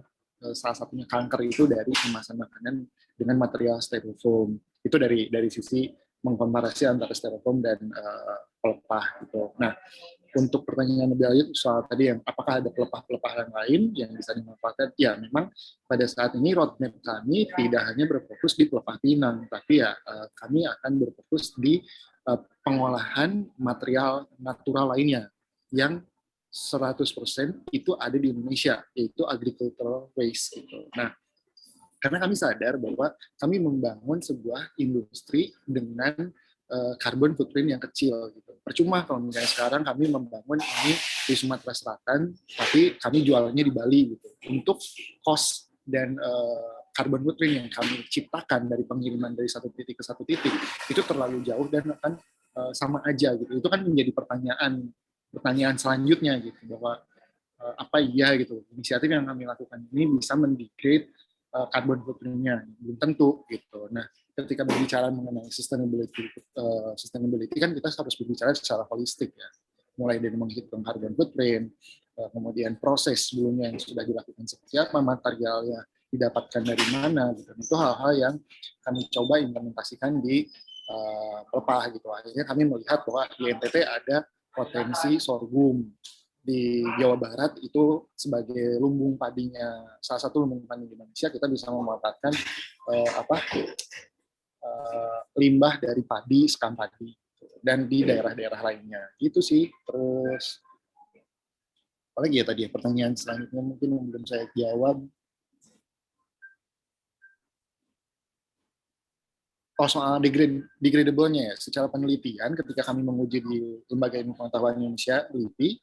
salah satunya kanker itu dari kemasan makanan dengan material styrofoam. Itu dari sisi mengkomparasi antara styrofoam dan pelepah gitu. Nah, untuk pertanyaan lebih lanjut soal tadi yang apakah ada pelepah-pelepah yang lain yang bisa dimanfaatkan, ya memang pada saat ini roadmap kami tidak hanya berfokus di pelepah pinang, tapi ya kami akan berfokus di pengolahan material natural lainnya yang 100% itu ada di Indonesia, yaitu agricultural waste gitu. Nah, karena kami sadar bahwa kami membangun sebuah industri dengan carbon footprint yang kecil gitu. Percuma kalau misalnya sekarang kami membangun ini di Sumatera Selatan, tapi kami jualannya di Bali gitu. Untuk cost dan carbon footprint yang kami ciptakan dari pengiriman dari satu titik ke satu titik itu terlalu jauh dan akan sama aja gitu. Itu kan menjadi pertanyaan selanjutnya gitu, bahwa apa iya gitu inisiatif yang kami lakukan ini bisa mendegrade carbon footprint-nya, belum tentu gitu. Nah, ketika berbicara mengenai sustainability kan kita harus berbicara secara holistik ya, mulai dari menghitung carbon footprint, kemudian proses sebelumnya yang sudah dilakukan seperti apa, materialnya didapatkan dari mana gitu. Itu hal-hal yang kami coba implementasikan di pelepah gitu. Akhirnya kami melihat bahwa di NTT ada potensi sorghum, di Jawa Barat itu sebagai lumbung padinya, salah satu lumbung padi di Indonesia, kita bisa memanfaatkan limbah dari padi, sekam padi, dan di daerah-daerah lainnya. Itu sih. Terus apalagi ya tadi ya, pertanyaan selanjutnya mungkin yang belum saya jawab. Oh, soal degradable-nya ya, secara penelitian ketika kami menguji di Lembaga Ilmu Pengetahuan Indonesia, LIPI,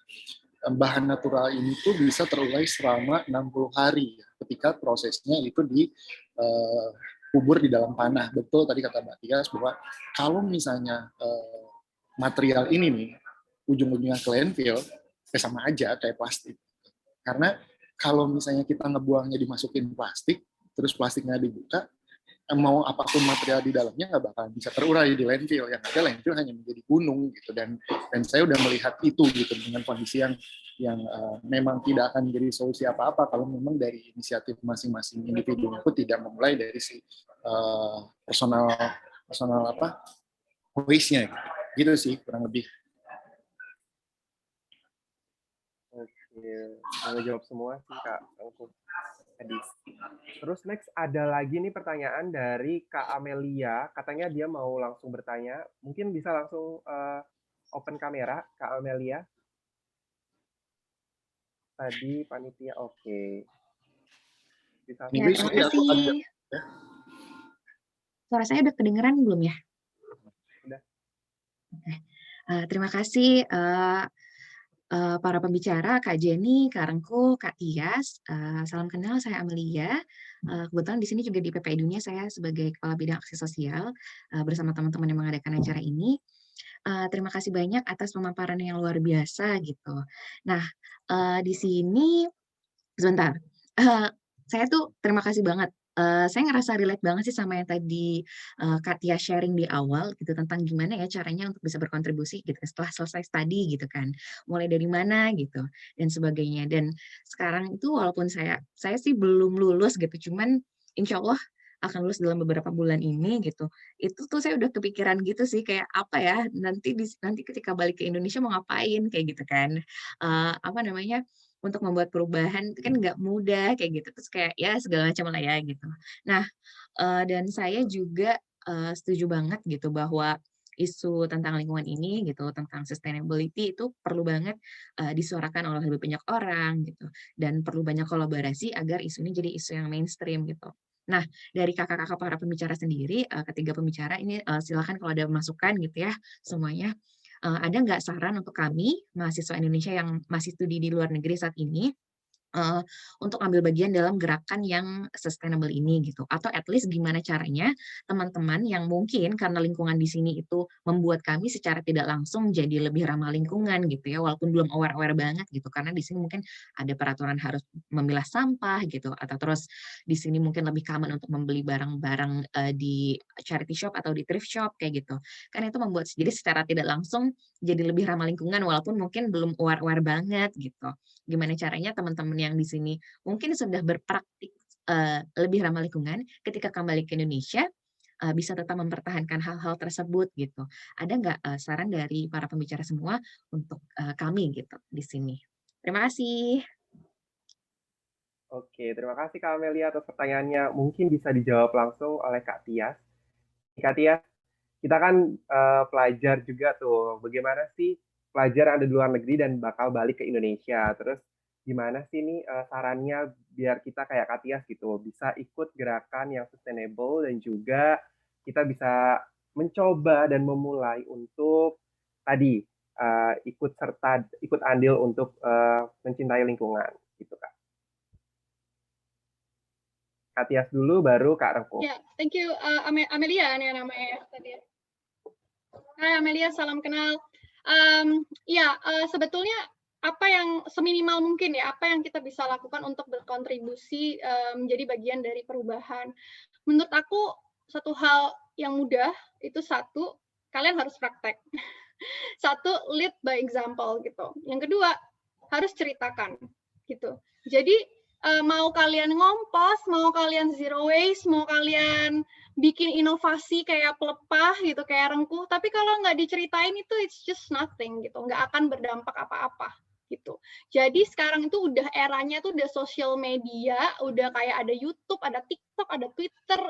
bahan natural ini tuh bisa terurai selama 60 hari ketika prosesnya itu dikubur di dalam tanah. Betul tadi kata Mbak Tias bahwa kalau misalnya material ini nih ujung-ujungnya ke landfill, sama aja kayak plastik. Karena kalau misalnya kita ngebuangnya dimasukin plastik, terus plastiknya dibuka, mau apapun material di dalamnya nggak bakal bisa terurai di landfill. Yang ada landfill hanya menjadi gunung gitu, dan saya udah melihat itu gitu dengan kondisi yang memang tidak akan menjadi solusi apa-apa kalau memang dari inisiatif masing-masing individu itu tidak memulai dari si personal waste-nya gitu sih kurang lebih. Oke, saya jawab semua sih Kak Rengku. Terus next ada lagi nih pertanyaan dari Kak Amelia, katanya dia mau langsung bertanya, mungkin bisa langsung open kamera Kak Amelia. Tadi panitia oke. Bisa. Ya, terima kasih. Suara saya udah kedengeran belum ya? Sudah. Oke. Terima kasih para pembicara, Kak Jenny, Kak Rengku, Kak Tias. Salam kenal, saya Amelia. Kebetulan di sini juga di PPI Dunia saya sebagai Kepala Bidang Aksi Sosial bersama teman-teman yang mengadakan acara ini. Terima kasih banyak atas pemaparan yang luar biasa gitu. Nah, di sini sebentar, saya tuh terima kasih banget, saya ngerasa relate banget sih sama yang tadi, Kak Tia sharing di awal gitu tentang gimana ya caranya untuk bisa berkontribusi gitu setelah selesai studi gitu kan, mulai dari mana gitu dan sebagainya. Dan sekarang itu walaupun saya sih belum lulus gitu, cuman insya Allah akan lulus dalam beberapa bulan ini gitu. Itu tuh saya udah kepikiran gitu sih kayak apa ya nanti ketika balik ke Indonesia mau ngapain kayak gitu kan, apa namanya, untuk membuat perubahan itu kan nggak mudah kayak gitu, terus kayak ya segala macam lah ya gitu. Nah, dan saya juga, setuju banget gitu bahwa isu tentang lingkungan ini gitu, tentang sustainability itu perlu banget, disuarakan oleh lebih banyak orang gitu, dan perlu banyak kolaborasi agar isu ini jadi isu yang mainstream gitu. Nah, dari kakak-kakak para pembicara sendiri, ketiga pembicara ini, silakan kalau ada masukan gitu ya semuanya, ada nggak saran untuk kami mahasiswa Indonesia yang masih studi di luar negeri saat ini, eee, untuk ambil bagian dalam gerakan yang sustainable ini gitu, atau at least gimana caranya teman-teman yang mungkin karena lingkungan di sini itu membuat kami secara tidak langsung jadi lebih ramah lingkungan gitu ya, walaupun belum aware-aware banget gitu, karena di sini mungkin ada peraturan harus memilah sampah gitu, atau terus di sini mungkin lebih common untuk membeli barang-barang, di charity shop atau di thrift shop kayak gitu. Kan itu membuat jadi secara tidak langsung jadi lebih ramah lingkungan walaupun mungkin belum aware-aware banget gitu. Gimana caranya teman-teman yang di sini mungkin sudah berpraktik, lebih ramah lingkungan, ketika kembali ke Indonesia, bisa tetap mempertahankan hal-hal tersebut gitu. Ada nggak, saran dari para pembicara semua untuk, kami gitu di sini? Terima kasih. Oke, terima kasih Kak Amelia atas pertanyaannya. Mungkin bisa dijawab langsung oleh Kak Tias. Kak Tias, kita kan pelajar juga tuh. Bagaimana sih pelajar yang ada di luar negeri dan bakal balik ke Indonesia? Terus gimana sih nih sarannya biar kita kayak Kak Tias gitu bisa ikut gerakan yang sustainable dan juga kita bisa mencoba dan memulai untuk tadi ikut andil untuk mencintai lingkungan gitu Kak. Kak Tias dulu baru Kak Rengkuh. Ya, thank you, Amelia nih namanya tadi. Hai Amelia, salam kenal. Sebetulnya apa yang seminimal mungkin ya, apa yang kita bisa lakukan untuk berkontribusi menjadi bagian dari perubahan. Menurut aku satu hal yang mudah itu satu, kalian harus praktek. Satu, lead by example gitu. Yang kedua, harus ceritakan gitu. Jadi mau kalian ngompos, mau kalian zero waste, mau kalian bikin inovasi kayak pelepah gitu, kayak Rengkuh, tapi kalau nggak diceritain itu it's just nothing gitu, nggak akan berdampak apa-apa gitu. Jadi sekarang itu udah eranya tuh udah social media, udah kayak ada YouTube, ada TikTok, ada Twitter.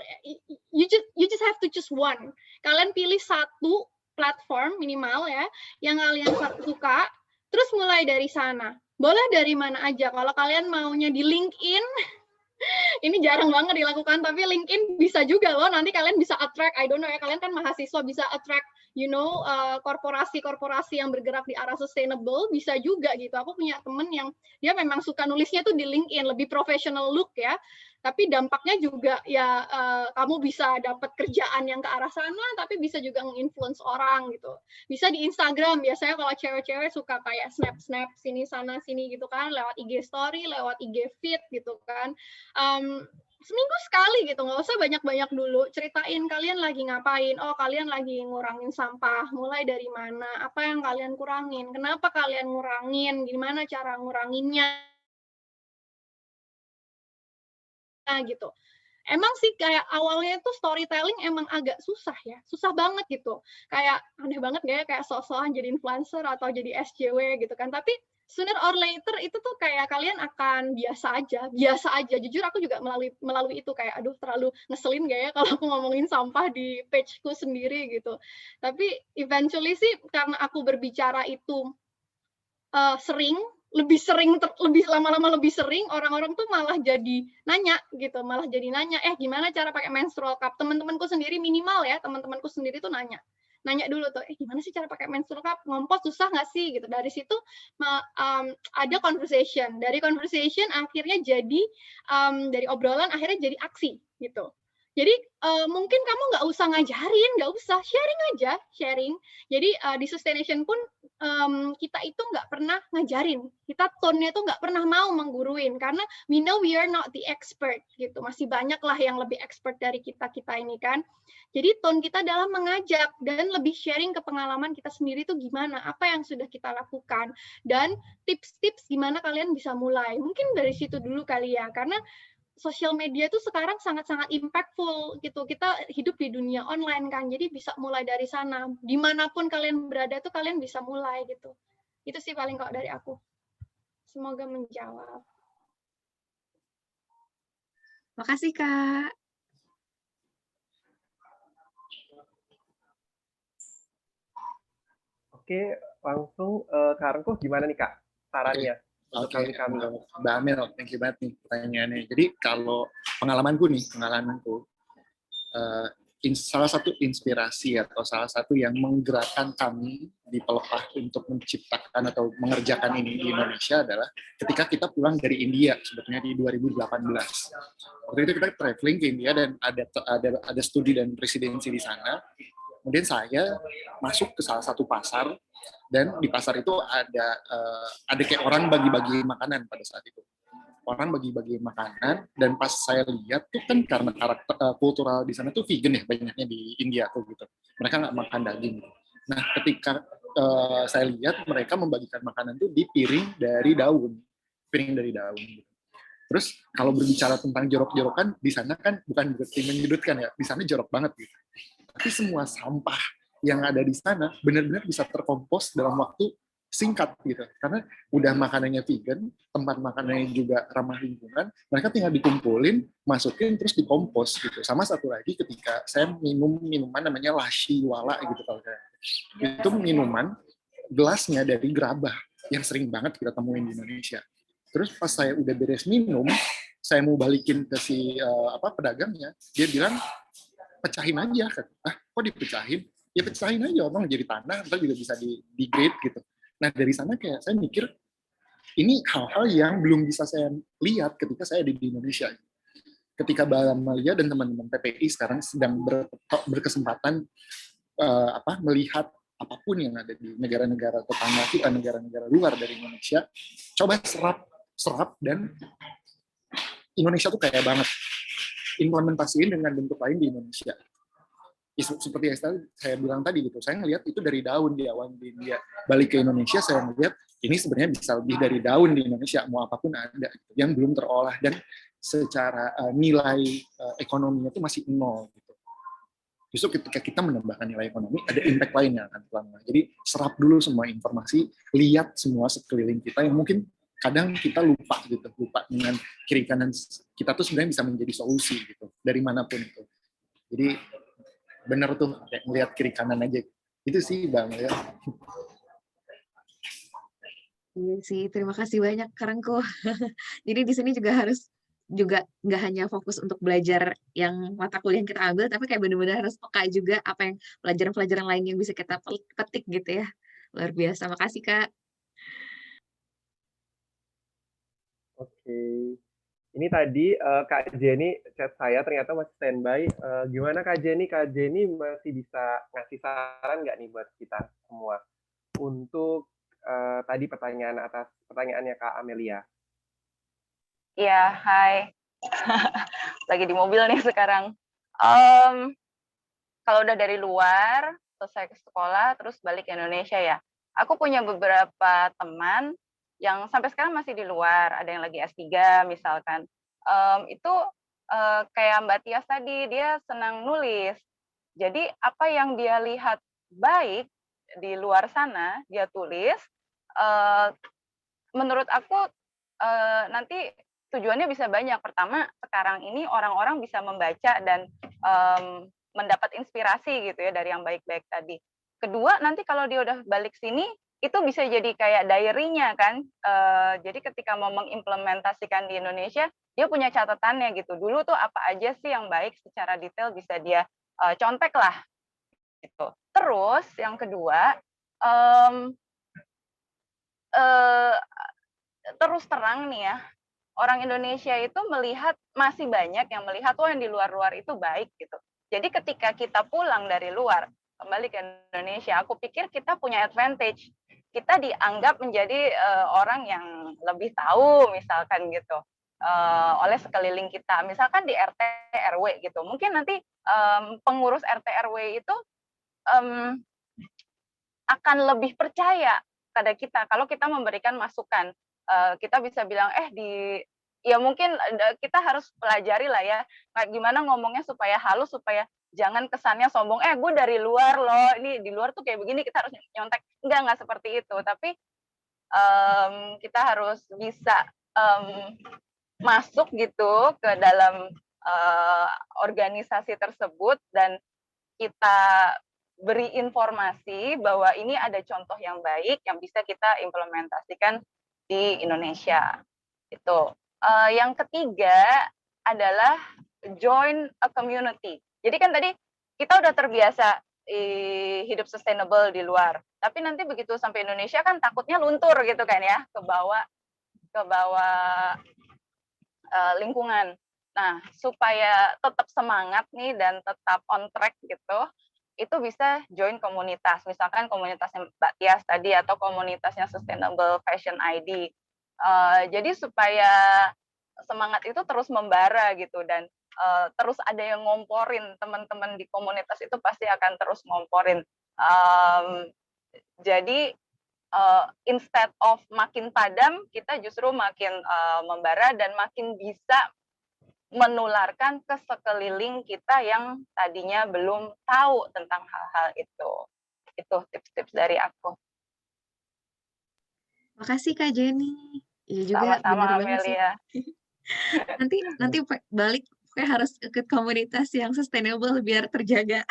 You just have to choose one. Kalian pilih satu platform minimal ya, yang kalian suka, terus mulai dari sana. Boleh dari mana aja. Kalau kalian maunya di LinkedIn, ini jarang banget dilakukan, tapi LinkedIn bisa juga loh. Nanti kalian bisa attract, I don't know ya, kalian kan mahasiswa bisa attract, korporasi-korporasi yang bergerak di arah sustainable, bisa juga gitu. Aku punya temen yang dia memang suka nulisnya tuh di LinkedIn, lebih professional look ya. Tapi dampaknya juga ya kamu bisa dapat kerjaan yang ke arah sana, tapi bisa juga nge-influence orang gitu. Bisa di Instagram, biasanya kalau cewek-cewek suka kayak snap-snap sini sana sini gitu kan, lewat IG story, lewat IG feed gitu kan. Seminggu sekali gitu, nggak usah banyak-banyak dulu, ceritain kalian lagi ngapain, oh kalian lagi ngurangin sampah, mulai dari mana, apa yang kalian kurangin, kenapa kalian ngurangin, gimana cara nguranginnya, gitu. Emang sih kayak awalnya itu storytelling emang agak susah ya, susah banget gitu. Kayak aneh banget gak ya, kayak sok-sokan jadi influencer atau jadi SJW gitu kan. Tapi sooner or later itu tuh kayak kalian akan biasa aja. Jujur aku juga melalui itu kayak aduh terlalu ngeselin gak ya kalau aku ngomongin sampah di page-ku sendiri gitu. Tapi eventually sih karena aku berbicara itu lebih lama-lama lebih sering, orang-orang tuh malah jadi nanya gitu, gimana cara pakai menstrual cup? Teman-temanku sendiri minimal ya, teman-temanku sendiri tuh nanya dulu tuh, gimana sih cara pakai menstrual cup? Ngompos susah nggak sih gitu. Dari situ ada conversation, dari conversation akhirnya jadi dari obrolan akhirnya jadi aksi gitu. Jadi mungkin kamu nggak usah ngajarin, nggak usah, sharing aja, sharing. Jadi di Sustaination pun kita itu nggak pernah ngajarin, kita tone-nya itu nggak pernah mau mengguruin, karena we know we are not the expert gitu. Masih banyak lah yang lebih expert dari kita ini kan. Jadi tone kita adalah mengajak dan lebih sharing ke pengalaman kita sendiri itu gimana, apa yang sudah kita lakukan, dan tips-tips gimana kalian bisa mulai. Mungkin dari situ dulu kali ya, karena sosial media itu sekarang sangat-sangat impactful gitu. Kita hidup di dunia online kan, jadi bisa mulai dari sana. Dimanapun kalian berada tuh kalian bisa mulai gitu. Itu sih paling kok dari aku. Semoga menjawab. Makasih, Kak. Oke, langsung Kak Rengkuh gimana nih Kak sarannya untuk Oke, kami? Mbak Amel, thank you banget nih pertanyaannya. Jadi kalau pengalamanku, salah satu inspirasi atau salah satu yang menggerakkan kami di Pelepah untuk menciptakan atau mengerjakan ini di Indonesia adalah ketika kita pulang dari India, sebetulnya di 2018. Waktu itu kita traveling ke India dan ada studi dan residensi di sana. Kemudian saya masuk ke salah satu pasar, dan di pasar itu ada kayak orang bagi-bagi makanan pada saat itu. Orang bagi-bagi makanan, dan pas saya lihat tuh kan karena karakter kultural di sana tuh vegan ya, banyaknya di India tuh gitu. Mereka nggak makan daging. Nah, ketika saya lihat mereka membagikan makanan tuh di piring dari daun. Gitu. Terus kalau berbicara tentang jorok-jorokan, di sana kan bukan berarti menyudutkan ya, di sana jorok banget gitu. Tapi semua sampah yang ada di sana benar-benar bisa terkompos dalam waktu singkat gitu, karena udah makanannya vegan, tempat makanannya juga ramah lingkungan, mereka tinggal dikumpulin, masukin, terus dikompos gitu. Sama satu lagi ketika saya minum minuman namanya lassi wala gitu, kalau itu minuman gelasnya dari gerabah yang sering banget kita temuin di Indonesia. Terus pas saya udah beres minum, saya mau balikin ke si pedagangnya, dia bilang pecahin aja. Kok dipecahin? Ya pecahin aja, orang jadi tanah, ntar juga bisa di grade gitu. Nah, dari sana kayak saya mikir, ini hal-hal yang belum bisa saya lihat ketika saya ada di Indonesia. Ketika Mbak Amalia dan teman-teman PPI sekarang sedang berkesempatan melihat apapun yang ada di negara-negara tetangga kita, negara-negara luar dari Indonesia, coba serap, dan Indonesia tuh kayak banget. Implementasiin dengan bentuk lain di Indonesia. Seperti yang saya bilang tadi gitu, saya ngelihat itu dari daun di awal di India, balik ke Indonesia saya ngelihat ini sebenarnya bisa lebih dari daun di Indonesia, mau apapun ada gitu, yang belum terolah dan secara nilai ekonominya itu masih nol gitu. Justru ketika kita menambahkan nilai ekonomi, ada impact lain yang akan keluar. Jadi serap dulu semua informasi, lihat semua sekeliling kita yang mungkin kadang kita lupa dengan kiri kanan kita tuh sebenarnya bisa menjadi solusi gitu dari manapun itu. Jadi bener tuh kayak ngelihat kiri kanan aja. Itu sih Bang ya. Iya sih, terima kasih banyak Kak Rengkuh. Jadi di sini juga harus nggak hanya fokus untuk belajar yang mata kuliah yang kita ambil, tapi kayak benar-benar harus peka juga apa yang pelajaran-pelajaran lain yang bisa kita petik gitu ya. Luar biasa, makasih Kak. Oke. Ini tadi Kak Jenny chat saya ternyata masih standby. Gimana Kak Jenny? Kak Jenny masih bisa ngasih saran nggak nih buat kita semua untuk tadi pertanyaannya Kak Amelia? Iya, hai. Lagi di mobil nih sekarang. Kalau udah dari luar, selesai ke sekolah, terus balik ke Indonesia ya. Aku punya beberapa teman yang sampai sekarang masih di luar, ada yang lagi S3 misalkan. Itu kayak Mbak Tias tadi, dia senang nulis. Jadi apa yang dia lihat baik di luar sana, dia tulis. Menurut aku nanti tujuannya bisa banyak. Pertama, sekarang ini orang-orang bisa membaca dan mendapat inspirasi gitu ya dari yang baik-baik tadi. Kedua, nanti kalau dia udah balik sini, itu bisa jadi kayak diary-nya kan. Jadi ketika mau mengimplementasikan di Indonesia, dia punya catatannya gitu. Dulu tuh apa aja sih yang baik secara detail bisa dia contek lah. Gitu. Terus yang kedua, terus terang nih ya, orang Indonesia itu melihat, masih banyak yang melihat, oh yang di luar-luar itu baik gitu. Jadi ketika kita pulang dari luar, kembali ke Indonesia, aku pikir kita punya advantage. Kita dianggap menjadi orang yang lebih tahu, misalkan gitu, oleh sekeliling kita. Misalkan di RT RW gitu. Mungkin nanti pengurus RT RW itu akan lebih percaya pada kita kalau kita memberikan masukan. Kita bisa bilang, ya mungkin kita harus pelajari lah ya, gimana ngomongnya supaya halus, supaya jangan kesannya sombong, gue dari luar loh, ini di luar tuh kayak begini, kita harus nyontek. Enggak seperti itu, tapi kita harus bisa masuk gitu ke dalam organisasi tersebut dan kita beri informasi bahwa ini ada contoh yang baik yang bisa kita implementasikan di Indonesia. Itu. Yang ketiga adalah join a community. Jadi kan tadi kita udah terbiasa hidup sustainable di luar, tapi nanti begitu sampai Indonesia kan takutnya luntur gitu kan ya, ke bawah lingkungan. Nah, supaya tetap semangat nih dan tetap on track gitu, itu bisa join komunitas. Misalkan komunitasnya Mbak Tias tadi atau komunitasnya Sustainable Fashion ID. Jadi supaya semangat itu terus membara gitu dan terus ada yang ngomporin, teman-teman di komunitas itu pasti akan terus ngomporin. Jadi instead of makin padam, kita justru makin membara dan makin bisa menularkan ke sekeliling kita yang tadinya belum tahu tentang hal-hal itu. Itu tips-tips dari aku. Makasih Kak Jenny. Iya juga Sama-sama, benar banget sih. Amelia. nanti balik kayak harus ikut komunitas yang sustainable biar terjaga.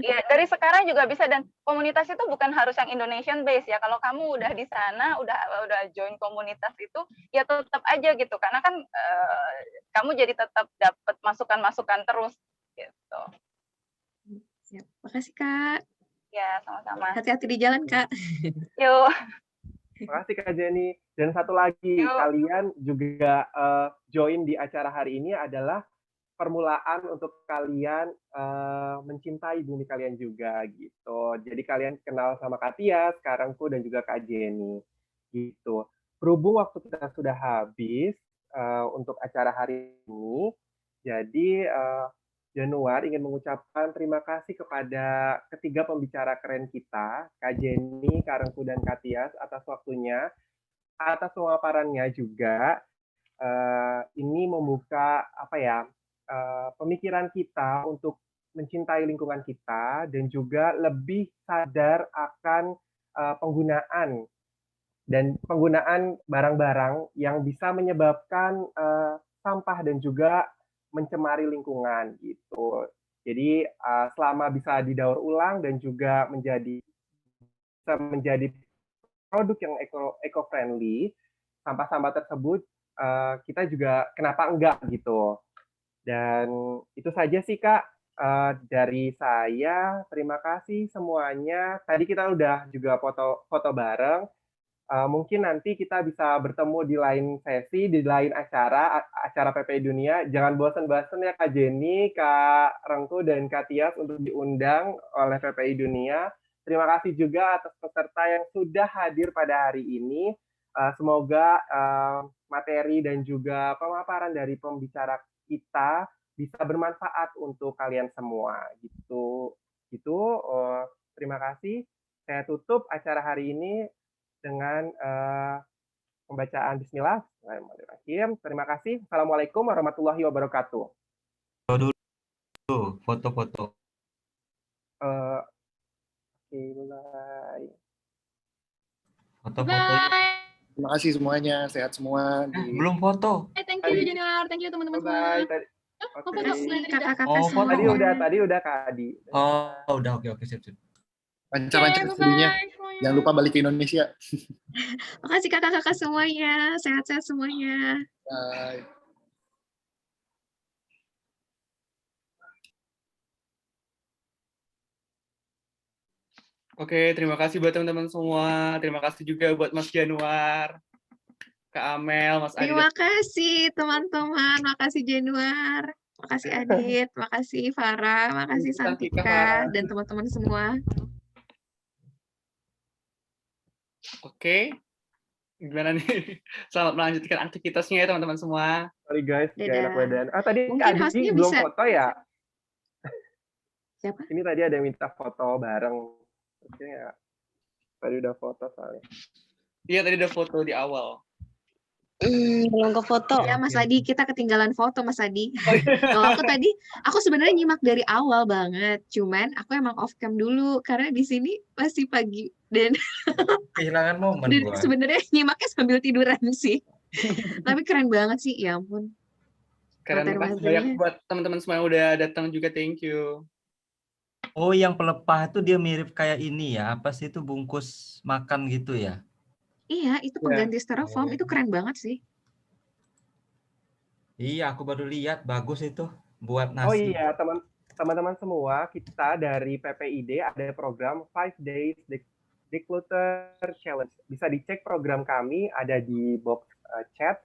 Iya, dari sekarang juga bisa, dan komunitas itu bukan harus yang Indonesian base ya. Kalau kamu udah di sana, udah join komunitas itu, ya tetap aja gitu. Karena kan kamu jadi tetap dapat masukan-masukan terus gitu. Siap. Makasih Kak. Ya, sama-sama. Hati-hati di jalan Kak. Yuk. Makasih Kak Jenny. Dan satu lagi, kalian juga join di acara hari ini adalah permulaan untuk kalian mencintai bumi kalian juga gitu. Jadi kalian kenal sama Kak Tia, sekarangku dan juga Kak Jenny gitu. Berhubung waktu kita sudah habis untuk acara hari ini, jadi Januar ingin mengucapkan terima kasih kepada ketiga pembicara keren kita, Kak Jenny, Kak Rengku, dan Kak Tias atas waktunya, atas pemaparannya juga. Ini membuka pemikiran kita untuk mencintai lingkungan kita dan juga lebih sadar akan penggunaan barang-barang yang bisa menyebabkan sampah dan juga mencemari lingkungan gitu. Jadi selama bisa didaur ulang dan juga bisa menjadi produk yang eco-friendly, sampah-sampah tersebut kita juga kenapa enggak gitu. Dan itu saja sih Kak dari saya. Terima kasih semuanya. Tadi kita udah juga foto bareng. Mungkin nanti kita bisa bertemu di lain sesi, di lain acara PPI Dunia. Jangan bosan-bosan ya Kak Jenny, Kak Rengku, dan Kak Tias untuk diundang oleh PPI Dunia. Terima kasih juga atas peserta yang sudah hadir pada hari ini. Semoga materi dan juga pemaparan dari pembicara kita bisa bermanfaat untuk kalian semua gitu. Terima kasih. Saya tutup acara hari ini dengan pembacaan Bismillah. Terima kasih. Assalamualaikum warahmatullahi wabarakatuh. Dulu foto-foto. Foto-foto. Terima kasih semuanya, sehat semua. Belum foto. Thank you Januar, thank you teman-teman semua. Kakak-kakak semua. Tadi udah Kak Adi. Oh, udah oke siap. Lancar-lancar studinya. Jangan lupa balik ke Indonesia. Makasih kakak-kakak semuanya, sehat-sehat semuanya. Bye. Oke, terima kasih buat teman-teman semua. Terima kasih juga buat Mas Januar. Kak Amel, Mas Adi. Terima kasih teman-teman, makasih Januar, makasih Adit, makasih Farah, makasih Santika, Santika, Farah. dan teman-teman semua. Oke, gimana nih? Selamat melanjutkan aktivitasnya ya teman-teman semua. Sorry guys, gak enak Dadah. badan. Tadi Mungkin Adi hostnya belum bisa, foto ya? siapa? Ini tadi ada yang minta foto bareng. Oke ya. Tadi udah foto soalnya. Iya, tadi udah foto di awal. Belum ke foto. Ya Mas Adi, kita ketinggalan foto Mas Adi. Kalau aku tadi, aku sebenarnya nyimak dari awal banget, cuman aku emang off cam dulu karena di sini masih pagi dan Kehilangan momen dan gua. sebenarnya nyimaknya sambil tiduran sih. Tapi keren banget sih, ya ampun. Keren banget. Materi-materinya. Banyak buat teman-teman semua yang udah datang juga, thank you. Oh, yang pelepah itu dia mirip kayak ini ya. Apa sih itu bungkus makan gitu ya? Iya, itu Ya. pengganti styrofoam, itu keren banget sih. Iya, aku baru lihat. Bagus itu buat Oh nasi. iya, teman-teman semua, kita dari PPID ada program 5 Days Declutter Challenge. Bisa dicek program kami, ada di box chat.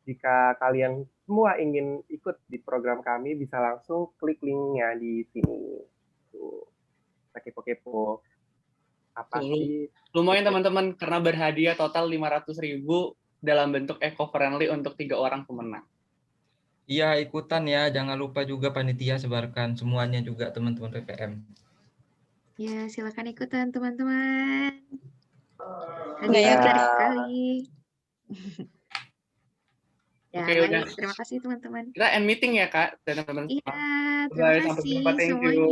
Jika kalian semua ingin ikut di program kami, bisa langsung klik linknya di sini. Tuh, kepo-kepo. Apa sih? Lumayan teman-teman, karena berhadiah total 500.000 dalam bentuk eco-friendly untuk 3 orang pemenang. Iya, ikutan ya. Jangan lupa juga panitia sebarkan semuanya juga teman-teman PPM. Ya, silakan ikutan teman-teman. Nggak Hadiahnya yakin. menarik sekali. Ya, Oke, udah. baik. Terima kasih teman-teman. Kita end meeting ya, Kak, dan teman-teman. Iya, terima Bye, sampai kasih jumpa, thank you. semuanya.